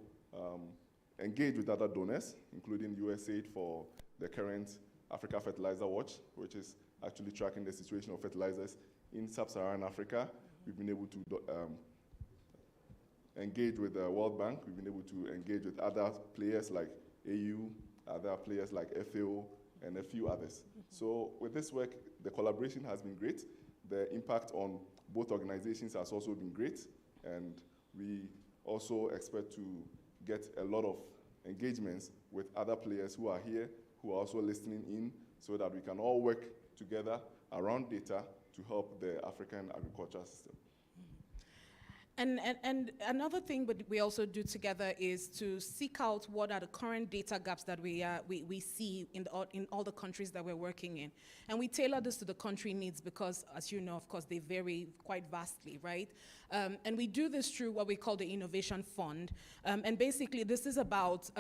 engage with other donors, including USAID for the current Africa Fertilizer Watch, which is actually tracking the situation of fertilizers in sub-Saharan Africa. We've been able to engage with the World Bank. We've been able to engage with other players like AU, other players like FAO, and a few others. So with this work, the collaboration has been great. The impact on both organizations has also been great. And we also expect to get a lot of engagements with other players who are here, who are also listening in, so that we can all work together around data to help the African agriculture system. And another thing that we also do together is to seek out what are the current data gaps that we see in all the countries that we're working in. And we tailor this to the country needs because, as you know, of course, they vary quite vastly, right? And we do this through what we call the Innovation Fund. And basically, this is about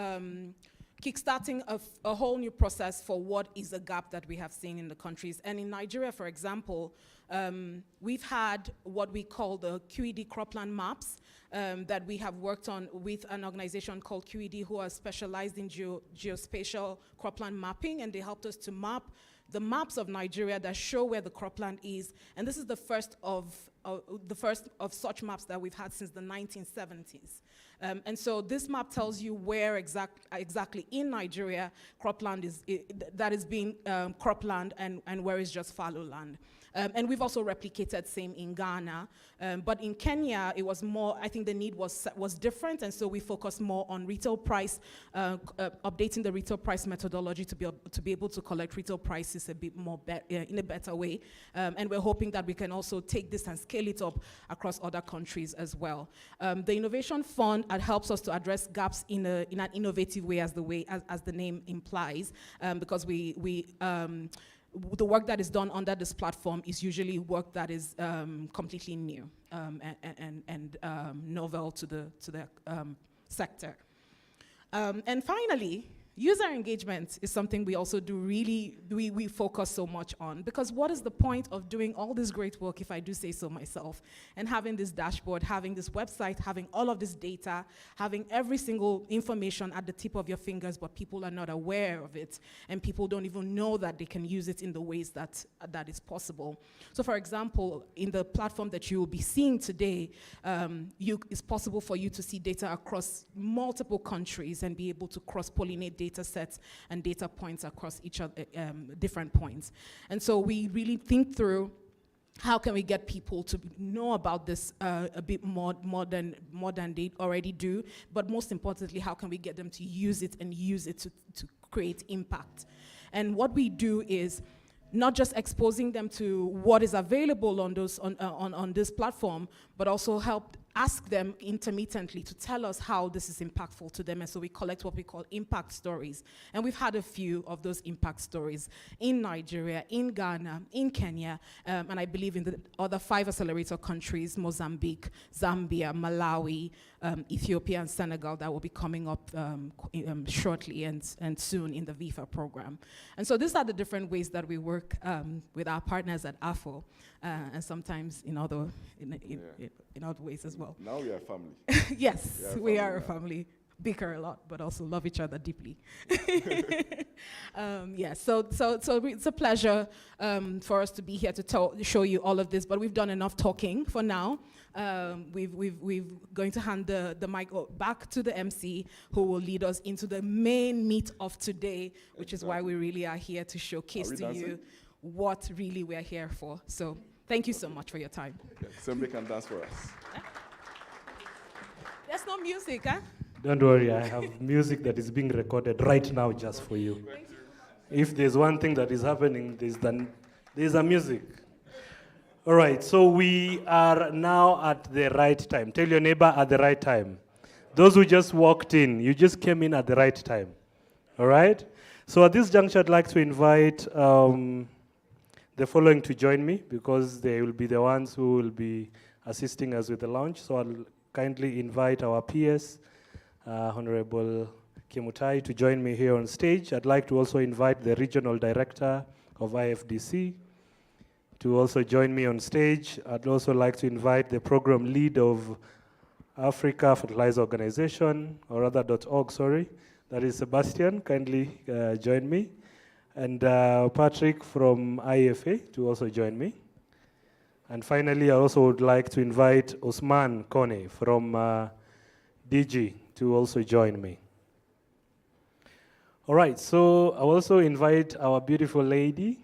kickstarting a whole new process for what is a gap that we have seen in the countries. And in Nigeria, for example, we've had what we call the QED cropland maps that we have worked on with an organization called QED who are specialized in geospatial cropland mapping, and they helped us to map the maps of Nigeria that show where the cropland is. And this is the first of such maps that we've had since the 1970s. And so this map tells you where exactly in Nigeria cropland that is being cropland and where is just fallow land. And we've also replicated same in Ghana. But in Kenya, it was more, I think the need was different, and so we focused more on retail price, updating the retail price methodology to be able to collect retail prices a bit more in a better way. And we're hoping that we can also take this and scale it up across other countries as well. The Innovation Fund helps us to address gaps in an innovative way, as the name implies, because the work that is done under this platform is usually work that is completely new and novel to the sector. And finally, user engagement is something we also do we focus so much on, because what is the point of doing all this great work, if I do say so myself, and having this dashboard, having this website, having all of this data, having every single information at the tip of your fingers, but people are not aware of it, and people don't even know that they can use it in the ways that is possible. So for example, in the platform that you will be seeing today, it's possible for you to see data across multiple countries and be able to cross-pollinate data sets and data points across each other, different points. And so we really think through how can we get people to know about this a bit more than they already do, but most importantly, how can we get them to use it to create impact. And what we do is not just exposing them to what is available on this platform, but also ask them intermittently to tell us how this is impactful to them. And so we collect what we call impact stories. And we've had a few of those impact stories in Nigeria, in Ghana, in Kenya, and I believe in the other 5 accelerator countries, Mozambique, Zambia, Malawi, Ethiopia, and Senegal, that will be coming up shortly and soon in the VIFA program. And so these are the different ways that we work with our partners at AFO, and sometimes in other ways as well. Now we are family. Yes, we are a family. Bicker a lot, but also love each other deeply. So it's a pleasure for us to be here to show you all of this, but we've done enough talking for now. We're going to hand the mic back to the MC, who will lead us into the main meat of today, which is why we really are here to showcase to you what really we're here for. So thank you so much for your time. Somebody can dance for us. There's no music, huh? Don't worry, I have music that is being recorded right now just for you. If there's one thing that is happening, there's a music. All right, so we are now at the right time. Tell your neighbor at the right time. Those who just walked in, you just came in at the right time. All right? So at this juncture, I'd like to invite the following to join me, because they will be the ones who will be assisting us with the launch. So I'll kindly invite our PS, Honorable Kimutai, to join me here on stage. I'd like to also invite the Regional Director of IFDC to also join me on stage. I'd also like to invite the Program Lead of Africa Fertilizer Organization, or rather .org, sorry. That is Sebastian. Kindly join me. And Patrick from IFA to also join me. And finally, I also would like to invite Osman Kone from DG to also join me. All right, so I also invite our beautiful lady.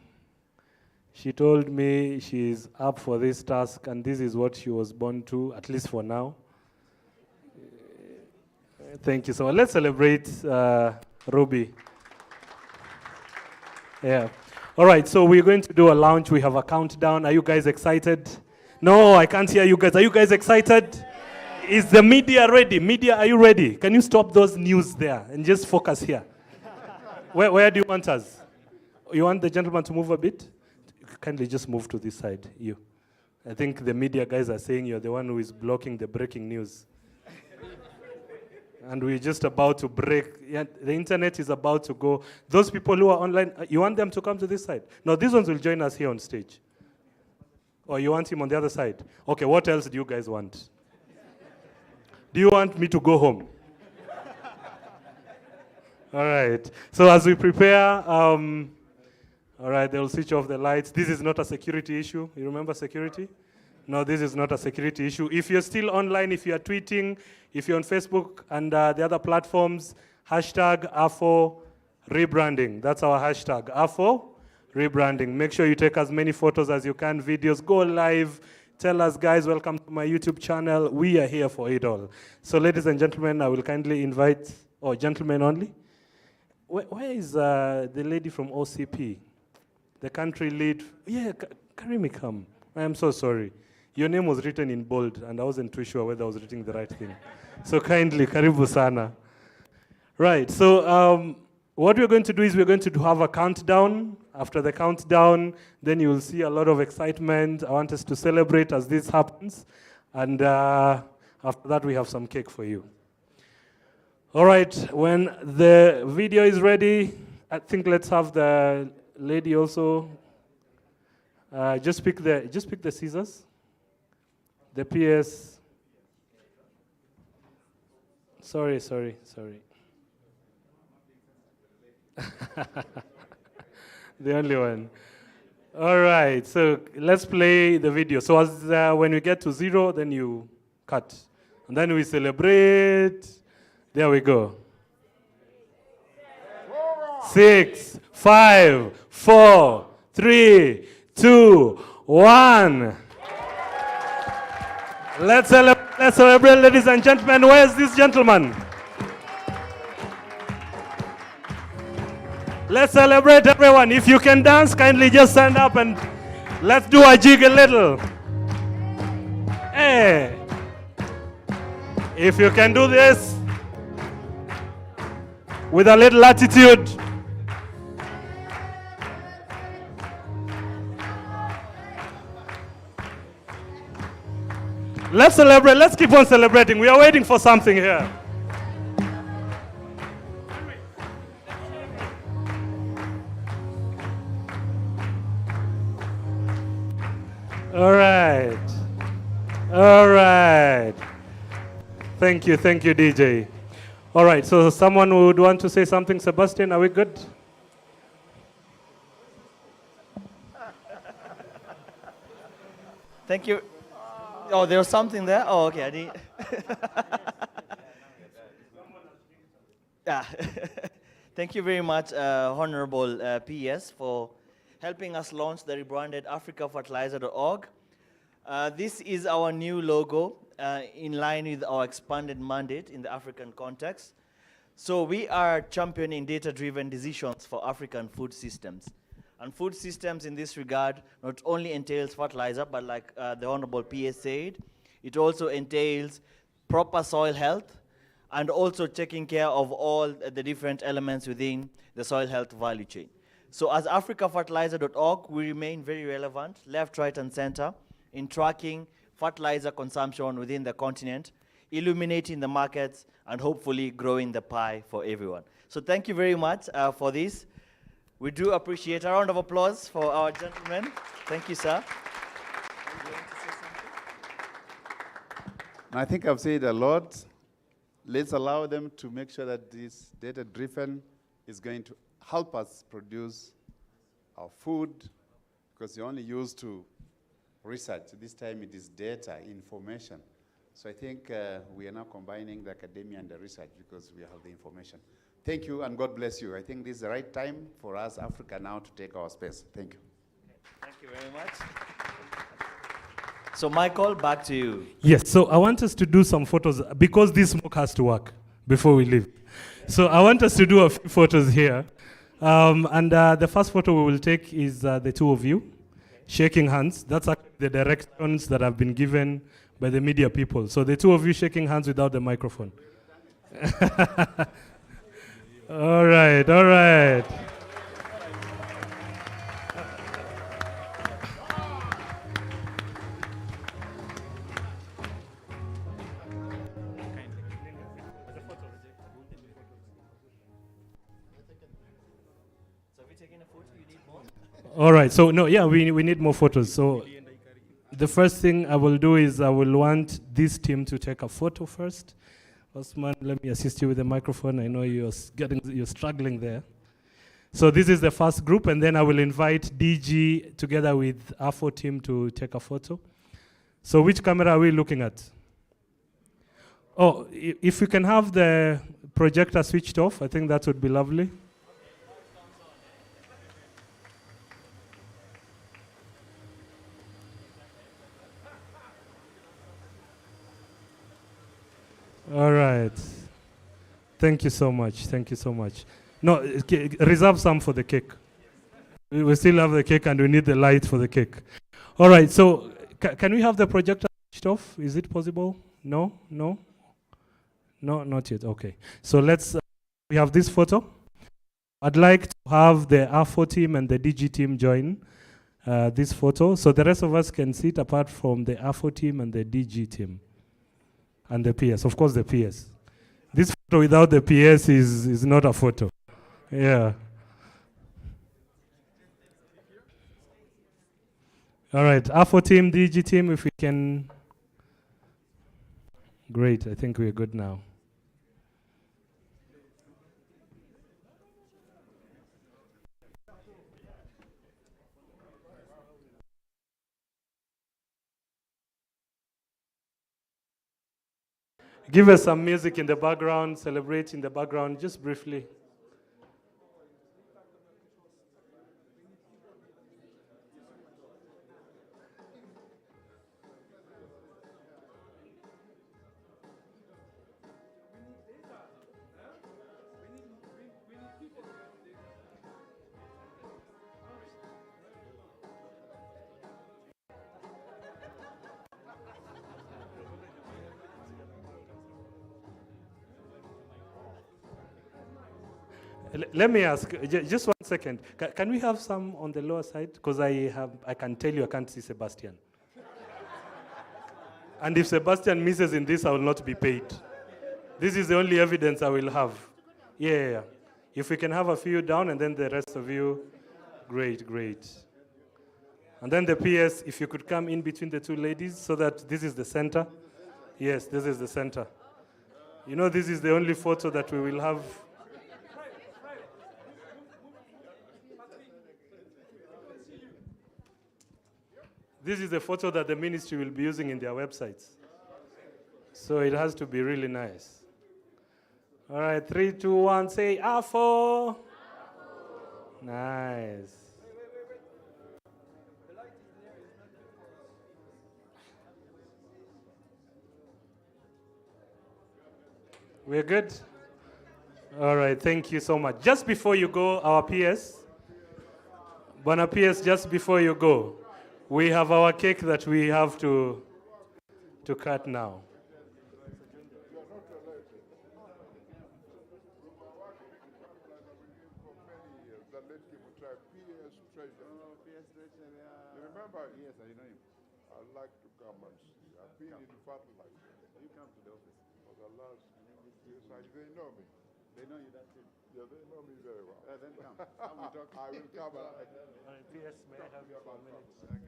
She told me she's up for this task, and this is what she was born to, at least for now. Thank you so much. Let's celebrate Ruby. Yeah. All right, so we're going to do a launch. We have a countdown. Are you guys excited? No, I can't hear you guys. Are you guys excited? Is the media ready? Media, are you ready? Can you stop those news there and just focus here? Where do you want us? You want the gentleman to move a bit? Kindly just move to this side, you. I think the media guys are saying you're the one who is blocking the breaking news. And we're just about to break. Yeah, the internet is about to go. Those people who are online, you want them to come to this side? No, these ones will join us here on stage. Or you want him on the other side? Okay, what else do you guys want? Do you want me to go home? All right. So as we prepare, all right, they'll switch off the lights. This is not a security issue. You remember security? No, this is not a security issue. If you're still online, if you're tweeting, if you're on Facebook and the other platforms, hashtag AFO rebranding. That's our hashtag, AFO rebranding. Make sure you take as many photos as you can, videos, go live. Tell us, guys, welcome to my YouTube channel. We are here for it all. So ladies and gentlemen, I will kindly invite, gentlemen only. Where is the lady from OCP? The country lead. Yeah, Karimi, come. I am so sorry. Your name was written in bold, and I wasn't too sure whether I was reading the right thing. So kindly, karibu sana. Right, so what we're going to do is we're going to have a countdown. After the countdown, then you'll see a lot of excitement. I want us to celebrate as this happens. And after that, we have some cake for you. All right, when the video is ready, I think let's have the lady also. Just pick the scissors. The PS. Sorry. The only one. All right, so let's play the video. So as when we get to 0, then you cut. And then we celebrate. There we go. 6, 5, 4, 3, 2, 1. Let's celebrate, ladies and gentlemen. Where's this gentleman? Let's celebrate, everyone. If you can dance, kindly just stand up and let's do a jig a little. Hey. If you can do this with a little attitude. Let's celebrate. Let's keep on celebrating. We are waiting for something here. All right. All right. Thank you, DJ. All right, so someone would want to say something. Sebastian, are we good? Thank you. Oh, there was something there? Oh, okay. I didn't. Yeah. Thank you very much, Honorable PS, for helping us launch the rebranded africafertilizer.org. This is our new logo in line with our expanded mandate in the African context. So we are championing data-driven decisions for African food systems. And food systems in this regard not only entails fertilizer, but like the Honorable PS said, it also entails proper soil health and also taking care of all the different elements within the soil health value chain. So as africafertilizer.org, we remain very relevant, left, right, and center, in tracking fertilizer consumption within the continent, illuminating the markets, and hopefully growing the pie for everyone. So thank you very much for this. We do appreciate a round of applause for our gentlemen. Thank you, sir. I think I've said a lot. Let's allow them to make sure that this data-driven is going to help us produce our food, because you're only used to research. This time it is data, information. So I think we are now combining the academia and the research because we have the information. Thank you, and God bless you. I think this is the right time for us, Africa, now to take our space. Thank you. Thank you very much. So Michael, back to you. Yes, so I want us to do some photos because this smoke has to work before we leave. So I want us to do a few photos here. And the first photo we will take is the two of you shaking hands. That's actually the directions that have been given by the media people. So the two of you shaking hands without the microphone. All right, all right. All right, so no, yeah, we need more photos. So the first thing I will do is I will want this team to take a photo first. Osman, let me assist you with the microphone. I know you're struggling there. So this is the first group, and then I will invite DG together with AFO team to take a photo. So which camera are we looking at? Oh, if we can have the projector switched off, I think that would be lovely. All right. Thank you so much. Thank you so much. No, reserve some for the cake. We still have the cake and we need the light for the cake. All right, so can we have the projector switched off? Is it possible? No? No? No, not yet. Okay. So let's, we have this photo. I'd like to have the AFO team and the DG team join this photo. So the rest of us can sit apart from the AFO team and the DG team. And the PS, of course the PS. This photo without the PS is not a photo. Yeah. All right, AFO team, DG team, if we can. Great, I think we're good now. Give us some music in the background, celebrate in the background, just briefly. Let me ask, just 1 second. Can we have some on the lower side? Because I can tell you I can't see Sebastian. And if Sebastian misses in this, I will not be paid. This is the only evidence I will have. Yeah. If we can have a few down and then the rest of you, great, great. And then the PS, if you could come in between the two ladies so that this is the center. Yes, this is the center. You know, this is the only photo that we will have. This is the photo that the ministry will be using in their websites. So it has to be really nice. All right, 3, 2, 1, say AFO. Nice. We're good? All right, thank you so much. Just before you go, our PS, Bona PS, just before you go, we have our cake that we have to cut now. Remember? Yes, I know him. I'd like to come and see. I've been in Fertilizer. You come to the office. For the last years, they know me. They know you, that's it. Yeah, they know me very well. Then come. I will come. PS, may I have you for a minute? Okay.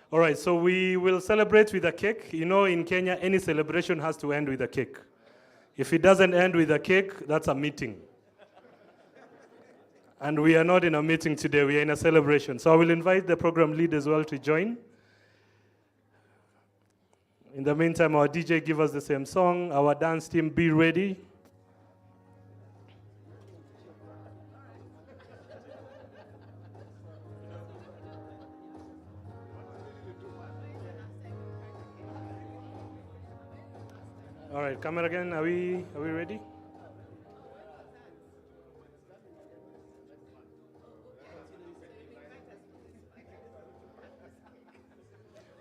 All right, so we will celebrate with a cake. You know, in Kenya, any celebration has to end with a cake. If it doesn't end with a cake, that's a meeting. And we are not in a meeting today, we are in a celebration. So I will invite the program lead as well to join. In the meantime, our DJ give us the same song. Our dance team, be ready. All right, camera again, are we ready?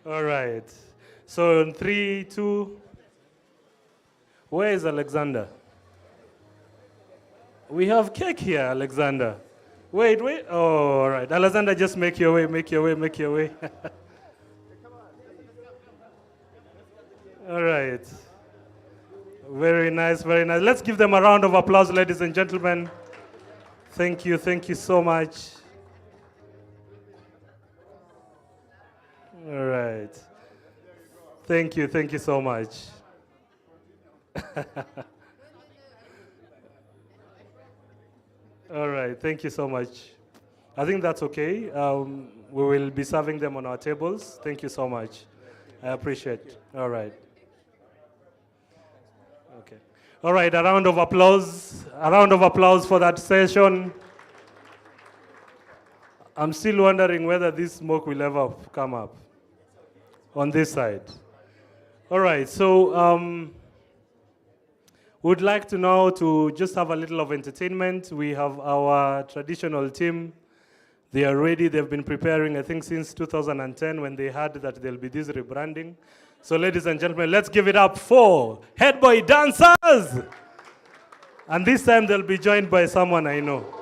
All right. So in 3, 2, where is Alexander? We have cake here, Alexander. Wait. Oh, all right. Alexander, just make your way. All right. Very nice. Let's give them a round of applause, ladies and gentlemen. Thank you so much. All right. Thank you so much. All right, thank you so much. I think that's okay. We will be serving them on our tables. Thank you so much. I appreciate it. All right. Okay. All right, a round of applause. A round of applause for that session. I'm still wondering whether this smoke will ever come up on this side. All right, so we'd like to now to just have a little of entertainment. We have our traditional team. They are ready. They've been preparing, I think, since 2010 when they heard that there'll be this rebranding. So ladies and gentlemen, let's give it up for Head Boy Dancers. And this time they'll be joined by someone I know.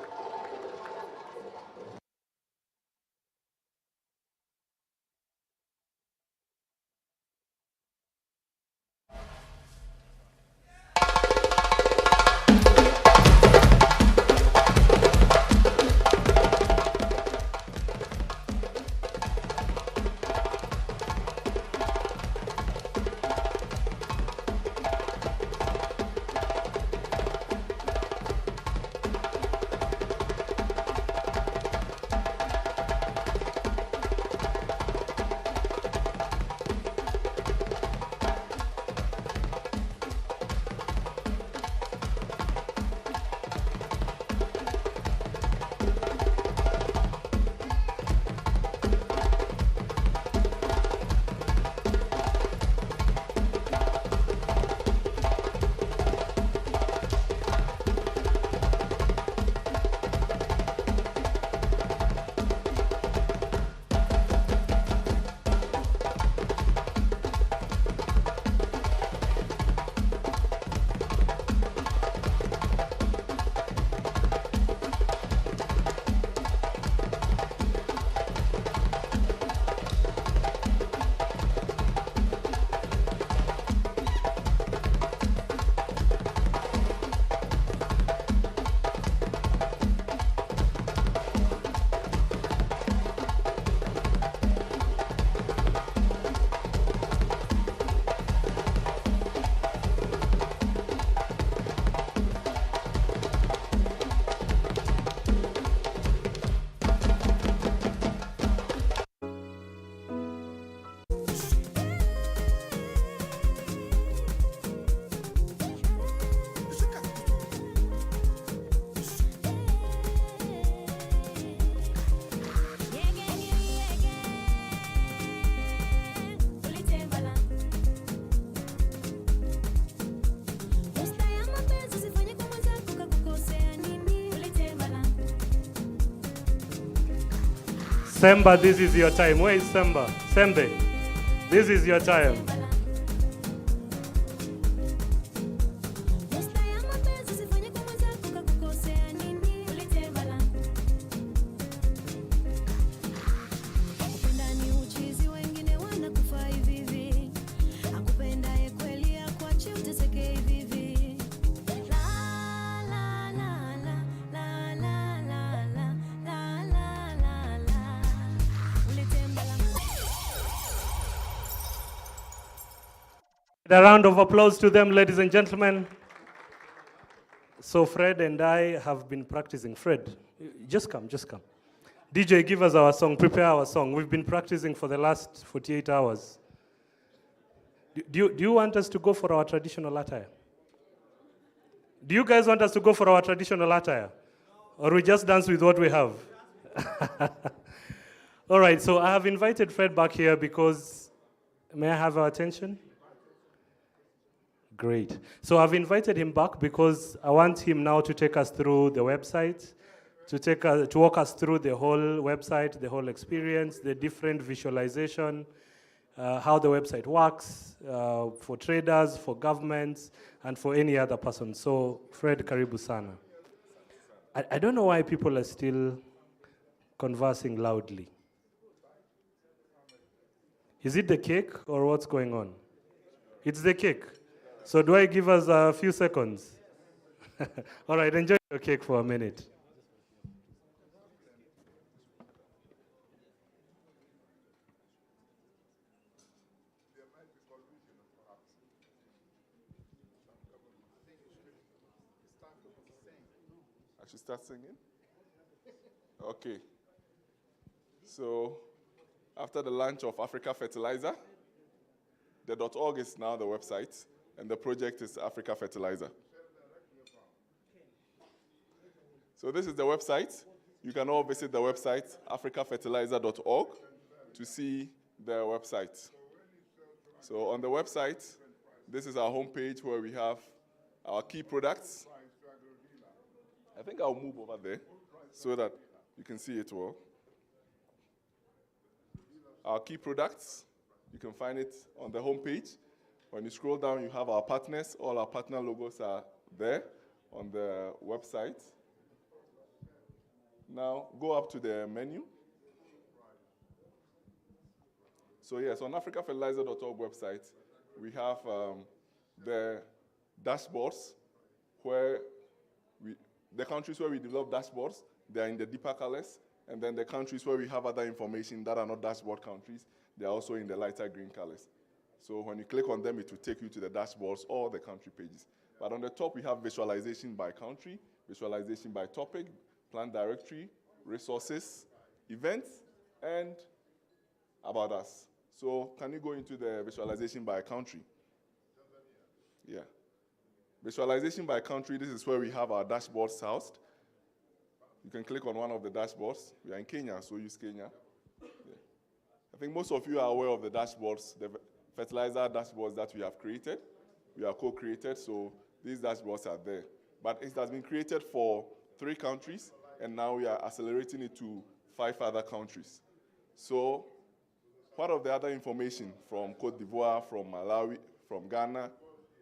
Semba, this is your time. Where is Semba? Sembe, this is your time. A round of applause to them, ladies and gentlemen. So Fred and I have been practicing. Fred, just come. DJ, give us our song, prepare our song. We've been practicing for the last 48 hours. Do you want us to go for our traditional attire? Do you guys want us to go for our traditional attire? Or we just dance with what we have? All right, so I have invited Fred back here because, may I have our attention? Great. So I've invited him back because I want him now to take us through the website, to walk us through the whole website, the whole experience, the different visualization, how the website works for traders, for governments, and for any other person. So, Fred, karibu sana. I don't know why people are still conversing loudly. Is it the cake or what's going on? It's the cake. So do I give us a few seconds? All right, enjoy your cake for a minute. I should start singing? Okay. So, after the launch of Africa Fertilizer, the .org is now the website, and the project is Africa Fertilizer. So this is the website. You can all visit the website, africafertilizer.org, to see the website. So on the website, this is our homepage where we have our key products. I think I'll move over there so that you can see it well. Our key products, you can find it on the homepage. When you scroll down, you have our partners. All our partner logos are there on the website. Now, go up to the menu. So yes, on africafertilizer.org website, we have the dashboards where the countries where we develop dashboards, they are in the deeper colors. And then the countries where we have other information that are not dashboard countries, they are also in the lighter green colors. So when you click on them, it will take you to the dashboards or the country pages. But on the top, we have visualization by country, visualization by topic, plant directory, resources, events, and about us. So can you go into the visualization by country? Yeah. Visualization by country, this is where we have our dashboards housed. You can click on one of the dashboards. We are in Kenya, so use Kenya. Yeah. I think most of you are aware of the dashboards, the fertilizer dashboards that we have created. We are co-created, so these dashboards are there. But it has been created for 3 countries, and now we are accelerating it to 5 other countries. So part of the other information from Cote d'Ivoire, from Malawi, from Ghana,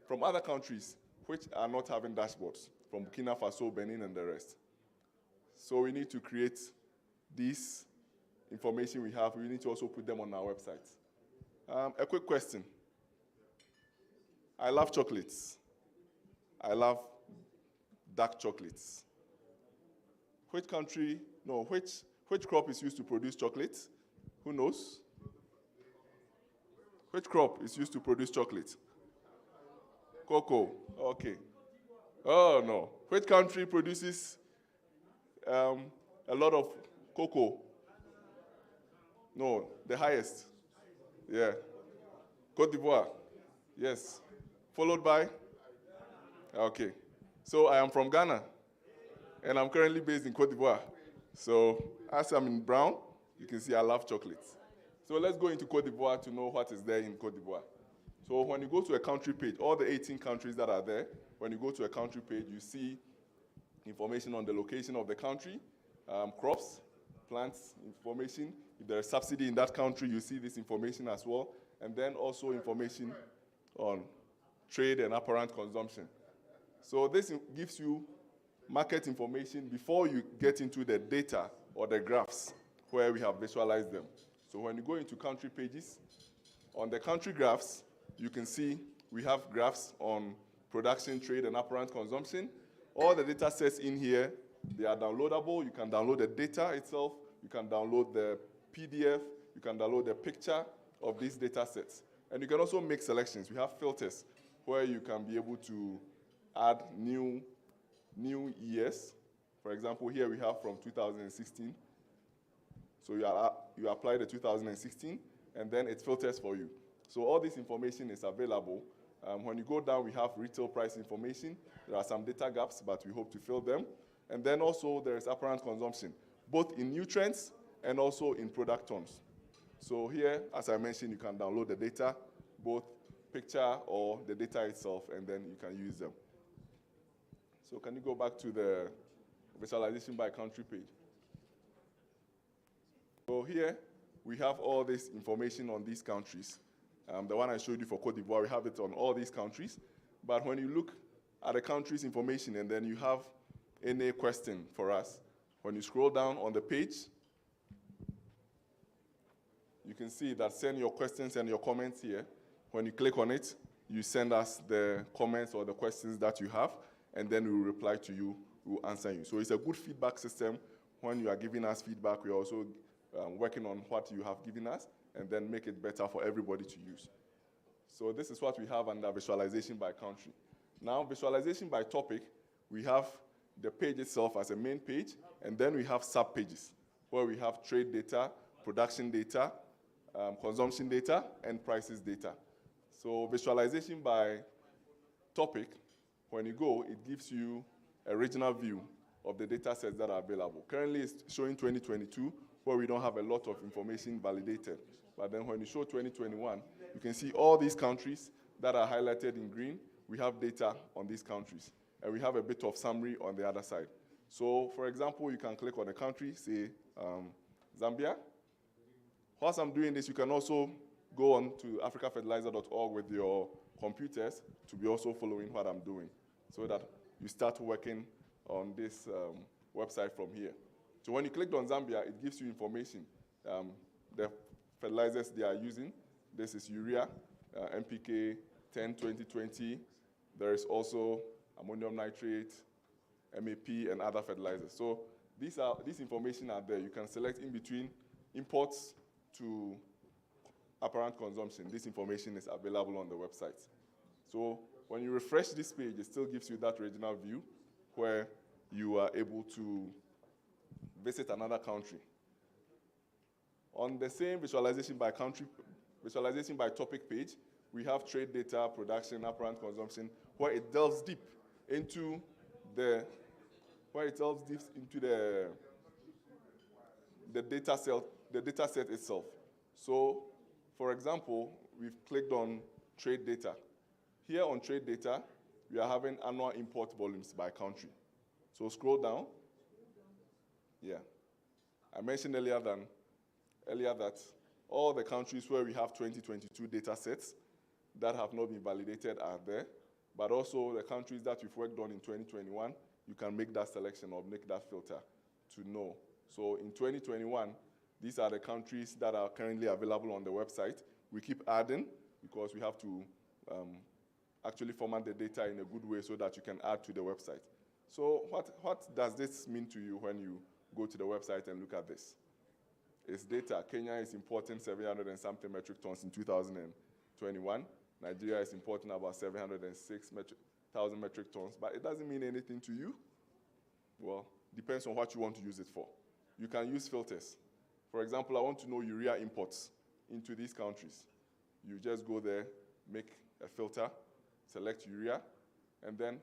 from other countries which are not having dashboards, from Burkina Faso, Benin, and the rest. So we need to create this information we have. We need to also put them on our website. A quick question. I love chocolates. I love dark chocolates. Which crop is used to produce chocolate? Who knows? Which crop is used to produce chocolate? Cocoa. Okay. Oh, no. Which country produces a lot of cocoa? No, the highest. Yeah. Cote d'Ivoire. Yes. Followed by? Okay. So I am from Ghana, and I'm currently based in Cote d'Ivoire. So as I'm in brown, you can see I love chocolates. So let's go into Cote d'Ivoire to know what is there in Cote d'Ivoire. So when you go to a country page, all the 18 countries that are there, when you go to a country page, you see information on the location of the country, crops, plants, information. If there is subsidy in that country, you see this information as well. And then also information on trade and apparent consumption. So this gives you market information before you get into the data or the graphs where we have visualized them. So when you go into country pages, on the country graphs, you can see we have graphs on production, trade, and apparent consumption. All the data sets in here, they are downloadable. You can download the data itself. You can download the PDF. You can download the picture of these data sets. And you can also make selections. We have filters where you can be able to add new years. For example, here we have from 2016. So you apply the 2016, and then it filters for you. So all this information is available. When you go down, we have retail price information. There are some data gaps, but we hope to fill them. And then also there is apparent consumption, both in nutrients and also in product terms. So here, as I mentioned, you can download the data, both picture or the data itself, and then you can use them. So can you go back to the visualization by country page? So here, we have all this information on these countries. The one I showed you for Cote d'Ivoire, we have it on all these countries. But when you look at the country's information and then you have any question for us, when you scroll down on the page, you can see that send your questions and your comments here. When you click on it, you send us the comments or the questions that you have, and then we will reply to you, we will answer you. So it's a good feedback system. When you are giving us feedback, we are also working on what you have given us, and then make it better for everybody to use. So this is what we have under visualization by country. Now, visualization by topic, we have the page itself as a main page, and then we have sub-pages, where we have trade data, production data, consumption data, and prices data. So visualization by topic, when you go, it gives you a regional view of the data sets that are available. Currently, it's showing 2022, where we don't have a lot of information validated. But then when you show 2021, you can see all these countries that are highlighted in green. We have data on these countries, and we have a bit of summary on the other side. So, for example, you can click on a country, say Zambia. Whilst I'm doing this, you can also go on to africafertilizer.org with your computers to be also following what I'm doing, so that you start working on this website from here. So when you click on Zambia, it gives you information. The fertilizers they are using. This is urea, NPK 10, 20, 20. There is also ammonium nitrate, MAP, and other fertilizers. So this information are there. You can select in between imports to apparent consumption. This information is available on the website. So when you refresh this page, it still gives you that regional view where you are able to visit another country. On the same visualization by country, visualization by topic page, we have trade data, production, apparent consumption, where it delves deep into the data set itself. So, for example, we've clicked on trade data. Here on trade data, we are having annual import volumes by country. So scroll down. Yeah. I mentioned earlier that all the countries where we have 2022 data sets that have not been validated are there, but also the countries that we've worked on in 2021, you can make that selection or make that filter to know. So in 2021, these are the countries that are currently available on the website. We keep adding because we have to actually format the data in a good way so that you can add to the website. So what does this mean to you when you go to the website and look at this? It's data. Kenya is importing 700 and something metric tons in 2021. Nigeria is importing about 706,000 metric tons, but it doesn't mean anything to you. Well, depends on what you want to use it for. You can use filters. For example, I want to know urea imports into these countries. You just go there, make a filter, select urea, and then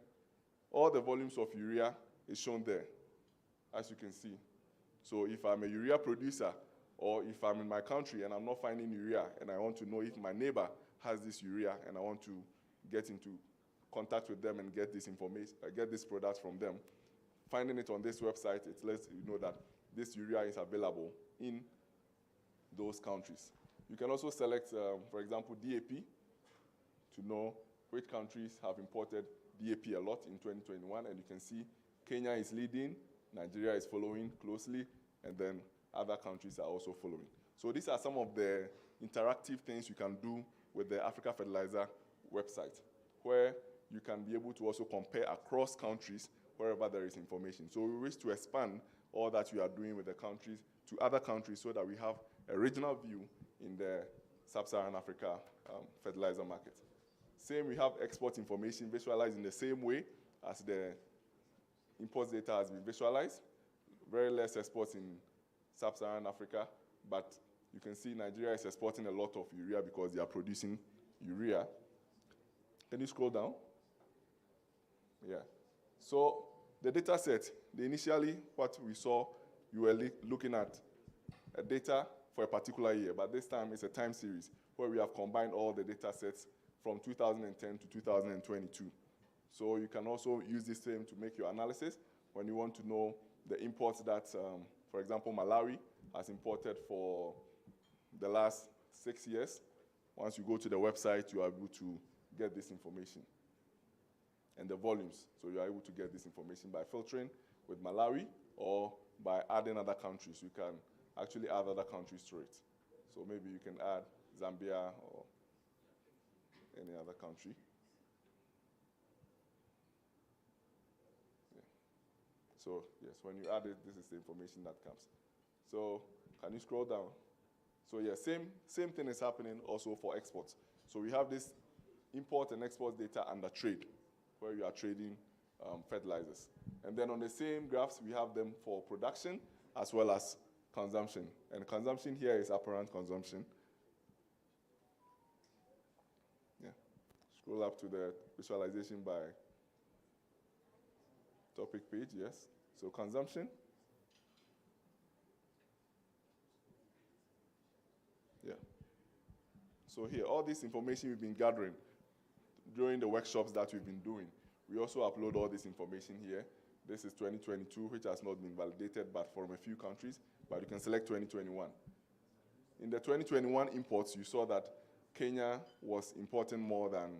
all the volumes of urea is shown there, as you can see. So if I'm a urea producer, or if I'm in my country and I'm not finding urea, and I want to know if my neighbor has this urea, and I want to get into contact with them and get this information, get this product from them, finding it on this website, it lets you know that this urea is available in those countries. You can also select, for example, DAP to know which countries have imported DAP a lot in 2021, and you can see Kenya is leading, Nigeria is following closely, and then other countries are also following. So these are some of the interactive things you can do with the Africa Fertilizer website, where you can be able to also compare across countries wherever there is information. So we wish to expand all that you are doing with the countries to other countries so that we have a regional view in the sub-Saharan Africa fertilizer market. Same, we have export information visualized in the same way as the import data has been visualized. Very less exports in sub-Saharan Africa, but you can see Nigeria is exporting a lot of urea because they are producing urea. Can you scroll down? Yeah. So the data set, initially what we saw, you were looking at a data for a particular year, but this time it's a time series where we have combined all the data sets from 2010 to 2022. So you can also use this same to make your analysis when you want to know the imports that, for example, Malawi has imported for the last 6 years. Once you go to the website, you are able to get this information and the volumes. So you are able to get this information by filtering with Malawi or by adding other countries. You can actually add other countries to it. So maybe you can add Zambia or any other country. Yeah. So yes, when you add it, this is the information that comes. So can you scroll down? So yeah, same thing is happening also for exports. So we have this import and export data under trade, where you are trading fertilizers. And then on the same graphs, we have them for production as well as consumption. And consumption here is apparent consumption. Yeah. Scroll up to the visualization by topic page, yes. So consumption. Yeah. So here, all this information we've been gathering during the workshops that we've been doing. We also upload all this information here. This is 2022, which has not been validated, but from a few countries, but you can select 2021. In the 2021 imports, you saw that Kenya was importing more than,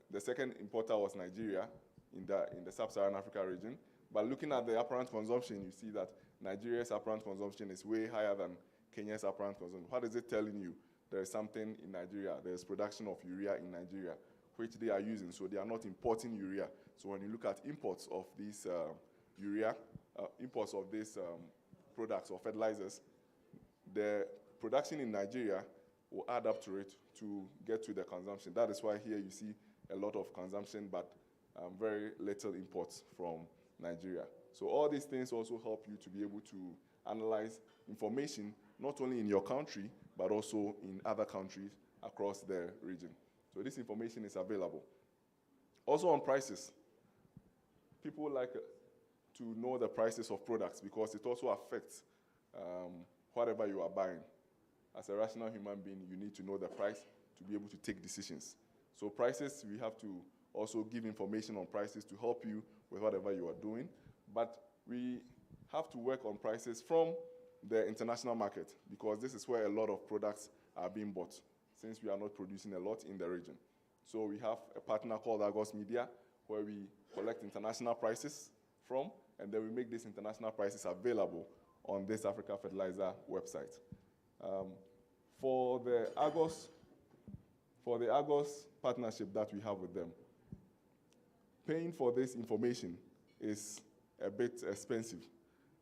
the second importer was Nigeria in the sub-Saharan Africa region. But looking at the apparent consumption, you see that Nigeria's apparent consumption is way higher than Kenya's apparent consumption. What is it telling you? There is something in Nigeria. There is production of urea in Nigeria, which they are using, so they are not importing urea. So when you look at imports of these urea, imports of these products or fertilizers, the production in Nigeria will add up to it to get to the consumption. That is why here you see a lot of consumption, but very little imports from Nigeria. So all these things also help you to be able to analyze information, not only in your country, but also in other countries across the region. So this information is available. Also on prices. People like to know the prices of products because it also affects whatever you are buying. As a rational human being, you need to know the price to be able to take decisions. So prices, we have to also give information on prices to help you with whatever you are doing. But we have to work on prices from the international market because this is where a lot of products are being bought since we are not producing a lot in the region. So we have a partner called Argos Media where we collect international prices from and then we make these international prices available on this Africa Fertilizer website. For the Argos partnership that we have with them, paying for this information is a bit expensive.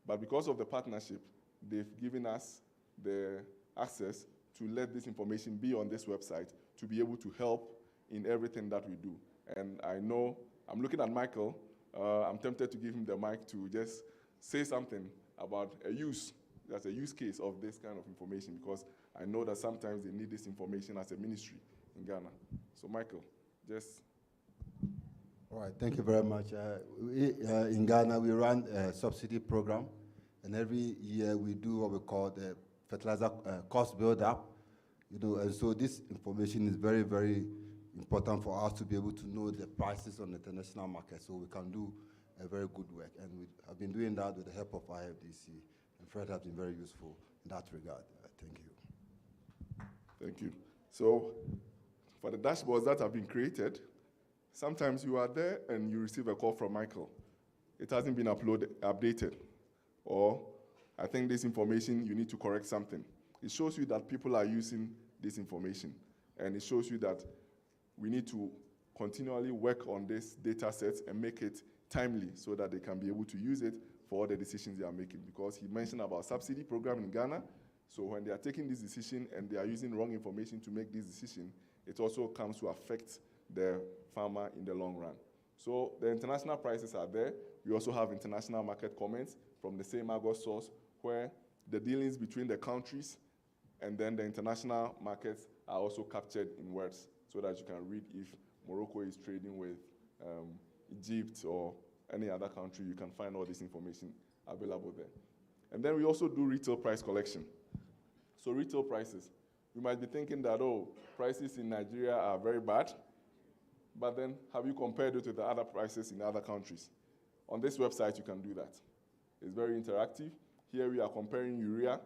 But because of the partnership, they've given us the access to let this information be on this website to be able to help in everything that we do. And I know, I'm looking at Michael, I'm tempted to give him the mic to just say something about that's a use case of this kind of information because I know that sometimes they need this information as a ministry in Ghana. So Michael, just. All right, thank you very much. In Ghana, we run a subsidy program, and every year we do what we call the fertilizer cost build-up. And so this information is very, very important for us to be able to know the prices on the international market, so we can do a very good work. And we have been doing that with the help of IFDC, and Fred has been very useful in that regard. Thank you. Thank you. So, for the dashboards that have been created, sometimes you are there and you receive a call from Michael. It hasn't been updated. Or, I think this information, you need to correct something. It shows you that people are using this information. And it shows you that we need to continually work on this data sets and make it timely so that they can be able to use it for all the decisions they are making. Because he mentioned about subsidy program in Ghana. So when they are taking this decision and they are using wrong information to make this decision, it also comes to affect the farmer in the long run. So the international prices are there. We also have international market comments from the same Argos source where the dealings between the countries and then the international markets are also captured in words so that you can read if Morocco is trading with Egypt or any other country, you can find all this information available there. And then we also do retail price collection. So retail prices, you might be thinking that, oh, prices in Nigeria are very bad, but then have you compared it to the other prices in other countries? On this website, you can do that. It's very interactive. Here we are comparing urea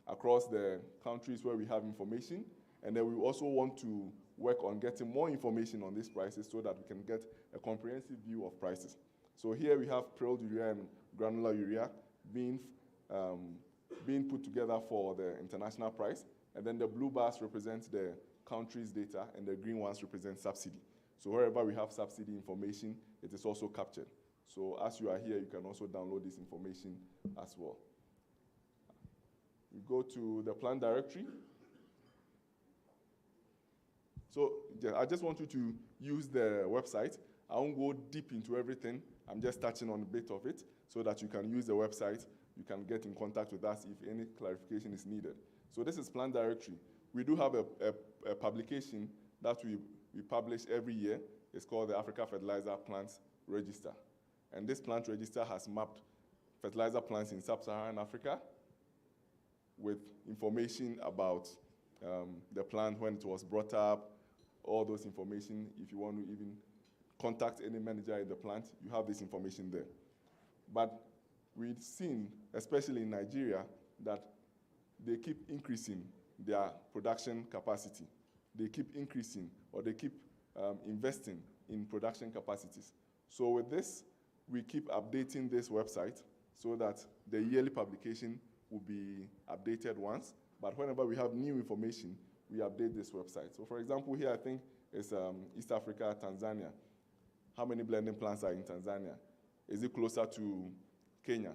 across the countries where we have information. And then we also want to work on getting more information on these prices so that we can get a comprehensive view of prices. So here we have pearl urea and granular urea being put together for the international price. And then the blue bars represent the country's data, and the green ones represent subsidy. So wherever we have subsidy information, it is also captured. So as you are here, you can also download this information as well. We go to the plant directory. So yeah, I just want you to use the website. I won't go deep into everything. I'm just touching on a bit of it so that you can use the website. You can get in contact with us if any clarification is needed. So this is plant directory. We do have a publication that we publish every year. It's called the Africa Fertilizer Plants Register. And this plant register has mapped fertilizer plants in sub-Saharan Africa with information about the plant, when it was brought up, all those information. If you want to even contact any manager in the plant, you have this information there. But we've seen, especially in Nigeria, that they keep increasing their production capacity. They keep increasing, or they keep investing in production capacities. So with this, we keep updating this website so that the yearly publication will be updated once, but whenever we have new information, we update this website. So for example, here I think it's East Africa, Tanzania. How many blending plants are in Tanzania? Is it closer to Kenya?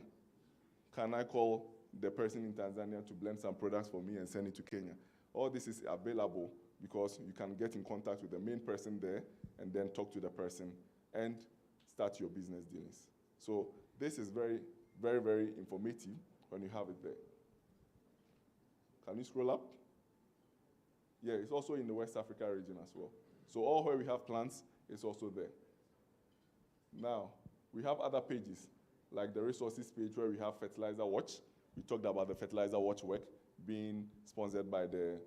Can I call the person in Tanzania to blend some products for me and send it to Kenya? All this is available because you can get in contact with the main person there and then talk to the person and start your business dealings. So this is very, very, very informative when you have it there. Can you scroll up? Yeah, it's also in the West Africa region as well. So all where we have plants is also there. Now, we have other pages, like the resources page where we have Fertilizer Watch. We talked about the Fertilizer Watch work being sponsored by the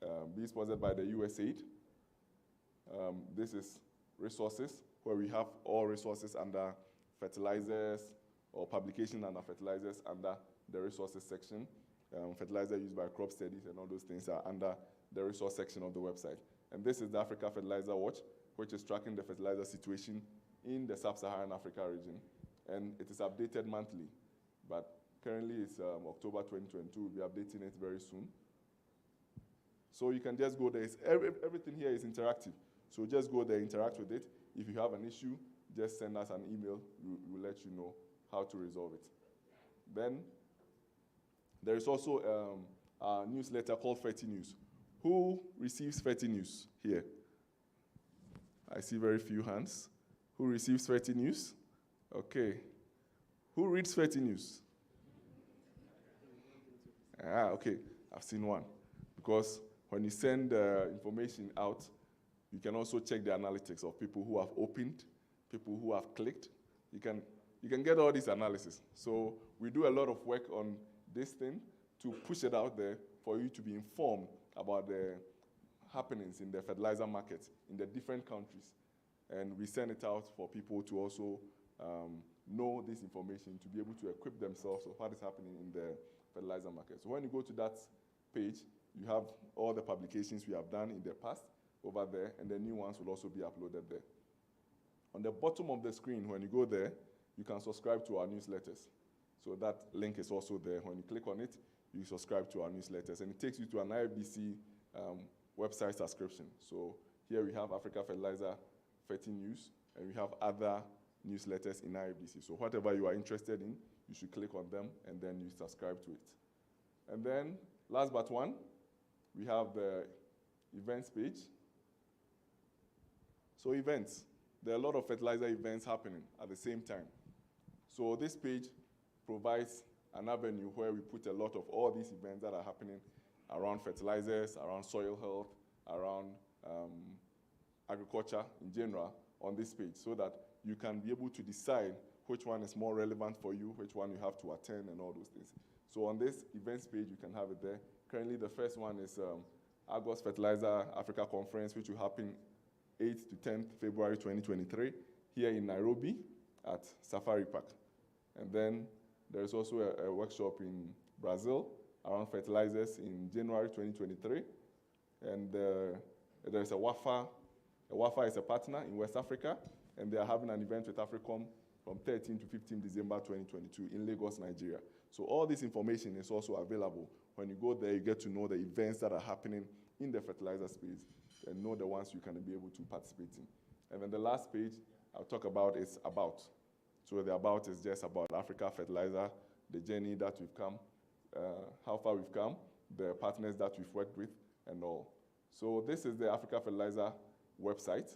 USAID. This is resources, where we have all resources under fertilizers, or publication under fertilizers under the resources section. Fertilizer used by crop studies and all those things are under the resource section of the website. And this is the Africa Fertilizer Watch, which is tracking the fertilizer situation in the sub-Saharan Africa region. And it is updated monthly, but currently it's October 2022. We'll be updating it very soon. So you can just go there. Everything here is interactive. So just go there, interact with it. If you have an issue, just send us an email. We'll let you know how to resolve it. Then there is also a newsletter called Ferti News. Who receives Ferti News here? I see very few hands. Who receives Ferti News? Okay. Who reads Ferti News? Okay. I've seen one. Because when you send information out, you can also check the analytics of people who have opened, people who have clicked. You can get all this analysis. So we do a lot of work on this thing to push it out there for you to be informed about the happenings in the fertilizer market in the different countries. And we send it out for people to also know this information, to be able to equip themselves of what is happening in the fertilizer market. So when you go to that page, you have all the publications we have done in the past over there, and the new ones will also be uploaded there. On the bottom of the screen, when you go there, you can subscribe to our newsletters. So that link is also there. When you click on it, you subscribe to our newsletters, and it takes you to an IFBC website subscription. So here we have Africa Fertilizer, Ferti News, and we have other newsletters in IFBC. So whatever you are interested in, you should click on them, and then you subscribe to it. And then, last but one, we have the events page. So events, there are a lot of fertilizer events happening at the same time. So this page provides an avenue where we put a lot of all these events that are happening around fertilizers, around soil health, around agriculture in general on this page, so that you can be able to decide which one is more relevant for you, which one you have to attend, and all those things. So on this events page, you can have it there. Currently, the first one is August Fertilizer Africa Conference, which will happen 8th to 10th February 2023 here in Nairobi at Safari Park. And then there's also a workshop in Brazil around fertilizers in January 2023. And there is a WAFA. WAFA is a partner in West Africa, and they are having an event with AFRICOM from 13 to 15 December 2022 in Lagos, Nigeria. So all this information is also available. When you go there, you get to know the events that are happening in the fertilizer space and know the ones you can be able to participate in. And then the last page I'll talk about is about. So the about is just about Africa Fertilizer, the journey that we've come, how far we've come, the partners that we've worked with, and all. So this is the Africa Fertilizer website.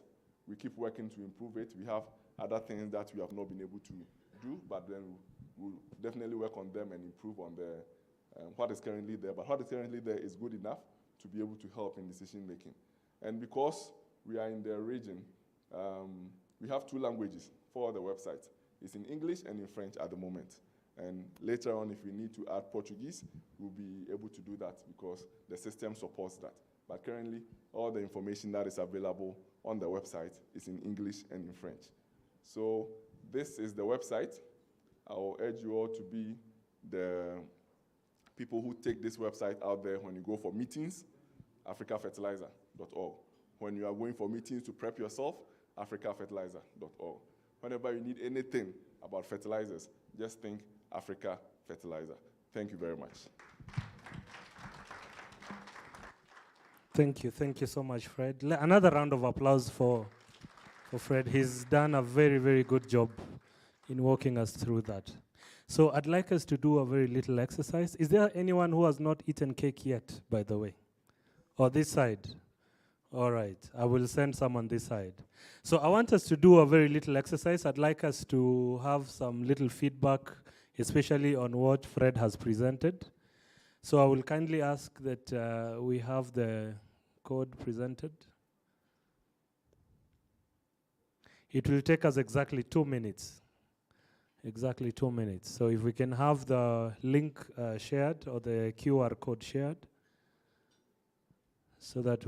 We keep working to improve it. We have other things that we have not been able to do, but then we'll definitely work on them and improve on the what is currently there. But what is currently there is good enough to be able to help in decision making. And because we are in the region, we have 2 languages for the website. It's in English and in French at the moment. And later on, if we need to add Portuguese, we'll be able to do that because the system supports that. But currently, all the information that is available on the website is in English and in French. So this is the website. I will urge you all to be the people who take this website out there when you go for meetings, africafertilizer.org. When you are going for meetings to prep yourself, africafertilizer.org. Whenever you need anything about fertilizers, just think Africa Fertilizer. Thank you very much. Thank you so much, Fred. Another round of applause for Fred. He's done a very, very good job in walking us through that. So I'd like us to do a very little exercise. Is there anyone who has not eaten cake yet, by the way? Or this side? All right, I will send someone this side. So I want us to do a very little exercise. I'd like us to have some little feedback, especially on what Fred has presented. So I will kindly ask that we have the code presented. It will take us exactly 2 minutes. Exactly 2 minutes. So if we can have the link shared or the QR code shared, so that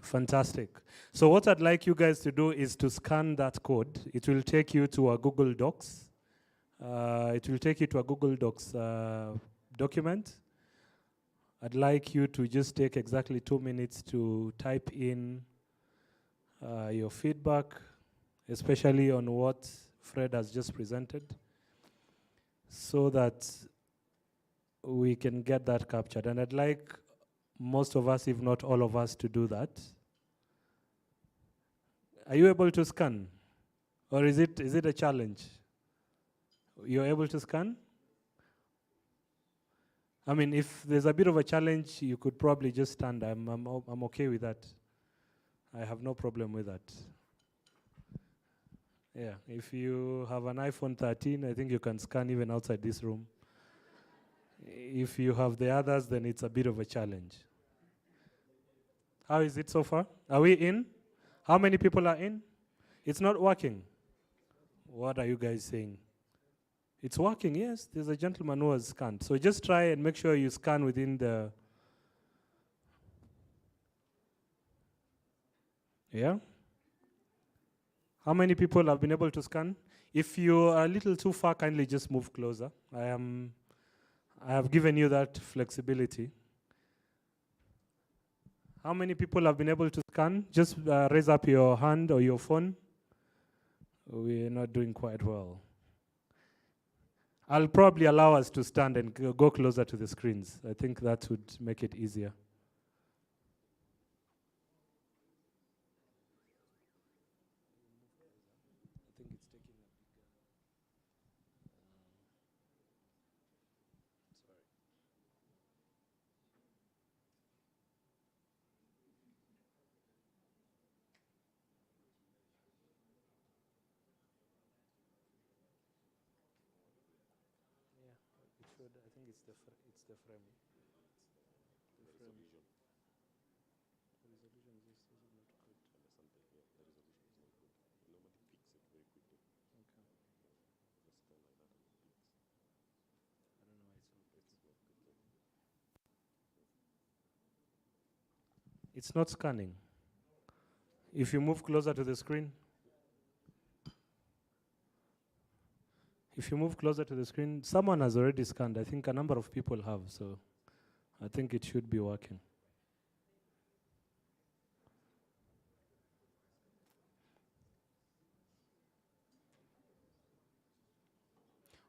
fantastic. So what I'd like you guys to do is to scan that code. It will take you to a Google Docs. It will take you to a Google Docs document. I'd like you to just take exactly 2 minutes to type in your feedback, especially on what Fred has just presented, so that we can get that captured. And I'd like most of us, if not all of us, to do that. Are you able to scan? Or is it a challenge? You're able to scan? I mean, if there's a bit of a challenge, you could probably just stand. I'm okay with that. I have no problem with that. Yeah, if you have an iPhone 13, I think you can scan even outside this room. If you have the others, then it's a bit of a challenge. How is it so far? Are we in? How many people are in? It's not working. What are you guys saying? It's working, yes. There's a gentleman who has scanned. So just try and make sure you scan within the... Yeah? How many people have been able to scan? If you are a little too far, kindly just move closer. I have given you that flexibility. How many people have been able to scan? Just raise up your hand or your phone. We're not doing quite well. I'll probably allow us to stand and go closer to the screens. I think that would make it easier. I think it's the frame. The resolution. The resolution is not good. The resolution is not good. It normally peaks it very quickly. Okay. Just like that and it peaks. I don't know why it's not good. It's not scanning. If you move closer to the screen. If you move closer to the screen, someone has already scanned. I think a number of people have, so I think it should be working.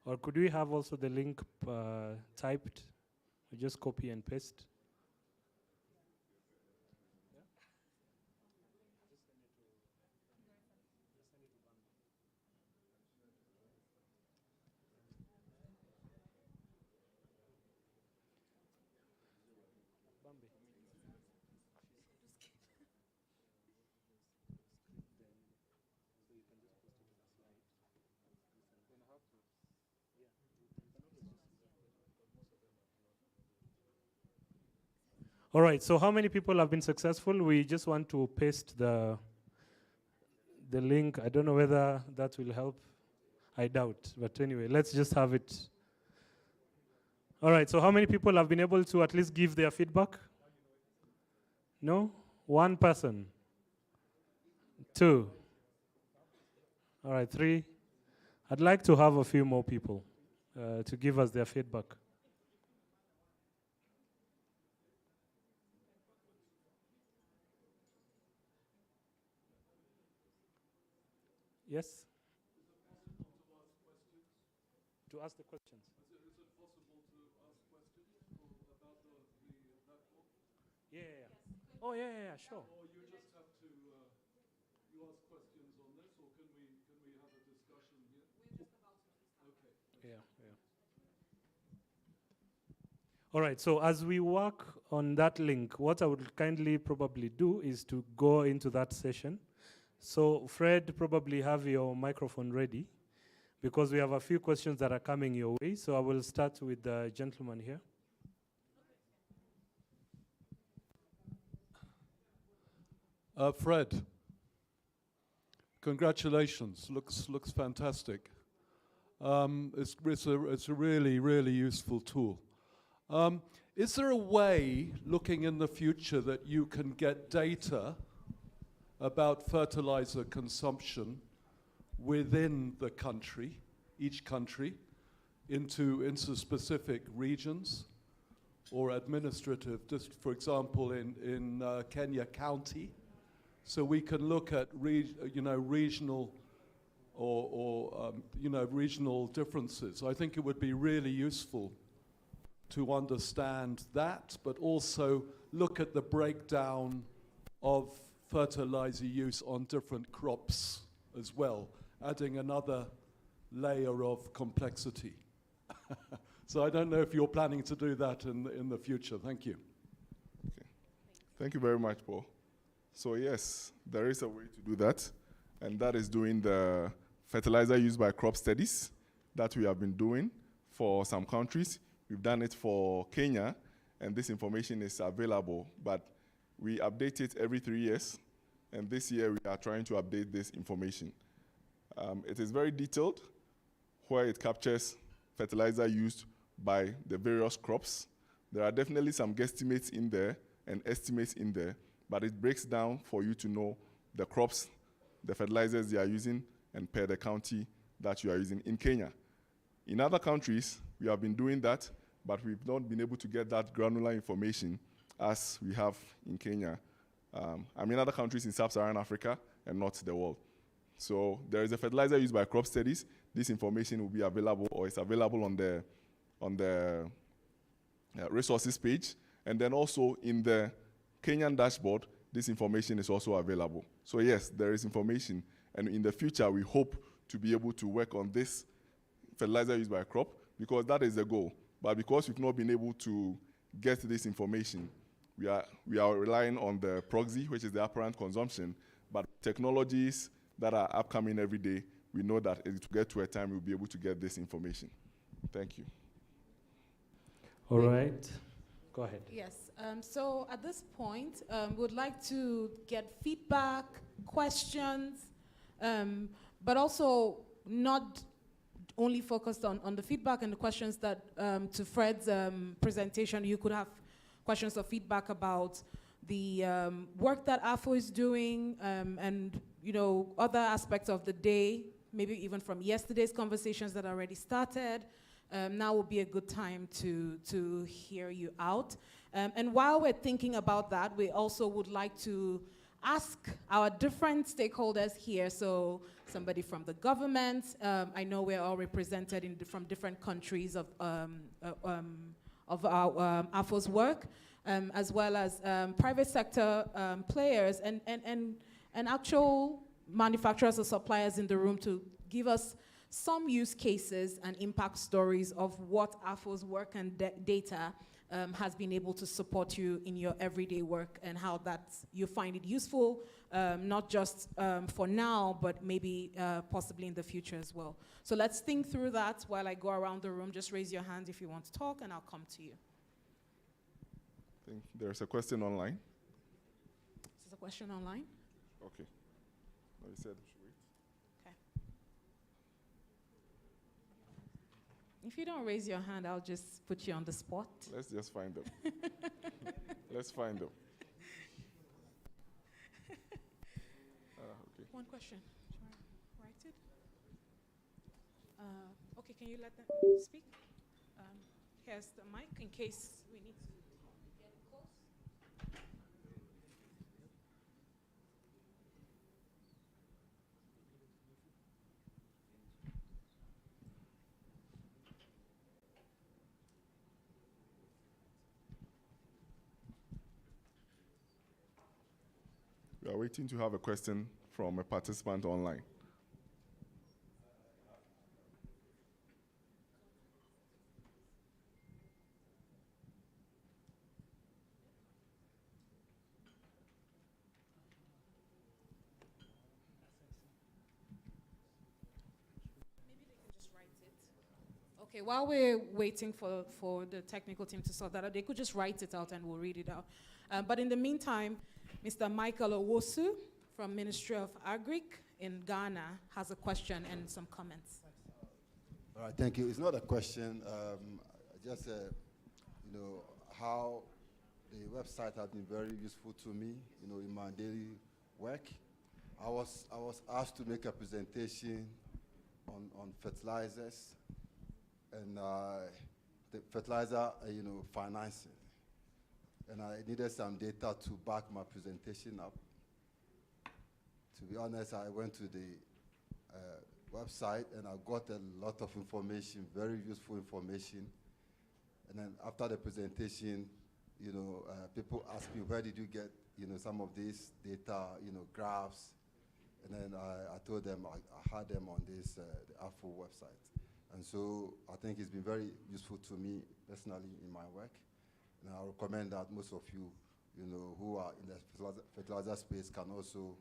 Or could we have also the link typed? We just copy and paste. All right, so how many people have been successful? We just want to paste the link. I don't know whether that will help. I doubt, but anyway, let's just have it. All right, so how many people have been able to at least give their feedback? No? One person? Two? All right, three? I'd like to have a few more people to give us their feedback. Yes? To ask the questions. Is it possible to ask questions about the network? Yeah. Oh, yeah, sure. Or you just have to you ask questions on this, or can we have a discussion here? We're just about to. Okay. Yeah. All right, so as we work on that link, what I would kindly probably do is to go into that session. So Fred, probably have your microphone ready because we have a few questions that are coming your way. So I will start with the gentleman here. Fred, congratulations. Looks fantastic. It's a really useful tool. Is there a way, looking in the future, that you can get data about fertilizer consumption within the country, each country, into specific regions or administrative, just for example in Kenya County, so we can look at regional or regional differences. I think it would be really useful to understand that, but also look at the breakdown of fertilizer use on different crops as well, adding another layer of complexity. So I don't know if you're planning to do that in the future. Thank you. Okay. Thank you very much, Paul. So yes, there is a way to do that, and that is doing the fertilizer used by crop studies that we have been doing for some countries. We've done it for Kenya, and this information is available, but we update it every 3 years, and this year we are trying to update this information. It is very detailed, where it captures fertilizer used by the various crops. There are definitely some guesstimates in there and estimates in there, but it breaks down for you to know the crops, the fertilizers they are using, and per the county that you are using in Kenya. In other countries, we have been doing that, but we've not been able to get that granular information as we have in Kenya. Other countries in sub-Saharan Africa and not the world. So there is a fertilizer used by crop studies. This information will be available, or it's available on the resources page. And then also in the Kenyan dashboard, this information is also available. So yes, there is information. And in the future, we hope to be able to work on this fertilizer used by crop, because that is the goal. But because we've not been able to get this information, we are relying on the proxy, which is the apparent consumption. But technologies that are upcoming every day, we know that to get to a time, we'll be able to get this information. Thank you. All right. Go ahead. Yes. So at this point, we would like to get feedback, questions, but also not only focused on the feedback and the questions that, to Fred's presentation, you could have questions or feedback about the work that AFO is doing and, other aspects of the day, maybe even from yesterday's conversations that already started. Now would be a good time to hear you out. And while we're thinking about that, we also would like to ask our different stakeholders here, so somebody from the government, I know we're all represented from different countries of our AFO's work, as well as private sector players and actual manufacturers or suppliers in the room to give us some use cases and impact stories of what AFO's work and data has been able to support you in your everyday work, and how that you find it useful, not just for now, but maybe possibly in the future as well. So let's think through that while I go around the room. Just raise your hand if you want to talk, and I'll come to you. I think there's a question online. Is there a question online? Okay. No, you said we should wait. Okay. If you don't raise your hand, I'll just put you on the spot. Let's just find them. Let's find them. Okay. One question. Should I write it? Okay, can you let them speak? Here's the mic in case we need to get close. We are waiting to have a question from a participant online. Okay, while we're waiting for the technical team to sort that out, they could just write it out and we'll read it out. But in the meantime, Mr. Michael Owosu from Ministry of Agric in Ghana has a question and some comments. All right, thank you. It's not a question, just how the website has been very useful to me, in my daily work. I was asked to make a presentation on fertilizers and the fertilizer, financing. And I needed some data to back my presentation up. To be honest, I went to the website and I got a lot of information, very useful information. And then after the presentation, people asked me, where did you get, some of these data, graphs? And then I told them I had them on this the AFO website. And so I think it's been very useful to me personally in my work. And I recommend that most of you, who are in the fertilizer space can also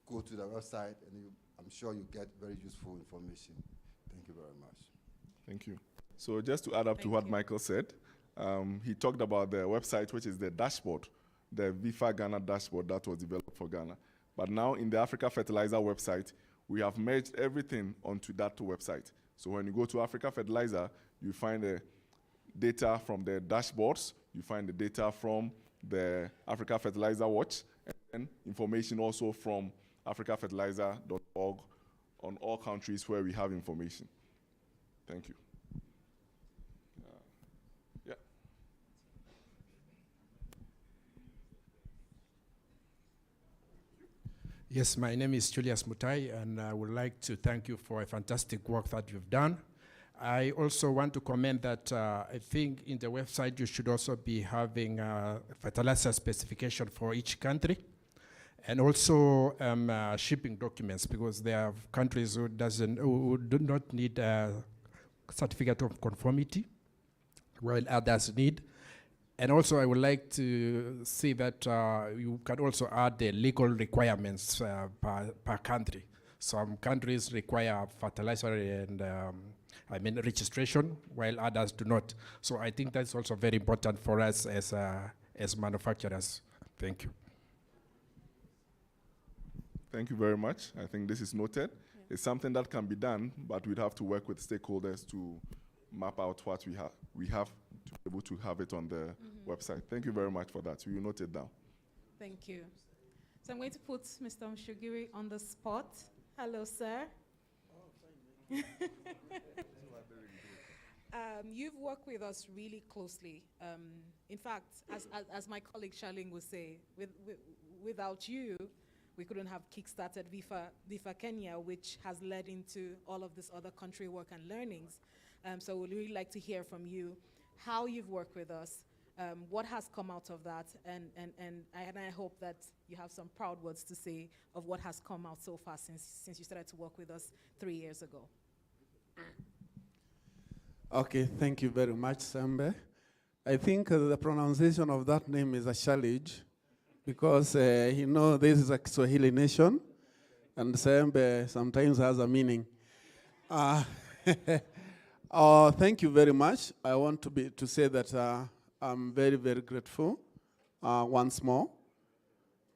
go to the website, and I'm sure you get very useful information. Thank you very much. Thank you. So just to add up to what Michael said, he talked about the website, which is the dashboard, the VIFA Ghana dashboard that was developed for Ghana. But now in the Africa Fertilizer website, we have merged everything onto that website. So when you go to Africa Fertilizer, you find the data from the dashboards, you find the data from the Africa Fertilizer Watch, and information also from africafertilizer.org on all countries where we have information. Thank you. Yeah. Yes, my name is Julius Mutai, and I would like to thank you for a fantastic work that you've done. I also want to comment that I think in the website you should also be having fertilizer specification for each country, and also shipping documents, because there are countries who do not need a certificate of conformity, while others need. And also I would like to see that you can also add the legal requirements per country. Some countries require fertilizer and registration, while others do not. So I think that's also very important for us as manufacturers. Thank you. Thank you very much. I think this is noted. Yeah. It's something that can be done, but we'd have to work with stakeholders to map out what we have to be able to have it on the website. Thank you very much for that. We will note it down. Thank you. So I'm going to put Mr. Mshugiri on the spot. Hello, sir. You've worked with us really closely. In fact, as my colleague Charlene would say, without you, we couldn't have kickstarted VIFA Kenya, which has led into all of this other country work and learnings. So we'd really like to hear from you how you've worked with us, what has come out of that, and I hope that you have some proud words to say of what has come out so far since you started to work with us 3 years ago. Okay, thank you very much, Sembe. I think the pronunciation of that name is a challenge because, this is a Swahili nation and Sembe sometimes has a meaning. Thank you very much. I want to say that I'm very, very grateful once more.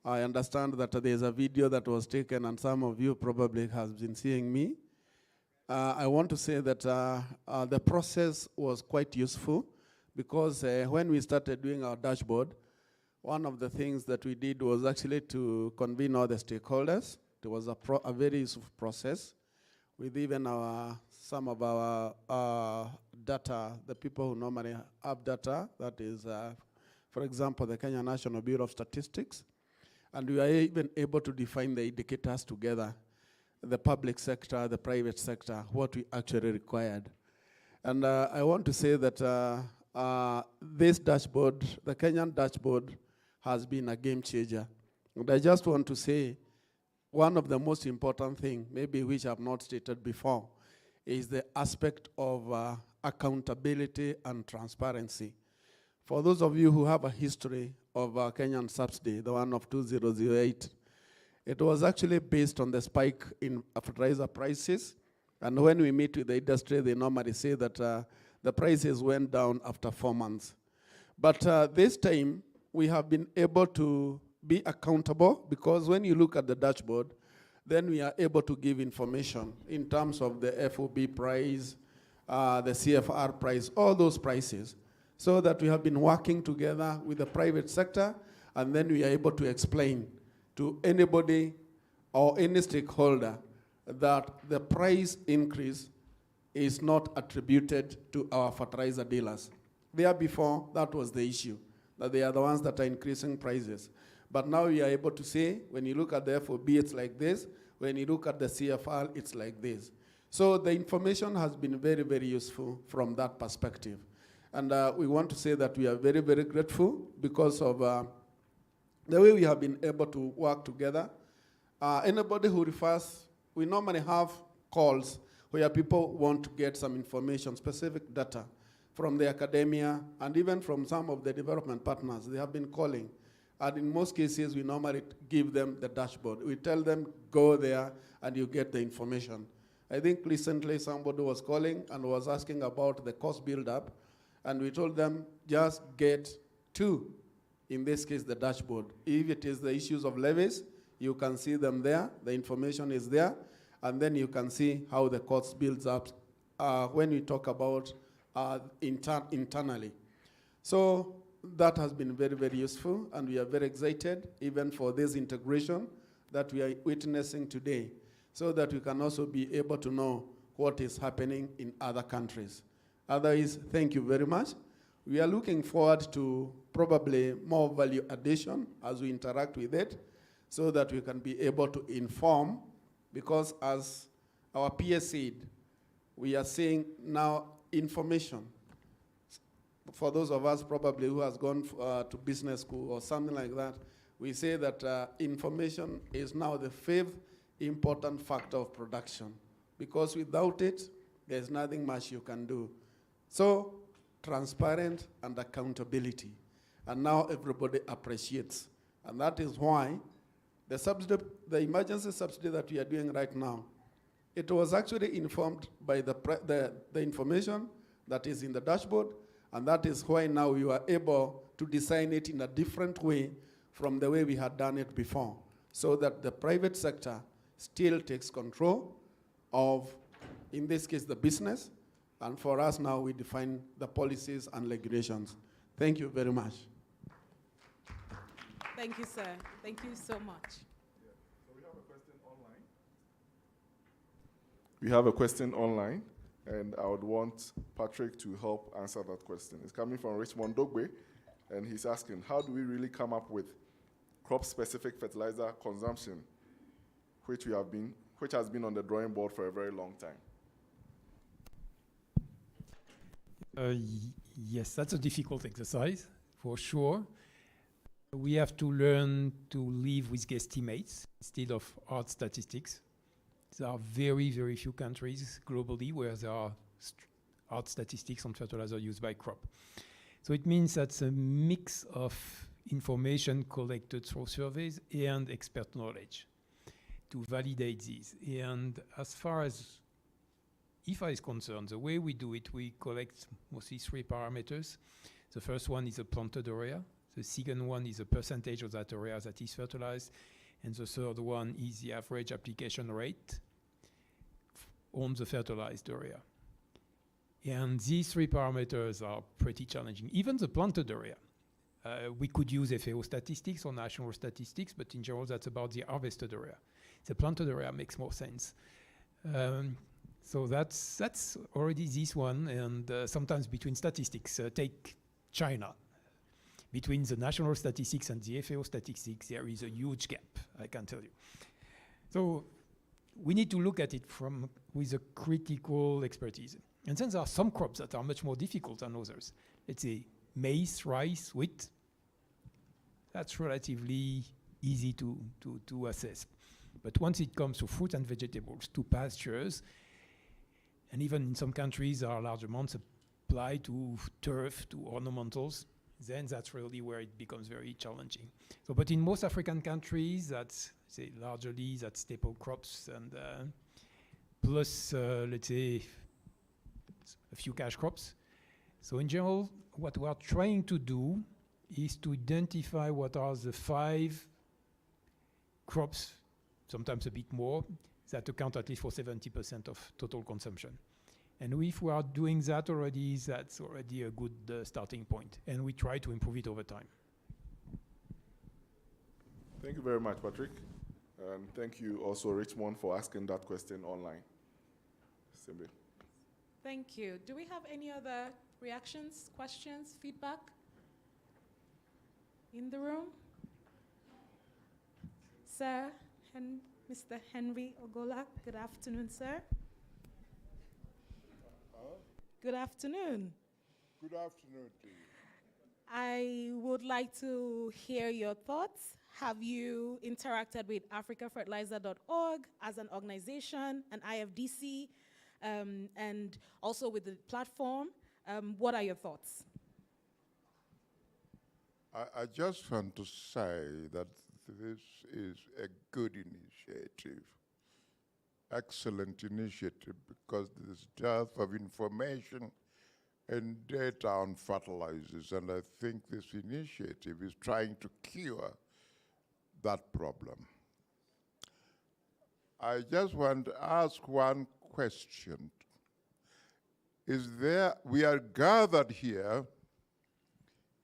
I understand that there's a video that was taken and some of you probably have been seeing me. I want to say that the process was quite useful because when we started doing our dashboard, one of the things that we did was actually to convene all the stakeholders. It was a very useful process with even some of our data, the people who normally have data, that is, for example, the Kenya National Bureau of Statistics. And we are even able to define the indicators together, the public sector, the private sector, what we actually required. And I want to say that this dashboard, the Kenyan dashboard, has been a game changer. And I just want to say, one of the most important things, maybe which I've not stated before, is the aspect of accountability and transparency. For those of you who have a history of Kenyan subsidy, the one of 2008, it was actually based on the spike in fertilizer prices. And when we meet with the industry, they normally say that the prices went down after 4 months. But this time, we have been able to be accountable because when you look at the dashboard, then we are able to give information in terms of the FOB price, the CFR price, all those prices, so that we have been working together with the private sector, and then we are able to explain to anybody or any stakeholder that the price increase is not attributed to our fertilizer dealers. There before, that was the issue, that they are the ones that are increasing prices. But now we are able to say, when you look at the FOB, it's like this. When you look at the CFR, it's like this. So the information has been very, very useful from that perspective. And we want to say that we are very, very grateful because of the way we have been able to work together. Anybody who refers, we normally have calls where people want to get some information, specific data from the academia and even from some of the development partners. They have been calling. And in most cases, we normally give them the dashboard. We tell them, go there, and you get the information. I think recently somebody was calling and was asking about the cost build-up, and we told them, just get two, in this case, the dashboard. If it is the issues of levies, you can see them there. The information is there, and then you can see how the cost builds up when we talk about internally. So that has been very, very useful, and we are very excited even for this integration that we are witnessing today, so that we can also be able to know what is happening in other countries. Otherwise, thank you very much. We are looking forward to probably more value addition as we interact with it, so that we can be able to inform, because as our PS said, we are seeing now information. For those of us probably who has gone to business school or something like that, we say that information is now the fifth important factor of production, because without it, there's nothing much you can do. So, transparent and accountability. And now everybody appreciates. And that is why the emergency subsidy that we are doing right now, it was actually informed by the information that is in the dashboard. And that is why now we were able to design it in a different way from the way we had done it before, so that the private sector still takes control of, in this case, the business. And for us now, we define the policies and regulations. Thank you very much. Thank you, sir. Thank you so much. Yeah. So we have a question online. We have a question online. and I would want Patrick to help answer that question. It's coming from Richmond Dogbe, and he's asking, how do we really come up with crop-specific fertilizer consumption, which has been on the drawing board for a very long time? Yes, that's a difficult exercise, for sure. We have to learn to live with guesstimates instead of hard statistics. There are very, very few countries globally where there are hard statistics on fertilizer used by crop. So it means that's a mix of information collected through surveys and expert knowledge to validate these. And as far as IFA is concerned, the way we do it, we collect mostly 3 parameters. The first one is the planted area. The second one is the percentage of that area that is fertilized. And the third one is the average application rate on the fertilized area. And these 3 parameters are pretty challenging. Even the planted area. We could use FAO statistics or national statistics, but in general, that's about the harvested area. The planted area makes more sense. So that's already this one, and sometimes between statistics, take China. Between the national statistics and the FAO statistics, there is a huge gap, I can tell you. So we need to look at it with a critical expertise. And then there are some crops that are much more difficult than others. Let's say maize, rice, wheat. That's relatively easy to assess. But once it comes to fruit and vegetables, to pastures, and even in some countries there are large amounts applied to turf, to ornamentals, then that's really where it becomes very challenging. So, but in most African countries, that's largely that's staple crops and plus, let's say, a few cash crops. So in general, what we are trying to do is to identify what are the 5 crops, sometimes a bit more, that account at least for 70% of total consumption. And if we are doing that already, that's already a good starting point. And we try to improve it over time. Thank you very much, Patrick. And thank you also, Richmond, for asking that question online. Simbi. Thank you. Do we have any other reactions, questions, feedback in the room? Sir, Mr. Henry Ogola, good afternoon, sir. Good afternoon. Good afternoon to you. I would like to hear your thoughts. Have you interacted with africafertilizer.org as an organization, an IFDC, and also with the platform? What are your thoughts? I just want to say that this is a good initiative, excellent initiative, because there's dearth of information and data on fertilizers, and I think this initiative is trying to cure that problem. I just want to ask one question. We are gathered here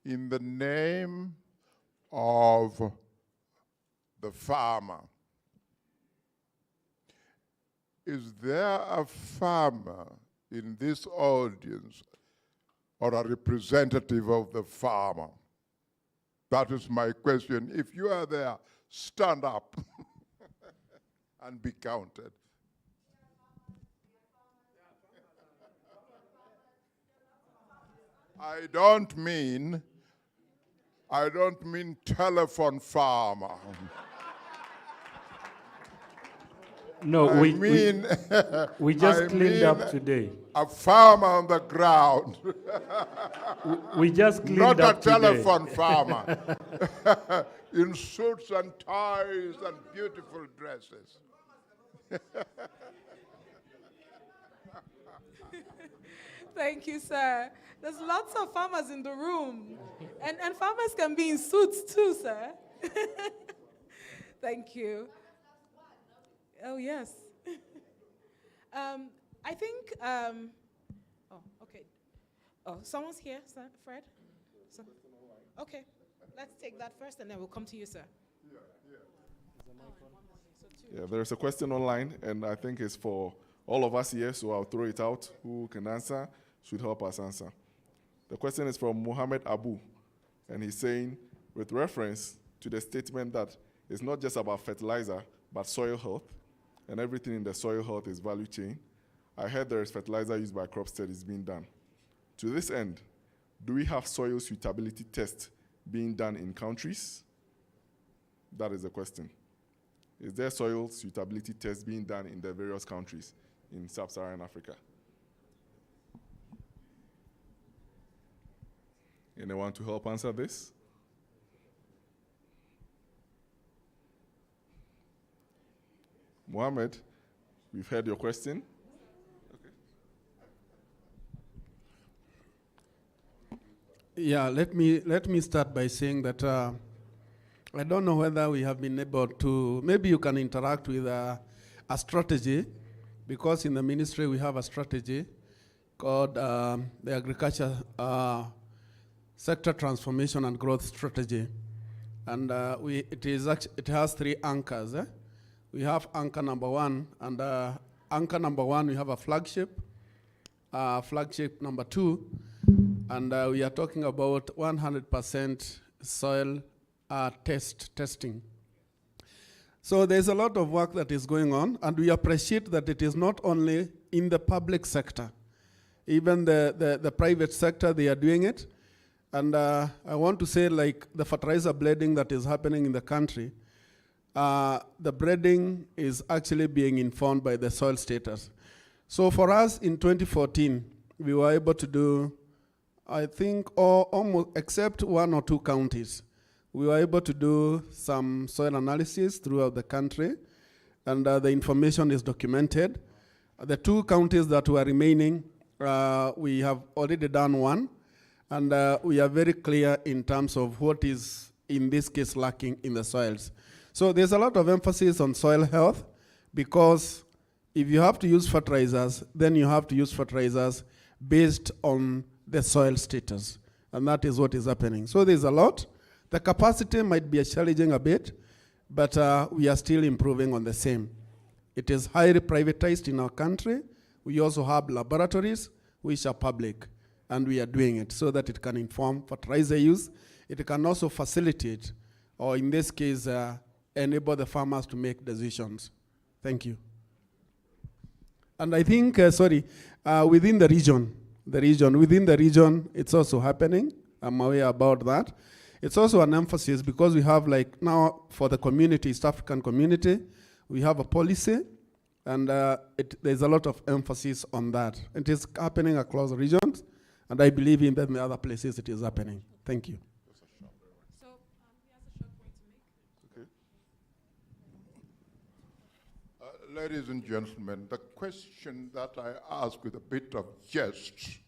in the name of the farmer. Is there a farmer in this audience or a representative of the farmer? That is my question. If you are there, stand up and be counted. I don't mean telephone farmer. No, we just cleaned up today. A farmer on the ground. We just cleaned up today. Not a telephone farmer. In suits and ties and beautiful dresses. Thank you, sir. There's lots of farmers in the room. And farmers can be in suits too, sir. Thank you. Oh, yes. I think, oh, okay. Oh, someone's here, sir, Fred? Okay, let's take that first and then we'll come to you, sir. Yeah, there's a question online, and I think it's for all of us here, so I'll throw it out. Who can answer should help us answer. The question is from Mohammed Abu, and he's saying, with reference to the statement that it's not just about fertilizer, but soil health, and everything in the soil health is value chain, I heard there is fertilizer used by crop studies being done. To this end, do we have soil suitability tests being done in countries? That is the question. Is there soil suitability tests being done in the various countries in sub-Saharan Africa? Anyone to help answer this? Mohammed, we've heard your question. Yeah, let me start by saying that I don't know whether we have been able to, maybe you can interact with a strategy, because in the ministry we have a strategy called the Agriculture Sector Transformation and Growth Strategy. And it has 3 anchors. We have anchor number 1, and anchor number 1 we have a flagship number 2, and we are talking about 100% soil testing. So there's a lot of work that is going on, and we appreciate that it is not only in the public sector, even the private sector, they are doing it. And I want to say, like the fertilizer blending that is happening in the country, the blending is actually being informed by the soil status. So for us in 2014, we were able to do, I think, almost except 1 or 2 counties, we were able to do some soil analysis throughout the country, and the information is documented. The 2 counties that were remaining, we have already done 1, and we are very clear in terms of what is, in this case, lacking in the soils. So there's a lot of emphasis on soil health, because if you have to use fertilizers, then you have to use fertilizers based on the soil status, and that is what is happening. So there's a lot. The capacity might be challenging a bit, but we are still improving on the same. It is highly privatized in our country. We also have laboratories which are public, and we are doing it so that it can inform fertilizer use. It can also facilitate, or in this case, enable the farmers to make decisions. Thank you. And I think, within the region, it's also happening. I'm aware about that. It's also an emphasis because we have, like now for the community, East African community, we have a policy, and there's a lot of emphasis on that. It is happening across the regions, and I believe in the other places it is happening. Thank you. So he has a short point to make. Okay. Ladies and gentlemen, the question that I ask with a bit of jest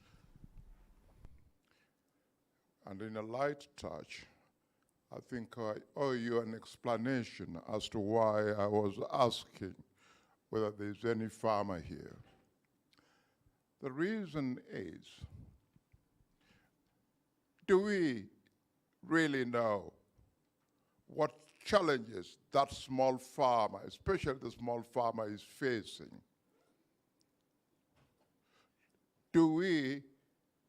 and in a light touch, I think I owe you an explanation as to why I was asking whether there's any farmer here. The reason is, do we really know what challenges that small farmer, especially the small farmer, is facing? Do we,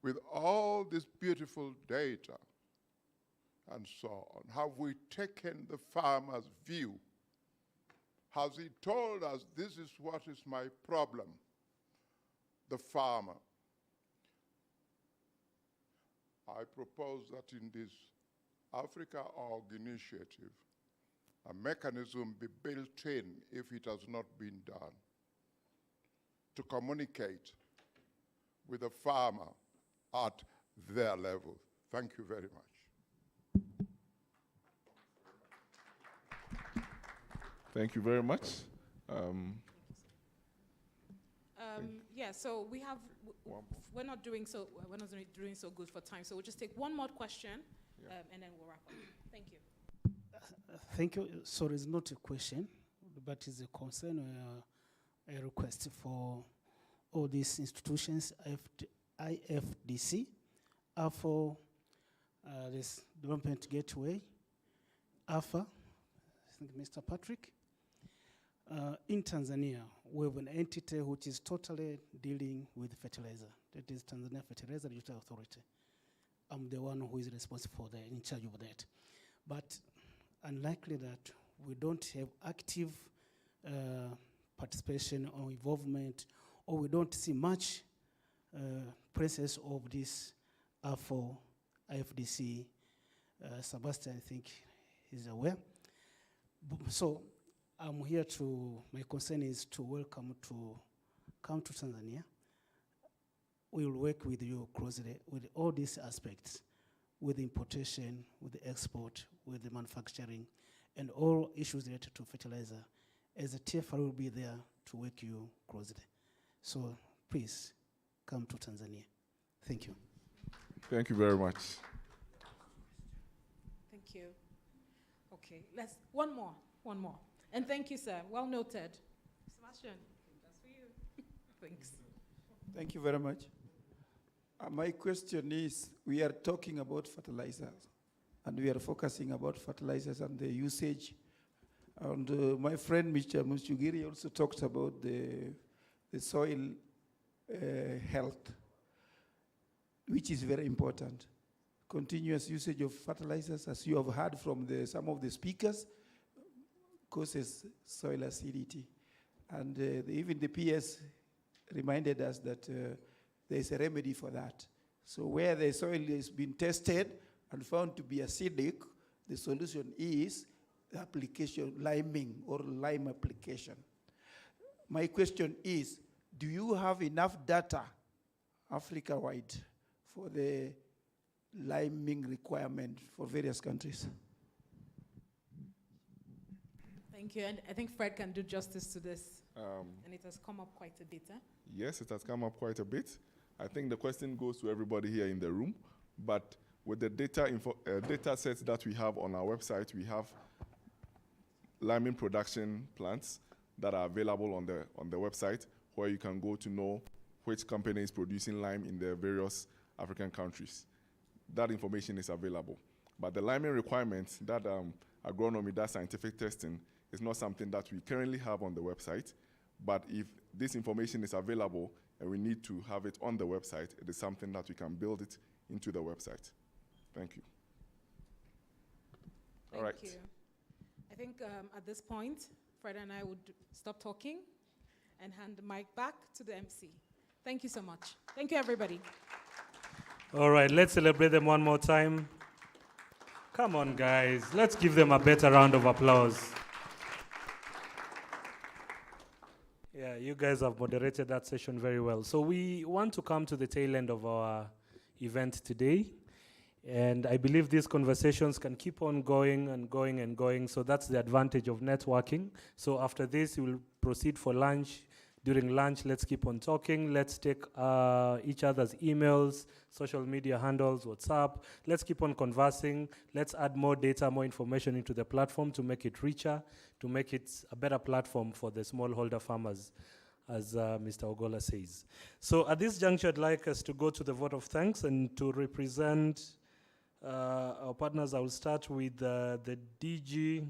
with all this beautiful data and so on, have we taken the farmer's view? Has he told us, this is what is my problem, the farmer? I propose that in this Africa Org initiative, a mechanism be built in, if it has not been done, to communicate with the farmer at their level. Thank you very much. Thank you very much. Yeah, so we're not doing so good for time, so we'll just take one more question, and then we'll wrap up. Thank you. Thank you. Sorry, it's not a question, but it's a concern or a request for all these institutions, IFDC, AFO, this Development Gateway, AFA, I think Mr. Patrick. in Tanzania, we have an entity which is totally dealing with fertilizer. That is Tanzania Fertilizer Regulatory Authority. I'm the one who is responsible for that, in charge of that. But unlikely that we don't have active participation or involvement, or we don't see much presence of this AFO, IFDC. Sebastian, I think, is aware. So I'm here my concern is to welcome to come to Tanzania. We will work with you closely with all these aspects, with the importation, with the export, with the manufacturing, and all issues related to fertilizer. As a TFR will be there to work you closely. So please come to Tanzania. Thank you. Thank you very much. Thank you. Okay, one more. And thank you, sir. Well noted. Sebastian, that's for you. Thanks. Thank you very much. My question is, we are talking about fertilizers, and we are focusing about fertilizers and the usage. And my friend, Mr. Musugiri, also talked about the soil health, which is very important. Continuous usage of fertilizers, as you have heard from some of the speakers, causes soil acidity. And even the PS reminded us that there is a remedy for that. So where the soil has been tested and found to be acidic, the solution is the application, liming or lime application. My question is, do you have enough data Africa-wide for the liming requirement for various countries? Thank you, and I think Fred can do justice to this. And it has come up quite a bit, huh? Yes, it has come up quite a bit. I think the question goes to everybody here in the room, but with the data sets that we have on our website, we have liming production plants that are available on the website, where you can go to know which company is producing lime in the various African countries. That information is available. But the liming requirements that agronomy does scientific testing is not something that we currently have on the website. But if this information is available and we need to have it on the website, it is something that we can build it into the website. Thank you. All right. Thank you. I think at this point, Fred and I would stop talking and hand the mic back to the MC. Thank you so much. Thank you, everybody. All right, let's celebrate them one more time. Come on, guys. Let's give them a better round of applause. Yeah, you guys have moderated that session very well. So we want to come to the tail end of our event today. And I believe these conversations can keep on going and going and going. So that's the advantage of networking. So after this, we'll proceed for lunch. During lunch, let's keep on talking. Let's take each other's emails, social media handles, WhatsApp. Let's keep on conversing. Let's add more data, more information into the platform to make it richer, to make it a better platform for the smallholder farmers, as Mr. Ogola says. So at this juncture, I'd like us to go to the vote of thanks and to represent our partners. I will start with the DG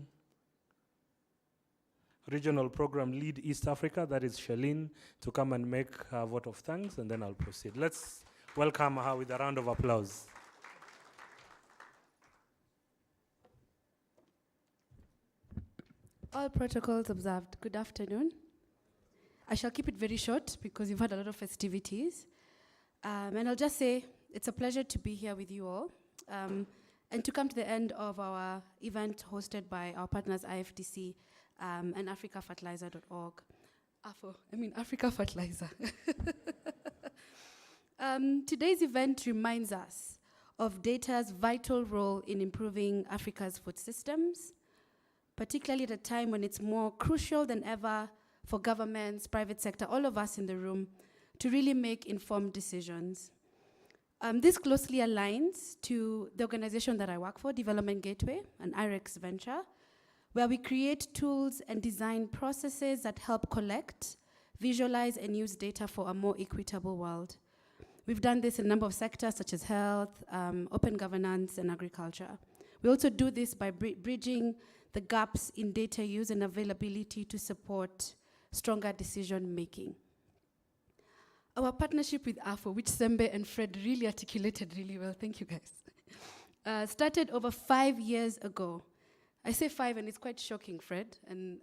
Regional Program Lead East Africa, that is Shalene, to come and make her vote of thanks, and then I'll proceed. Let's welcome her with a round of applause. All protocols observed. Good afternoon. I shall keep it very short because you've had a lot of festivities. And I'll just say it's a pleasure to be here with you all and to come to the end of our event hosted by our partners IFDC and africafertilizer.org. Africa Fertilizer. Today's event reminds us of data's vital role in improving Africa's food systems, particularly at a time when it's more crucial than ever for governments, private sector, all of us in the room, to really make informed decisions. This closely aligns to the organization that I work for, Development Gateway, an IREX venture, where we create tools and design processes that help collect, visualize, and use data for a more equitable world. We've done this in a number of sectors such as health, open governance, and agriculture. We also do this by bridging the gaps in data use and availability to support stronger decision making. Our partnership with AFO, which Sembe and Fred really articulated really well, thank you guys, started over 5 years ago. I say 5 and it's quite shocking, Fred and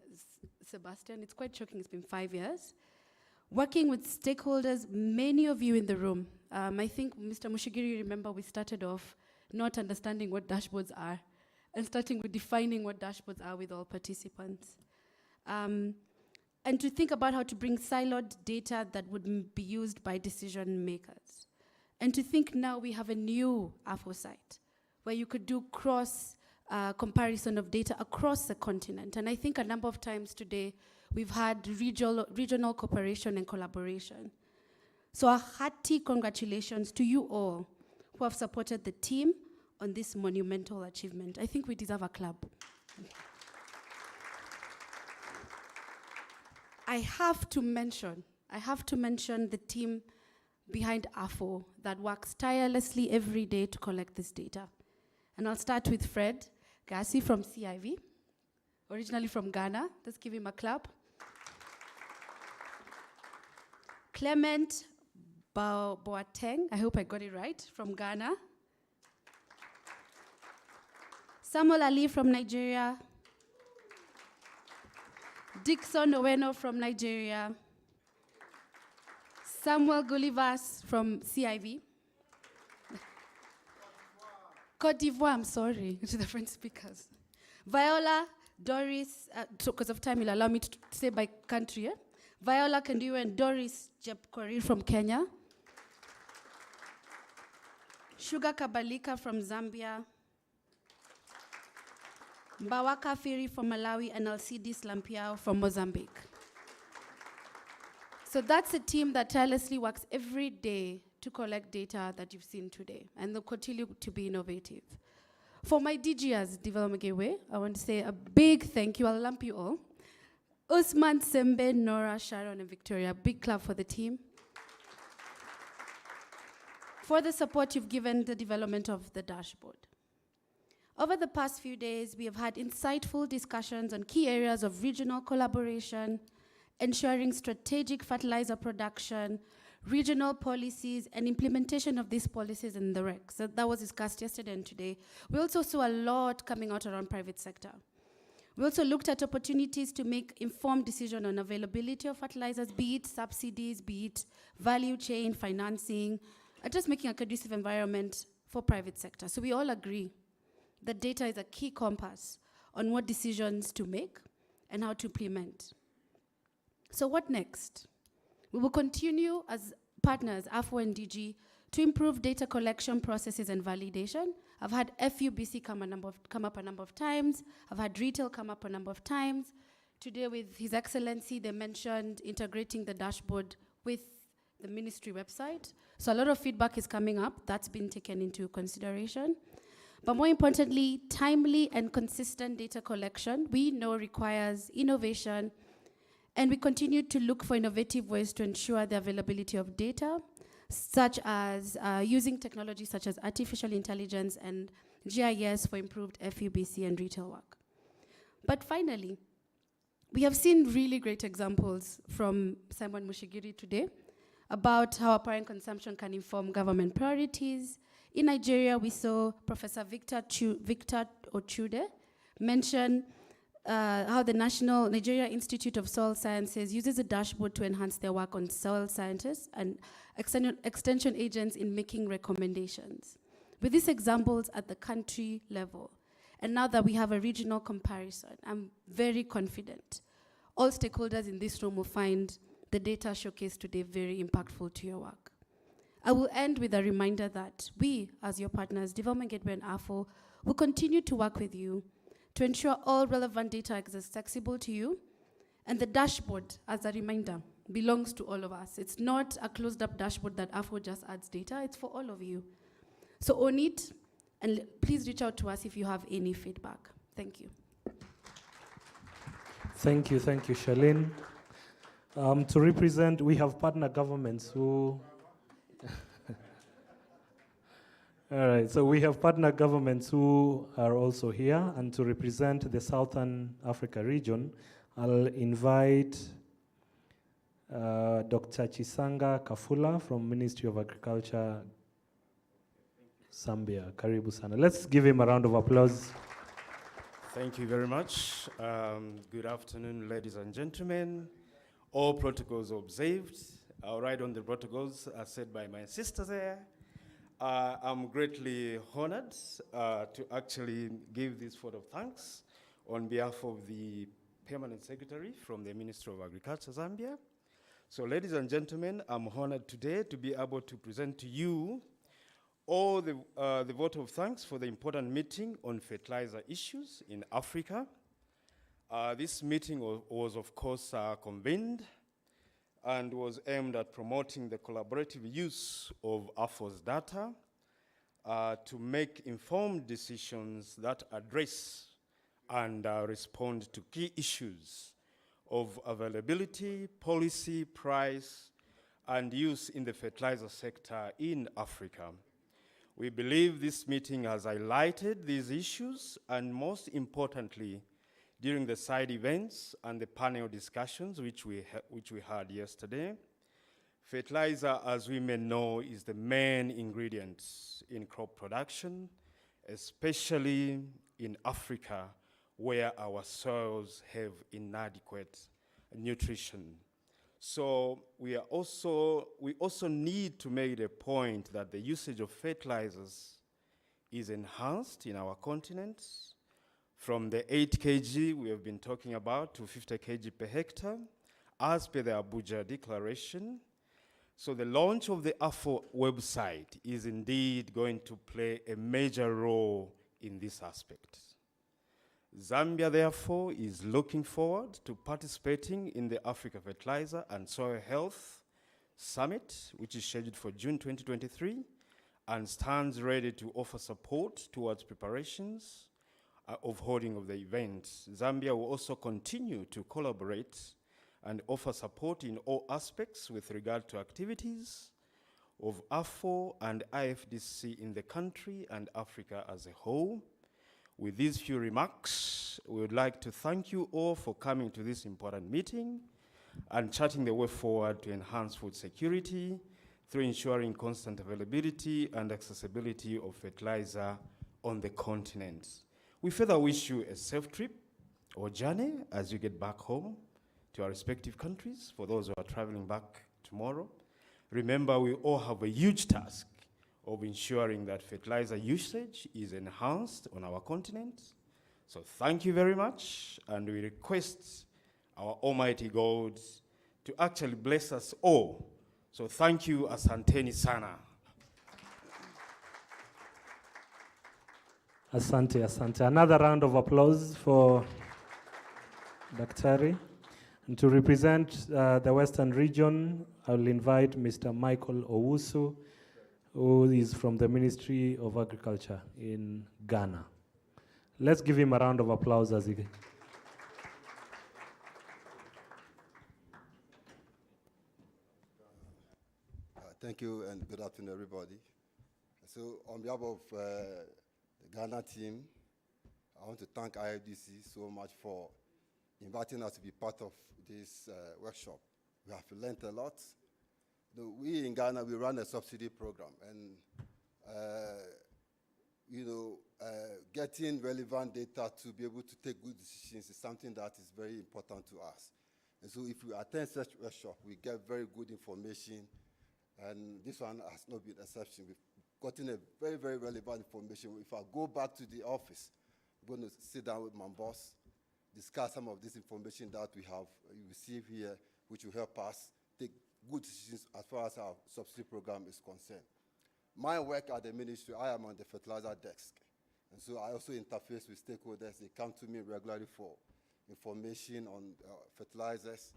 Sebastian, it's quite shocking, it's been 5 years. Working with stakeholders, many of you in the room. I think Mr. Mushigiri, remember we started off not understanding what dashboards are and starting with defining what dashboards are with all participants. And to think about how to bring siloed data that would be used by decision makers. And to think now we have a new AFO site where you could do cross comparison of data across the continent. And I think a number of times today, we've had regional cooperation and collaboration. So a hearty congratulations to you all who have supported the team on this monumental achievement. I think we deserve a clap. I have to mention the team behind AFO that works tirelessly every day to collect this data. And I'll start with Fred Gassi from CIV, originally from Ghana. Let's give him a clap. Clement Boateng, I hope I got it right, from Ghana. Samuel Ali from Nigeria. Dixon Oweno from Nigeria. Samuel Gulivas from CIV. Côte d'Ivoire, I'm sorry, to the French speakers. Viola, Doris, because of time, you'll allow me to say by country. Viola Kandiwe and Doris Jepkorir from Kenya. Sugar Kabalika from Zambia. Mbawaka Firi from Malawi and Alcides Lampiao from Mozambique. So that's a team that tirelessly works every day to collect data that you've seen today, and they'll continue to be innovative. For my DGs, Development Gateway, I want to say a big thank you. I'll lump you all. Usman, Sembe, Nora, Sharon, and Victoria, big clap for the team. For the support you've given the development of the dashboard. Over the past few days, we have had insightful discussions on key areas of regional collaboration, ensuring strategic fertilizer production, regional policies, and implementation of these policies in the REC. So that was discussed yesterday and today. We also saw a lot coming out around private sector. We also looked at opportunities to make informed decision on availability of fertilizers, be it subsidies, be it value chain, financing, just making a conducive environment for private sector. So we all agree that data is a key compass on what decisions to make and how to implement. So what next? We will continue as partners, AFO and DG, to improve data collection processes and validation. I've had FUBC come up a number of times. I've had retail come up a number of times. Today with His Excellency, they mentioned integrating the dashboard with the ministry website. So a lot of feedback is coming up. That's been taken into consideration. But more importantly, timely and consistent data collection, we know requires innovation, and we continue to look for innovative ways to ensure the availability of data, such as using technology such as artificial intelligence and GIS for improved FUBC and retail work. But finally, we have seen really great examples from Simon Mushigiri today about how apparent consumption can inform government priorities. In Nigeria, we saw Professor Victor Ochude mention how the National Nigeria Institute of Soil Sciences uses a dashboard to enhance their work on soil scientists and extension agents in making recommendations. With these examples at the country level, and now that we have a regional comparison, I'm very confident all stakeholders in this room will find the data showcased today very impactful to your work. I will end with a reminder that we, as your partners, Development Gateway and AFO, will continue to work with you to ensure all relevant data is accessible to you. And the dashboard, as a reminder, belongs to all of us. It's not a closed-up dashboard that AFO just adds data. It's for all of you. So own it, and please reach out to us if you have any feedback. Thank you. Thank you, Charlene. To represent, we have partner governments who All right, so we have partner governments who are also here, and to represent the Southern Africa region, I'll invite Dr. Chisanga Kafula from Ministry of Agriculture, Zambia. Karibu sana. Let's give him a round of applause. Thank you very much. Good afternoon, ladies and gentlemen. All protocols observed. I'll write on the protocols as said by my sister there. I'm greatly honored to actually give this vote of thanks on behalf of the Permanent Secretary from the Ministry of Agriculture, Zambia. So ladies and gentlemen, I'm honored today to be able to present to you all the vote of thanks for the important meeting on fertilizer issues in Africa. This meeting was of course convened and was aimed at promoting the collaborative use of AFO's data to make informed decisions that address and respond to key issues of availability, policy, price, and use in the fertilizer sector in Africa. We believe this meeting has highlighted these issues, and most importantly, during the side events and the panel discussions which we had yesterday, fertilizer, as we may know, is the main ingredient in crop production, especially in Africa, where our soils have inadequate nutrition. So we also need to make the point that the usage of fertilizers is enhanced in our continent from the 8 kg we have been talking about to 50 kg per hectare, as per the Abuja Declaration. So the launch of the AFO website is indeed going to play a major role in this aspect. Zambia, therefore, is looking forward to participating in the Africa Fertilizer and Soil Health Summit, which is scheduled for June 2023, and stands ready to offer support towards preparations of holding of the event. Zambia will also continue to collaborate and offer support in all aspects with regard to activities of AFO and IFDC in the country and Africa as a whole. With these few remarks, we would like to thank you all for coming to this important meeting and charting the way forward to enhance food security through ensuring constant availability and accessibility of fertilizer on the continent. We further wish you a safe trip or journey as you get back home to our respective countries. For those who are traveling back tomorrow, remember we all have a huge task of ensuring that fertilizer usage is enhanced on our continent. So thank you very much, and we request our Almighty God to actually bless us all. So thank you, asanteni sana. Asante, asante. Another round of applause for Daktari. And to represent the Western region, I will invite Mr. Michael Owusu, who is from the Ministry of Agriculture in Ghana. Let's give him a round of applause as he... Thank you and good afternoon, everybody. So on behalf of the Ghana team, I want to thank IFDC so much for inviting us to be part of this workshop. We have learned a lot. We in Ghana, we run a subsidy program, and getting relevant data to be able to take good decisions is something that is very important to us. And so if we attend such workshop, we get very good information, and this one has not been an exception. We've gotten a very, very relevant information. If I go back to the office, I'm going to sit down with my boss, discuss some of this information that we have received here, which will help us take good decisions as far as our subsidy program is concerned. My work at the ministry, I am on the fertilizer desk. And so I also interface with stakeholders. They come to me regularly for information on fertilizers.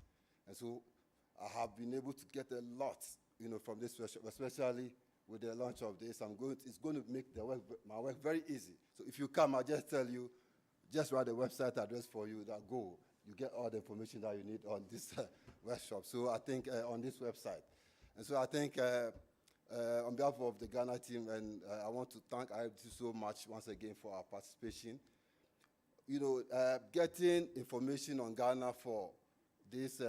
And so I have been able to get a lot, from this workshop, especially with the launch of this. It's going to make my work very easy. So if you come, I just tell you, just write the website address for you, that go. You get all the information that you need on this workshop. So I think on this website. And so I think on behalf of the Ghana team, and I want to thank IFDC so much once again for our participation. You know, getting information on Ghana for this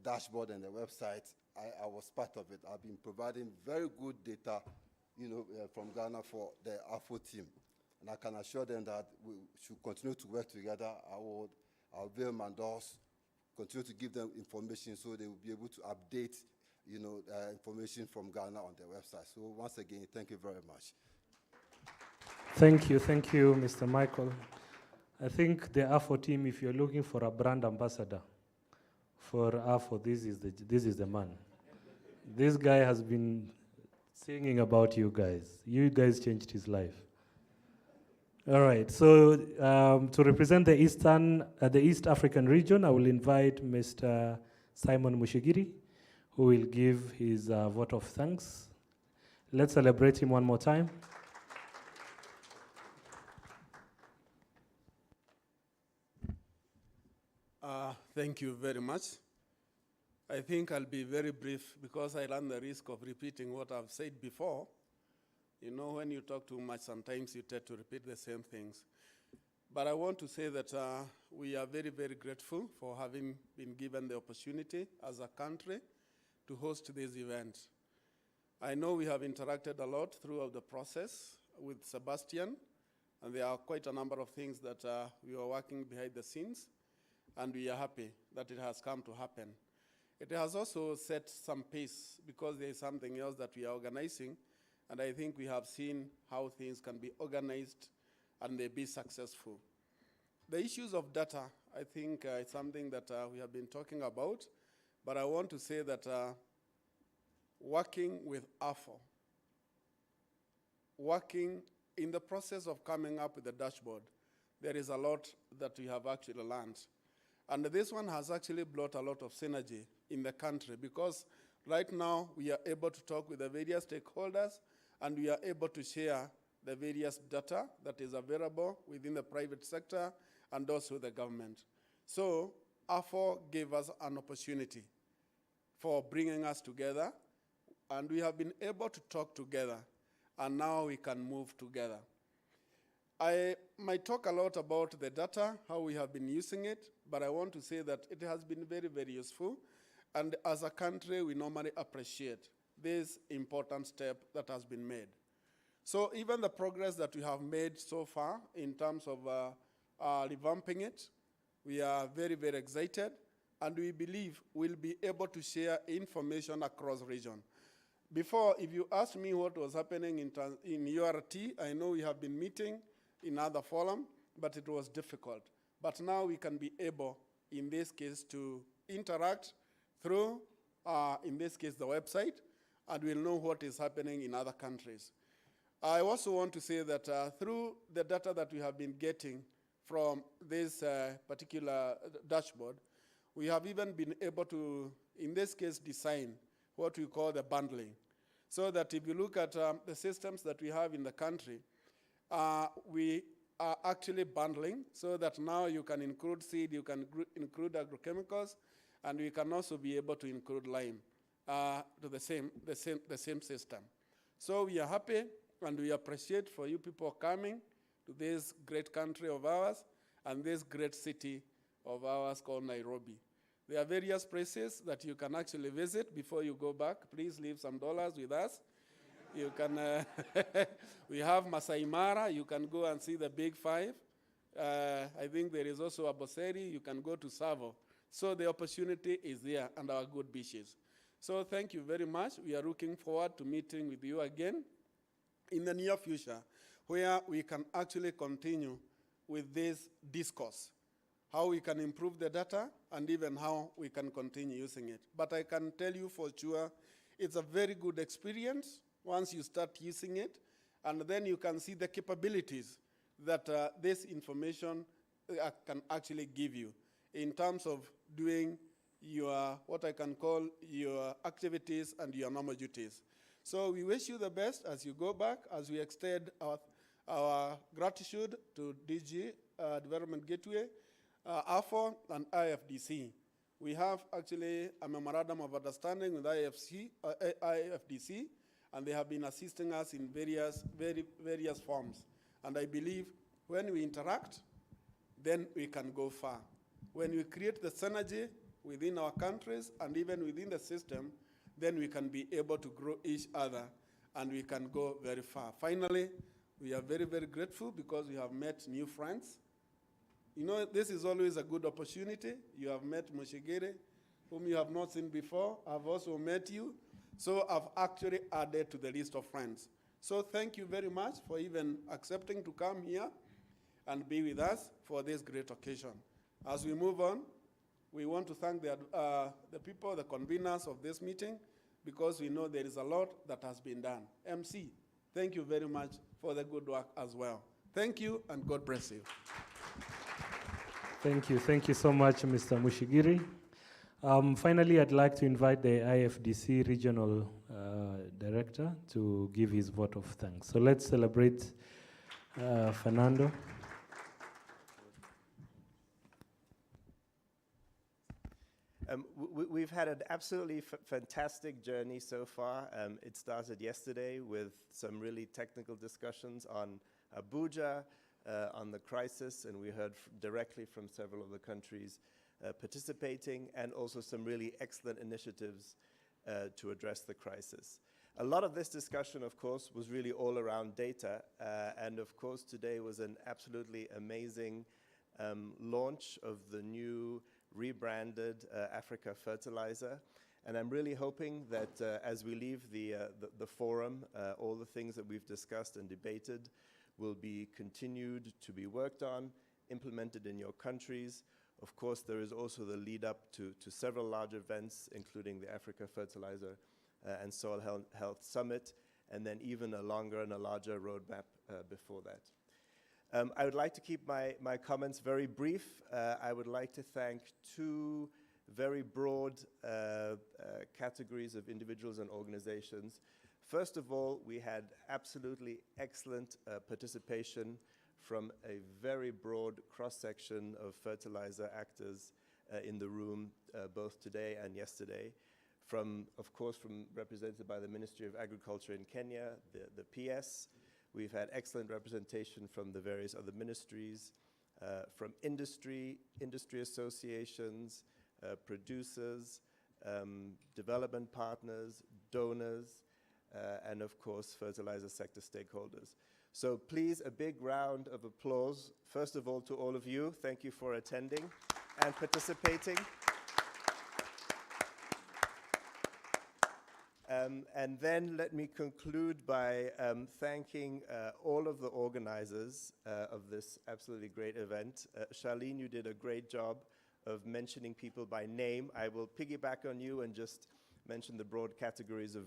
dashboard and the website, I was part of it. I've been providing very good data, you know, from Ghana for the AFO team. And I can assure them that we should continue to work together. I'll avail my doors, continue to give them information so they will be able to update, you know, information from Ghana on their website. So once again, thank you very much. Thank you, Mr. Michael. I think the AFO team, if you're looking for a brand ambassador for AFO, this is the man. This guy has been singing about you guys. You guys changed his life. All right, so to represent the East African region, I will invite Mr. Simon Mushigiri, who will give his vote of thanks. Let's celebrate him one more time. Thank you very much. I think I'll be very brief because I run the risk of repeating what I've said before. You know, when you talk too much, sometimes you tend to repeat the same things. But I want to say that we are very, very grateful for having been given the opportunity as a country to host this event. I know we have interacted a lot throughout the process with Sebastian, and there are quite a number of things that we are working behind the scenes, and we are happy that it has come to happen. It has also set some pace because there is something else that we are organizing, and I think we have seen how things can be organized and they be successful. The issues of data, I think it's something that we have been talking about, but I want to say that working with AFO, working in the process of coming up with the dashboard, there is a lot that we have actually learned. And this one has actually brought a lot of synergy in the country because right now we are able to talk with the various stakeholders and we are able to share the various data that is available within the private sector and also the government. So AFO gave us an opportunity for bringing us together, and we have been able to talk together, and now we can move together. I might talk a lot about the data, how we have been using it, but I want to say that it has been very, very useful. And as a country, we normally appreciate this important step that has been made. So even the progress that we have made so far in terms of revamping it, we are very, very excited, and we believe we'll be able to share information across region. Before, if you asked me what was happening in URT, I know we have been meeting in other forum, but it was difficult. But now we can be able, in this case, to interact through, in this case, the website, and we'll know what is happening in other countries. I also want to say that through the data that we have been getting from this particular dashboard, we have even been able to, in this case, design what we call the bundling. So that if you look at the systems that we have in the country, we are actually bundling so that now you can include seed, you can include agrochemicals, and we can also be able to include lime to the same system. So we are happy and we appreciate for you people coming to this great country of ours and this great city of ours called Nairobi. There are various places that you can actually visit before you go back. Please leave some dollars with us. You can, we have Masai Mara. You can go and see the Big Five. I think there is also Aboseri. You can go to Savo. So the opportunity is there and our good beaches. So thank you very much. We are looking forward to meeting with you again in the near future, where we can actually continue with this discourse, how we can improve the data and even how we can continue using it. But I can tell you for sure, it's a very good experience once you start using it, and then you can see the capabilities that this information can actually give you in terms of doing your, what I can call your activities and your normal duties. So we wish you the best as you go back, as we extend our gratitude to DG Development Gateway, AFO, and IFDC. We have actually a memorandum of understanding with IFDC, and they have been assisting us in various forms. And I believe when we interact, then we can go far. When we create the synergy within our countries and even within the system, then we can be able to grow each other and we can go very far. Finally, we are very, very grateful because we have met new friends. You know, this is always a good opportunity. You have met Mushigiri, whom you have not seen before. I've also met you. So I've actually added to the list of friends. So thank you very much for even accepting to come here and be with us for this great occasion. As we move on, we want to thank the people, the conveners of this meeting, because we know there is a lot that has been done. MC, thank you very much for the good work as well. Thank you, and God bless you. Thank you so much, Mr. Mushigiri. Finally, I'd like to invite the IFDC Regional Director to give his vote of thanks. So let's celebrate Fernando. We've had an absolutely fantastic journey so far. It started yesterday with some really technical discussions on Abuja, on the crisis, and we heard directly from several of the countries participating, and also some really excellent initiatives to address the crisis. A lot of this discussion, of course, was really all around data, and of course today was an absolutely amazing launch of the new rebranded Africa Fertilizer. And I'm really hoping that as we leave the forum, all the things that we've discussed and debated will be continued to be worked on, implemented in your countries. Of course, there is also the lead up to several large events, including the Africa Fertilizer and Soil Health Summit, and then even a longer and a larger roadmap before that. I would like to keep my comments very brief. I would like to thank two very broad categories of individuals and organizations. First of all, we had absolutely excellent participation from a very broad cross-section of fertilizer actors in the room, both today and yesterday. Of course, represented by the Ministry of Agriculture in Kenya, the PS. We've had excellent representation from the various other ministries, from industry associations, producers, development partners, donors, and of course, fertilizer sector stakeholders. So please, a big round of applause, first of all, to all of you. Thank you for attending and participating. And then let me conclude by thanking all of the organizers of this absolutely great event. Charlene, you did a great job of mentioning people by name. I will piggyback on you and just mention the broad categories of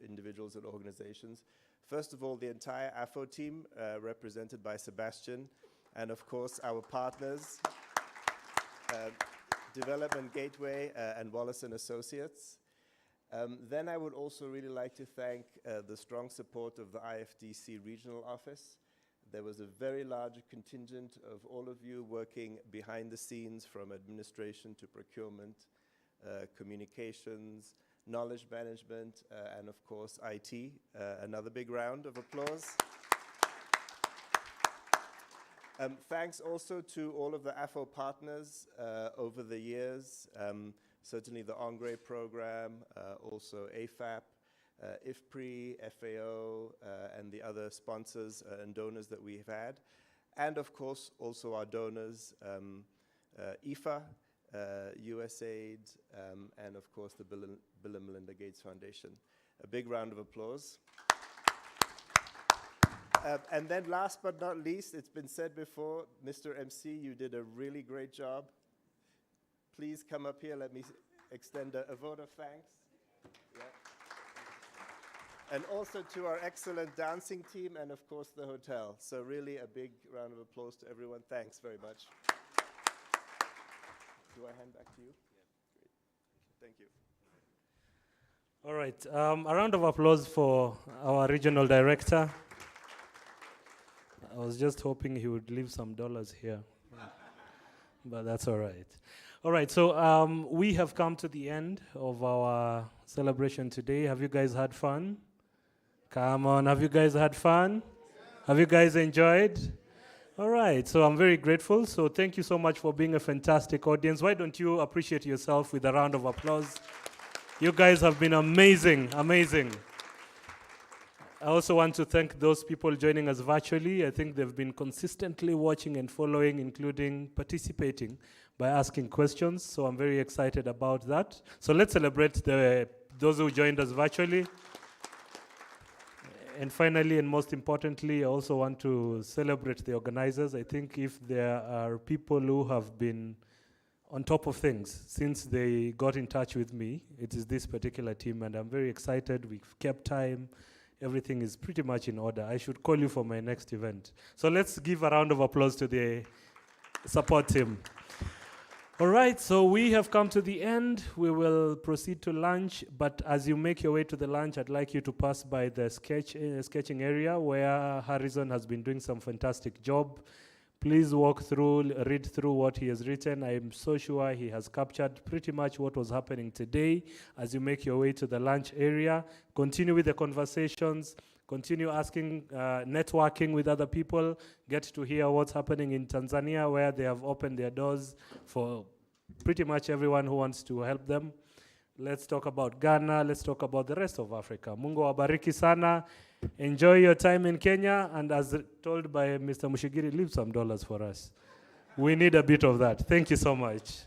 individuals and organizations. First of all, the entire AFO team, represented by Sebastian, and of course our partners, Development Gateway and Wallace & Associates. Then I would also really like to thank the strong support of the IFDC Regional Office. There was a very large contingent of all of you working behind the scenes, from administration to procurement, communications, knowledge management, and of course IT. Another big round of applause. Thanks also to all of the AFO partners over the years. Certainly the Engrais program, also AFAP, IFPRI, FAO, and the other sponsors and donors that we've had. And of course, also our donors, IFA, USAID, and of course the Bill and Melinda Gates Foundation. A big round of applause. And then last but not least, it's been said before, Mr. MC, you did a really great job. Please come up here. Let me extend a vote of thanks. Yeah. And also to our excellent dancing team and, of course, the hotel. So really a big round of applause to everyone. Thanks very much. Do I hand back to you? Yeah. Great. Thank you. All right. A round of applause for our regional director. I was just hoping he would leave some dollars here. But that's all right. All right, so we have come to the end of our celebration today. Have you guys had fun? Come on, have you guys had fun? Have you guys enjoyed? All right, so I'm very grateful. So thank you so much for being a fantastic audience. Why don't you appreciate yourself with a round of applause? You guys have been amazing, amazing. I also want to thank those people joining us virtually. I think they've been consistently watching and following, including participating by asking questions. So I'm very excited about that. So let's celebrate those who joined us virtually. And finally, and most importantly, I also want to celebrate the organizers. I think if there are people who have been on top of things since they got in touch with me, it is this particular team, and I'm very excited. We've kept time. Everything is pretty much in order. I should call you for my next event. So let's give a round of applause to the support team. All right, so we have come to the end. We will proceed to lunch, but as you make your way to the lunch, I'd like you to pass by the sketching area where Harrison has been doing some fantastic job. Please walk through, read through what he has written. I'm so sure he has captured pretty much what was happening today. As you make your way to the lunch area, continue with the conversations, continue asking, networking with other people, get to hear what's happening in Tanzania, where they have opened their doors for pretty much everyone who wants to help them. Let's talk about Ghana, let's talk about the rest of Africa. Mungu wabariki sana. Enjoy your time in Kenya, and as told by Mr. Mushigiri, leave some dollars for us. We need a bit of that. Thank you so much.